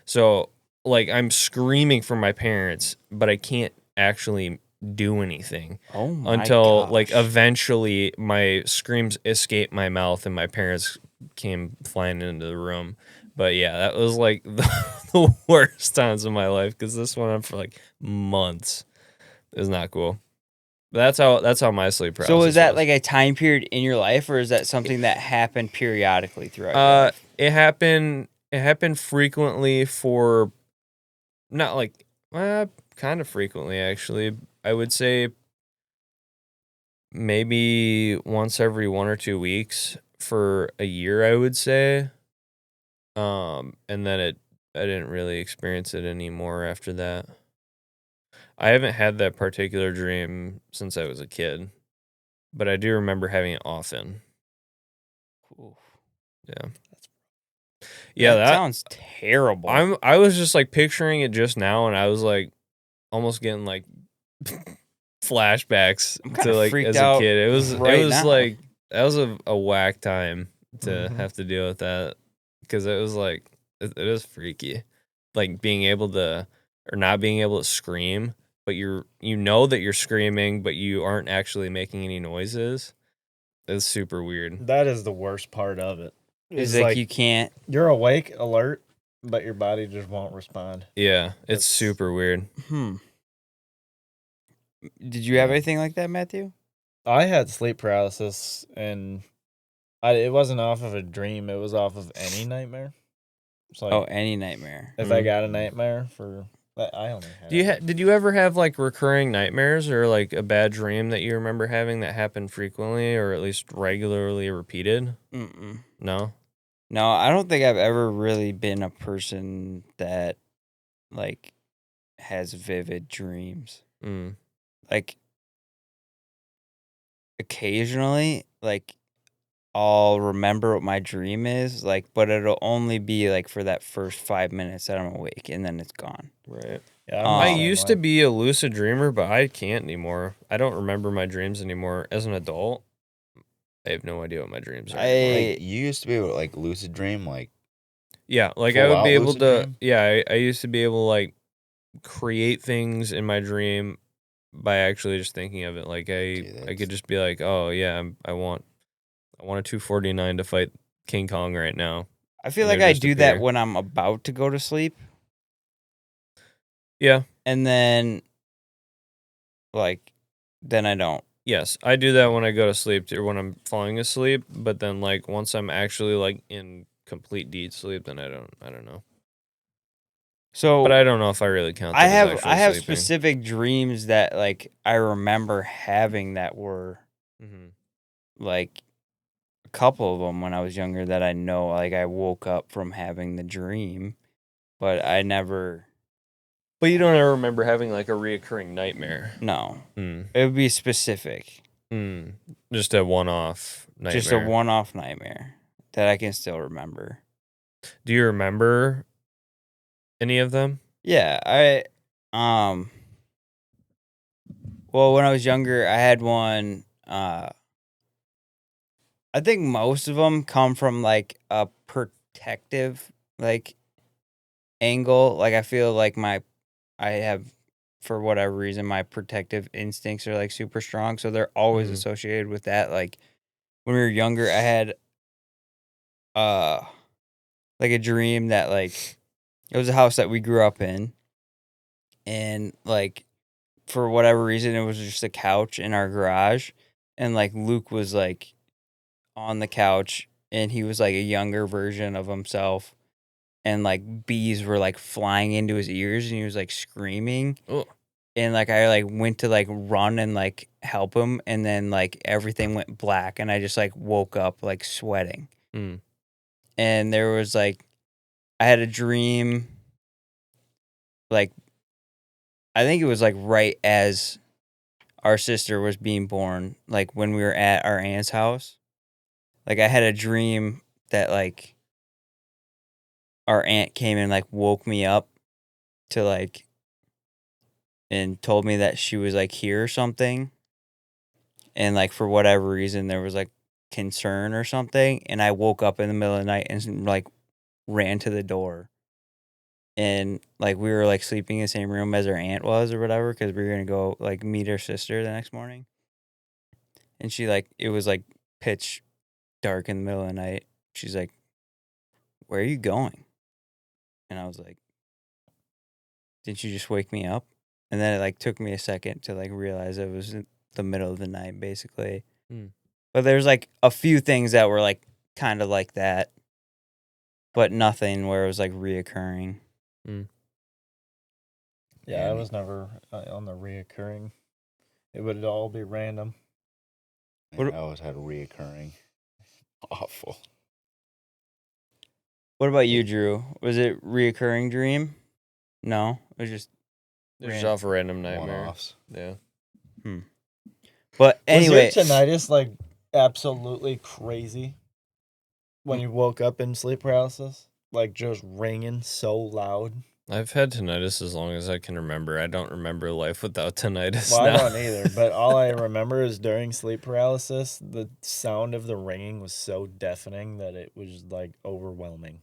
So like I'm screaming for my parents, but I can't actually do anything Oh my until like gosh. eventually my screams escaped my mouth and my parents came flying into the room. But yeah, that was like the worst times of my life because this went on for like months. It was not cool. But that's how my sleep paralysis So is that was. like a time period in your life, or is that something that happened periodically throughout your life? It happened frequently for not like kind of frequently actually. I would say maybe once every 1 or 2 weeks for a year, I would say. And then I didn't really experience it anymore after that. I haven't had that particular dream since I was a kid, but I do remember having it often. Ooh, Yeah. Yeah, that sounds terrible. I was just like picturing it just now, and I was like almost getting like flashbacks I'm to kinda like freaked as a out kid. It right was now. like that was a whack time to Mhm. have to deal with that, because it was like it is freaky, like being able to or not being able to scream, but you know that you're screaming, but you aren't actually making any noises. It's super weird. That is the worst part of it. It's It's like you can't. you're awake, alert, but your body just won't respond. Yeah, it's That's- super weird. Did you have anything like that, Matthew? I had sleep paralysis, and it wasn't off of a dream. It was off of any nightmare. It's like any nightmare. if I got a nightmare for, I only had. Did you ever have like recurring nightmares or like a bad dream that you remember having that happened frequently or at least regularly repeated? Mm-mm. No. No, I don't think I've ever really been a person that like has vivid dreams. Mm. Like occasionally, like I'll remember what my dream is, like, but it'll only be like for that first 5 minutes that I'm awake, and then it's gone. Right. Yeah, I Um, used to be a lucid dreamer, but I can't anymore. I don't remember my dreams anymore. As an adult, I have no idea what my dreams are anymore. Like you used to be able to like lucid dream, like Yeah, like I full would out be able lucid to. dream? Yeah, I used to be able to like create things in my dream by actually just thinking of it. Like I that's- could just be like, oh yeah, I want a 249 to fight King Kong right now. I feel And like they I just do appear. that when I'm about to go to sleep, Yeah. and then then I don't. Yes, I do that when I go to sleep or when I'm falling asleep. But then like once I'm actually like in complete deep sleep, then I don't know. So But I don't know if I really count. I That have as actually sleeping. specific dreams that like I remember having that were Mm-hmm. like a couple of them when I was younger that I know like I woke up from having the dream, but I never. But you don't ever remember having like a reoccurring nightmare. No, Mm. it would be specific, Just a one-off nightmare. just a one-off nightmare that I can still remember. Do you remember any of them? Yeah, well, when I was younger, I had one. I think most of them come from like a protective like angle. Like I feel like I have, for whatever reason, my protective instincts are like super strong, so they're always Mhm. associated with that. Like when we were younger, I had like a dream that like it was a house that we grew up in, and like for whatever reason, it was just a couch in our garage, and like Luke was like on the couch, and he was like a younger version of himself, and like bees were like flying into his ears, and he was like screaming. Oh. And like I like went to like run and like help him, and then like everything went black, and I just like woke up like sweating. Mm. And there was like I had a dream, like I think it was like right as our sister was being born, like when we were at our aunt's house. Like I had a dream that like our aunt came and like woke me up to like and told me that she was like here or something. And like for whatever reason there was like concern or something, and I woke up in the middle of the night and like ran to the door. And like we were like sleeping in the same room as our aunt was or whatever, because we were gonna go like meet her sister the next morning. And she like it was like pitch dark in the middle of the night. She's like, "Where are you going?" And I was like, "Didn't you just wake me up?" And then it like took me a second to like realize it was in the middle of the night, basically. Hmm. But there's like a few things that were like kind of like that, but nothing where it was like reoccurring. Yeah, I was never on the reoccurring. It would all be random. What- I always had a reoccurring. Awful. What about you, Drew? Was it reoccurring dream? No, it was just. There's Random. off a random nightmare. One-offs. Yeah. But anyway, Was your tinnitus like absolutely crazy when you woke up in sleep paralysis? Like just ringing so loud? I've had tinnitus as long as I can remember. I don't remember life without tinnitus. Well, I now. don't either, but all I remember is during sleep paralysis, the sound of the ringing was so deafening that it was like overwhelming.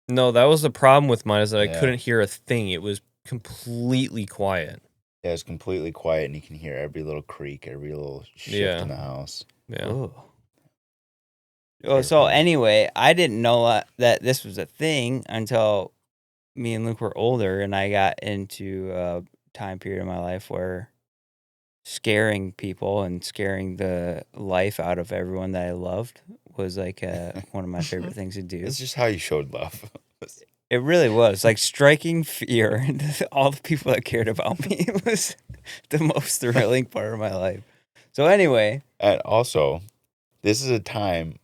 No, that was the problem with mine is that I Yeah. couldn't hear a thing. It was completely quiet. Yeah, it's completely quiet, and you can hear every little creak, every little shift Yeah. in the house. Yeah. Ugh. Oh, so anyway, I didn't know that this was a thing until me and Luke were older, and I got into a time period of my life where scaring people and scaring the life out of everyone that I loved was like one of my favorite things to do. It's just how you showed love. It really was like striking fear into all the people that cared about me. It was the most thrilling part of my life. So anyway, And also, this is a time.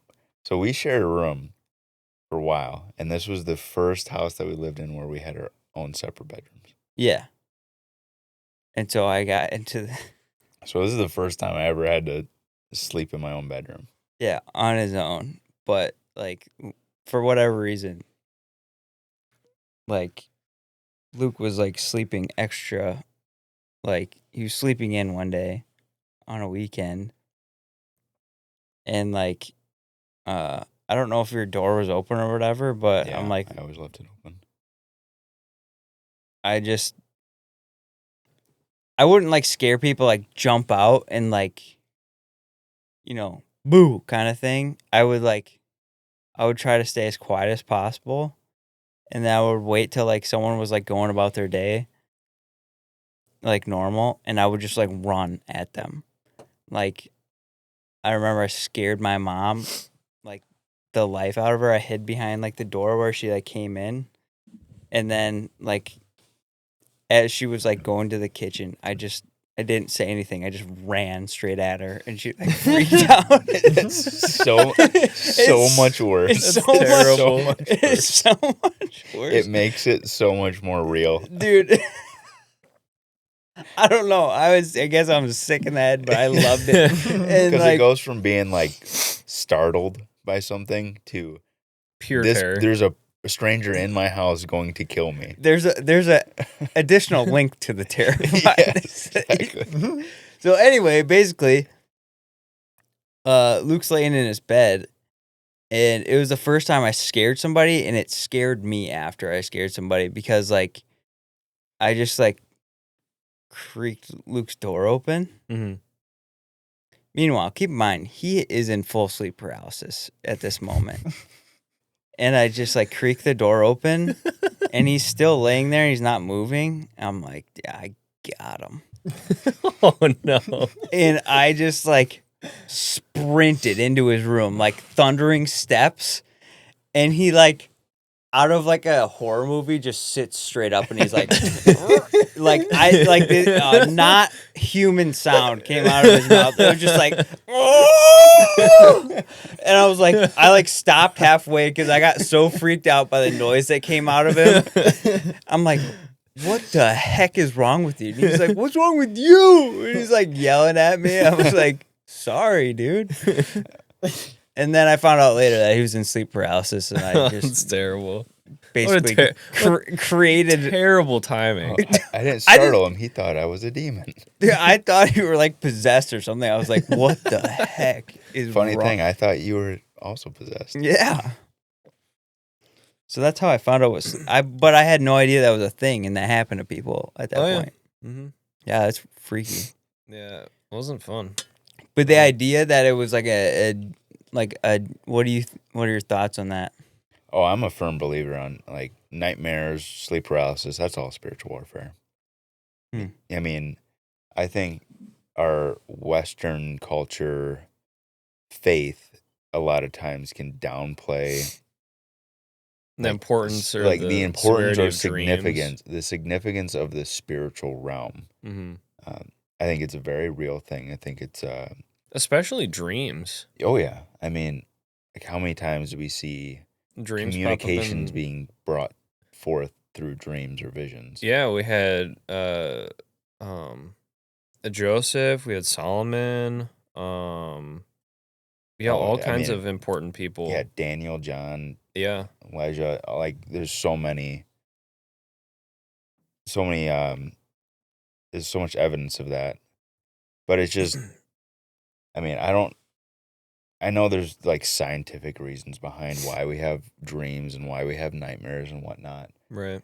So we shared a room for a while, and this was the first house that we lived in where we had our own separate bedrooms. yeah. And so I got into So this is the first time I ever had to sleep in my own bedroom. yeah, on his own. But like for whatever reason, like Luke was like sleeping extra, like he was sleeping in one day on a weekend, and like I don't know if your door was open or whatever, but Yeah, I'm like I always left it open. I wouldn't like scare people, like jump out and like, you know, boo kind of thing. I would try to stay as quiet as possible, and then I would wait till like someone was like going about their day like normal, and I would just like run at them. Like I remember I scared my mom like the life out of her. I hid behind like the door where she like came in, and then like as she was like going to the kitchen, I didn't say anything. I just ran straight at her, and she like freaked out. It's so much worse. It's so terrible. much. It's so much worse. It makes it so much more real. Dude. I don't know. I guess I'm sick in the head, but I loved it. And Because like, it goes from being like startled by something to Pure this. terror. There's a stranger in my house going to kill me. there's a additional link to the terrifying. Yes, exactly. So anyway, basically, Luke's laying in his bed, and it was the first time I scared somebody, and it scared me after I scared somebody because like I just like creaked Luke's door open. Mm-hmm. Meanwhile, keep in mind he is in full sleep paralysis at this moment. And I just like creak the door open, and he's still laying there and he's not moving. I'm like, yeah, I got him. Oh no! And I just like sprinted into his room, like thundering steps. And he like out of like a horror movie just sits straight up, and he's like, not human sound came out of his mouth. It was just like, and I was like, I like stopped halfway because I got so freaked out by the noise that came out of him. I'm like, what the heck is wrong with you? And he's like, what's wrong with you? And he's like yelling at me. I was like, sorry, dude. And then I found out later that he was in sleep paralysis, and I It's just terrible. basically created. Terrible timing. I didn't startle him. He thought I was a demon. Dude, I thought you were like possessed or something. I was like, what the heck is Funny wrong? thing, I thought you were also possessed. Yeah. So that's how I found out but I had no idea that was a thing and that happened to people at that Oh, yeah. point. Mm-hmm. Yeah, that's freaky. Yeah, it wasn't fun. But the idea that it was like what are your thoughts on that? Oh, I'm a firm believer on like nightmares, sleep paralysis. That's all spiritual warfare. I mean, I think our Western culture faith a lot of times can downplay The importance or like the the importance severity or of significance, the significance of the spiritual realm. Mm-hmm. I think it's a very real thing. I think it's Especially dreams. oh yeah. I mean, like how many times do we see Dreams communications pop up in, being brought forth through dreams or visions? Yeah, we had Joseph, we had Solomon, yeah, all kinds of important people. Yeah, Daniel, John, Yeah. Elijah. Like, there's so many. There's so much evidence of that, but it's just. I mean, I know there's like scientific reasons behind why we have dreams and why we have nightmares and whatnot. Right.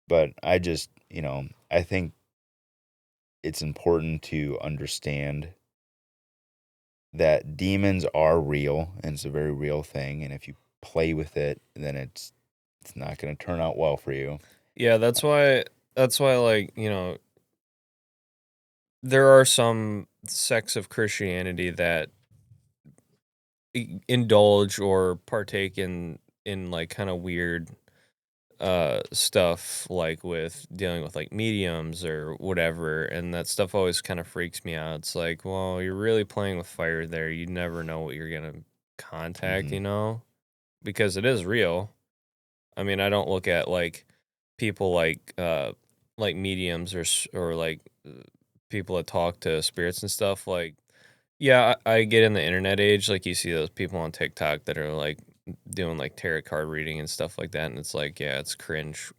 But I just, I think it's important to understand that demons are real and it's a very real thing. And if you play with it, then it's not going to turn out well for you. Yeah, that's why like, there are some sects of Christianity that indulge or partake in like kind of weird stuff like with dealing with like mediums or whatever, and that stuff always kind of freaks me out. It's like, well, you're really playing with fire there. You never know what you're gonna contact, you know, because it is real. I mean, I don't look at like people like mediums or like people that talk to spirits and stuff. Like, yeah, I get in the internet age, like you see those people on TikTok that are like doing like tarot card reading and stuff like that, and it's like, yeah, it's cringe,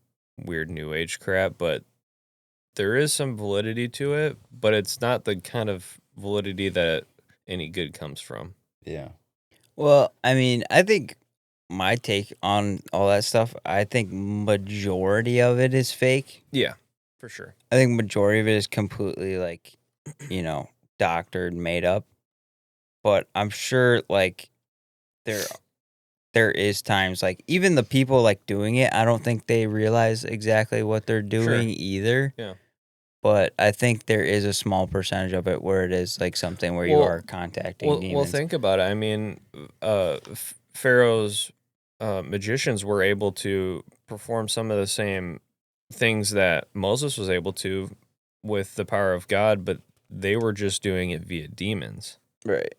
weird new age crap, but there is some validity to it, but it's not the kind of validity that any good comes from. Yeah. Well, I mean, I think my take on all that stuff, I think majority of it is fake. Yeah, for sure. I think majority of it is completely like, you know, doctored, made up. But I'm sure like there is times like even the people like doing it, I don't think they realize exactly what they're doing either. Yeah. But I think there is a small percentage of it where it is like something where you Well- are contacting Well, demons. think about it. I mean, Pharaoh's magicians were able to perform some of the same things that Moses was able to with the power of God, but they were just doing it via demons. Right.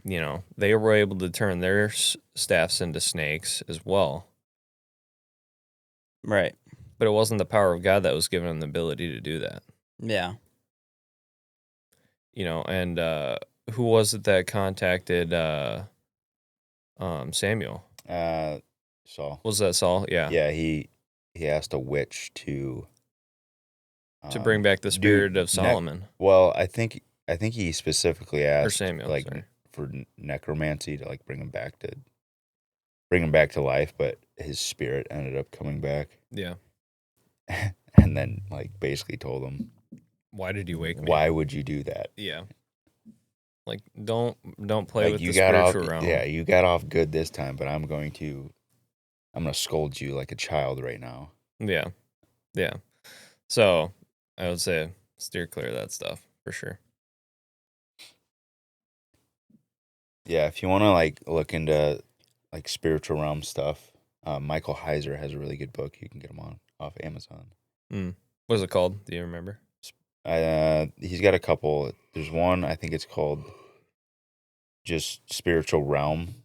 You know, they were able to turn their staffs into snakes as well. Right. But it wasn't the power of God that was giving them the ability to do that. Yeah. You know, and who was it that contacted Samuel? Saul. Was that Saul? Yeah. Yeah, he asked a witch to bring back the spirit of ne- Solomon. Well, I think he specifically asked Samuel, like sorry. for necromancy to like bring him back to life, but his spirit ended up coming back. Yeah. And then like basically told him, Why did you wake me? why would you do that? Yeah. Like don't play Like with you the got off, spiritual realm. yeah, you got off good this time, but I'm gonna scold you like a child right now. Yeah. Yeah. So I would say steer clear of that stuff for sure. Yeah, if you want to like look into like spiritual realm stuff, Michael Heiser has a really good book. You can get him off Amazon. What is it called? Do you remember? He's got a couple. There's one, I think it's called just Spiritual Realm.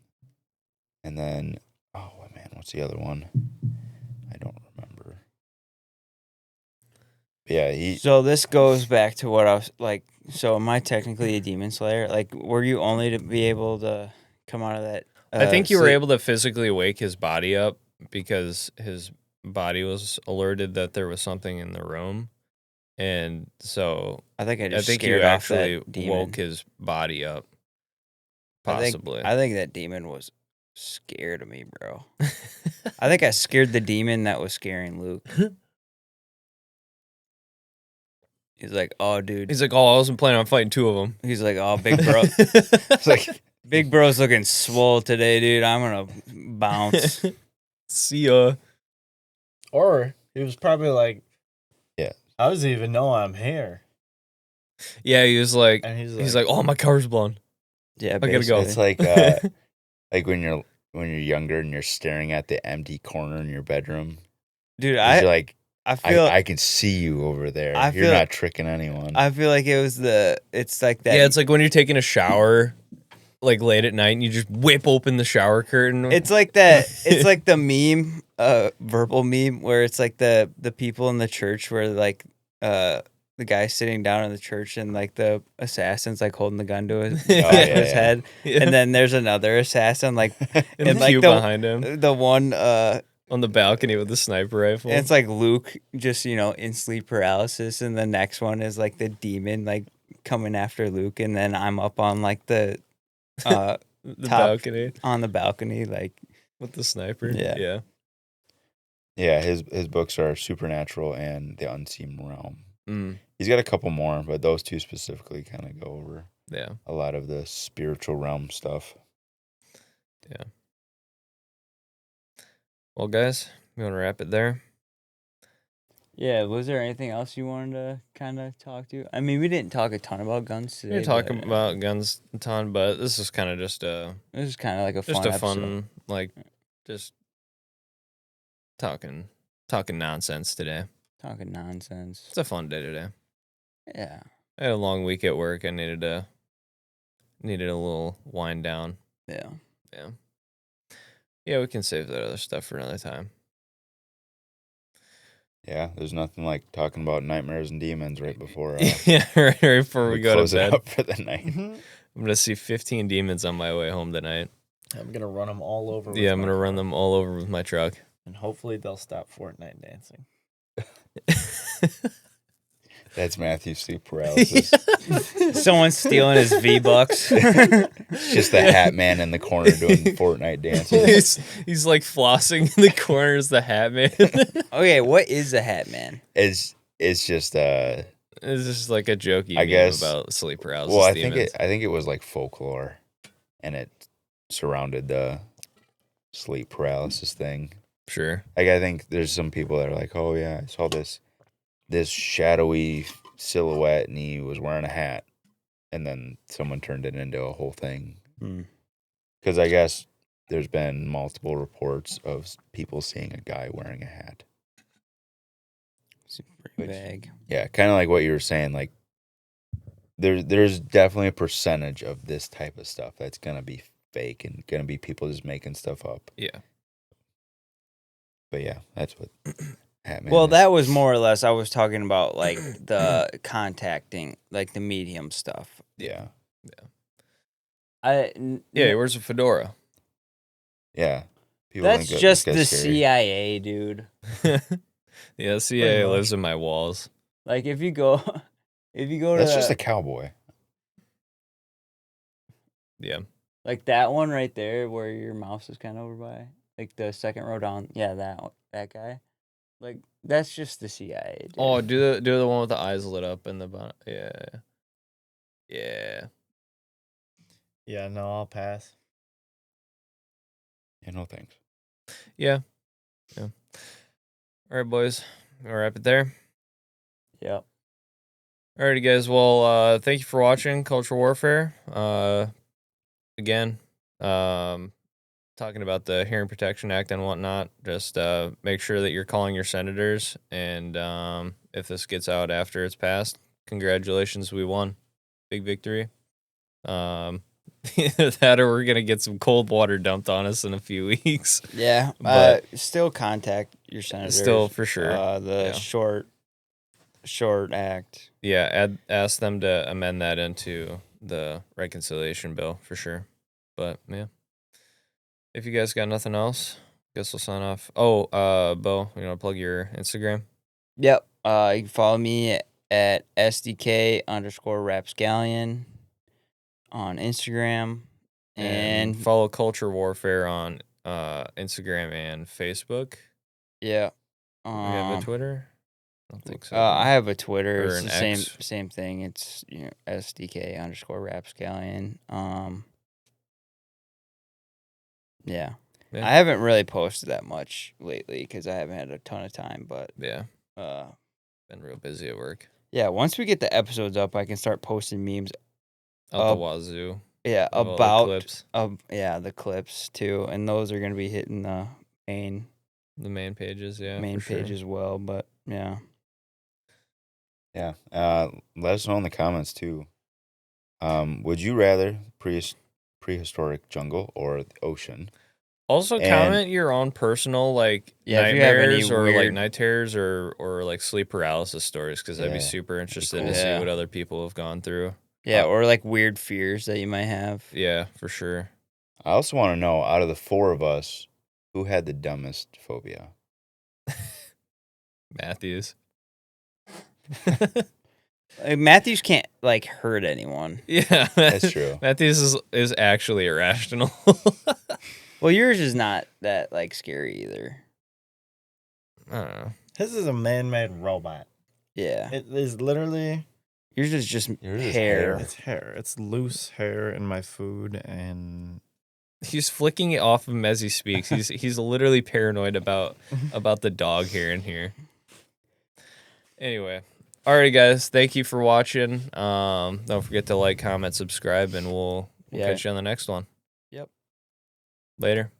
And then, oh man, what's the other one? I don't remember. But yeah, So this goes back to what I was like. So am I technically a demon slayer? Like, were you only to be able to come out of that? I think you were sleep- able to physically wake his body up because his body was alerted that there was something in the room. And so I think I I just think scared you off actually that demon. woke his body up. Possibly. I think that demon was scared of me, bro. I think I scared the demon that was scaring Luke. He's like, oh, dude. He's like, oh, I wasn't planning on fighting two of them. He's like, oh, big bro. it's like, Big bro's looking swole today, dude. I'm gonna bounce. See ya. Or he was probably like, Yeah. how does he even know I'm here? Yeah, he was like, And he's like, oh, my car's blown. Yeah, I gotta go. it's like like when you're younger and you're staring at the empty corner in your bedroom. dude. You're I like, feel I can see you over there. I You're feel- not tricking anyone. I feel like it was it's like that. Yeah, it's like when you're taking a shower, like late at night, and you just whip open the shower curtain. It's like that. It's like the meme, verbal meme, where it's like the people in the church where like the guy sitting down in the church and like the assassin's like holding the gun to his, Yeah. his head, Yeah. and then there's another assassin like and and the like cube the- behind him the one on the balcony with the sniper rifle. and it's like Luke just in sleep paralysis, and the next one is like the demon like coming after Luke, and then I'm up on like the the top- balcony on the balcony like with the sniper. Yeah. Yeah. Yeah, his books are Supernatural and The Unseen Realm. Mm, He's got a couple more, but those two specifically kind of go over yeah. a lot of the spiritual realm stuff. Well, guys, you want to wrap it there? Yeah, was there anything else you wanted to kind of talk to? I mean, we didn't talk a ton about guns today. We're talking but, about guns a ton, but this is kind of just a This is kind of like a just fun a fun episode. like just talking nonsense today. Talking nonsense. It's a fun day today. Yeah. I had a long week at work. I needed a little wind down. Yeah. Yeah, we can save that other stuff for another time. Yeah, there's nothing like talking about nightmares and demons right before Yeah, right before we go to close it bed. up for the night. Mhm. I'm gonna see 15 demons on my way home tonight. I'm gonna run them all over. Yeah, with I'm my gonna run car, them all over with my truck. and hopefully they'll stop Fortnite dancing. That's Matthew's sleep paralysis. Someone's stealing his V-Bucks. It's just the Hat Man in the corner doing Fortnite dances. he's like flossing in the corners, the Hat Man. Okay, what is a hat man? It's just It's just like a jokey I meme guess- about sleep paralysis. well, I demons. think it was like folklore, and it surrounded the sleep paralysis thing. Sure. Like I think there's some people that are like, oh yeah, I saw this shadowy silhouette, and he was wearing a hat, and then someone turned it into a whole thing. Hmm. Because I guess there's been multiple reports of people seeing a guy wearing a hat. It's pretty Which- vague. Yeah, kind of like what you were saying. Like there's definitely a percentage of this type of stuff that's gonna be fake and gonna be people just making stuff up. Yeah. But yeah, that's what Hatman Well, is. that was more or less. I was talking about like the contacting, like the medium stuff. Yeah, Yeah, he wears a fedora. yeah. People That's think just this the guy's scary. CIA, dude. Yeah, CIA much. lives in my walls. Like if you go to That's just a cowboy. Yeah. like that one right there where your mouse is kind of over by, like the second row down. Yeah, that guy. Like that's just the CIA. Dude. Oh, do the one with the eyes lit up in the bottom. Yeah. Yeah. Yeah, no, I'll pass. Yeah, no thanks. Yeah. All right, boys. We'll wrap it there. Yep. Alrighty, guys. Well, thank you for watching Culture Warfare. Again, talking about the Hearing Protection Act and whatnot. Just make sure that you're calling your senators, and if this gets out after it's passed, congratulations, we won. Big victory. Either that, or we're gonna get some cold water dumped on us in a few weeks. Yeah, But- still contact your senators. Still, for sure. The Yeah. short act. Yeah, ask them to amend that into the reconciliation bill for sure. But yeah, if you guys got nothing else, guess we'll sign off. Oh, Bo, you want to plug your Instagram? Yep. You can follow me at SDK_rapscallion on Instagram. And And follow Culture Warfare on Instagram and Facebook. yeah. Do you have a Twitter? I don't think so. I have a Twitter. Or It's an the same X. same thing. It's SDK_rapscallion. Yeah. Yeah. I haven't really posted that much lately because I haven't had a ton of time. But Yeah, uh, been real busy at work. yeah, once we get the episodes up, I can start posting memes. Out the wazoo. Yeah, of all the about clips, the clips too, and those are gonna be hitting the main the main pages. Yeah, main for sure. page as well. But yeah, Yeah. Let us know in the comments too. Would you rather prehistoric jungle or the ocean? Also, And- comment your own personal like Yeah, if you have any nightmares or like weird- night terrors or like sleep paralysis stories, because I'd be Yeah, super interested cool. to see Yeah. what other people have gone through. yeah, or like weird fears that you might have. Yeah, for sure. I also want to know, out of the four of us, who had the dumbest phobia? Matthews. Like, Matthews can't like hurt anyone. Yeah, That's true. Matthews is actually irrational. Well, yours is not that like scary either. I don't know. His is a man-made robot. Yeah, It is literally yours is just Yours is hair. hair. it's hair. It's loose hair in my food, and He's flicking it off him as he speaks. He's literally paranoid about the dog hair in here. Anyway, alrighty, guys. Thank you for watching. Don't forget to like, comment, subscribe, and we'll Yeah. catch you on the next one. Yep. Later.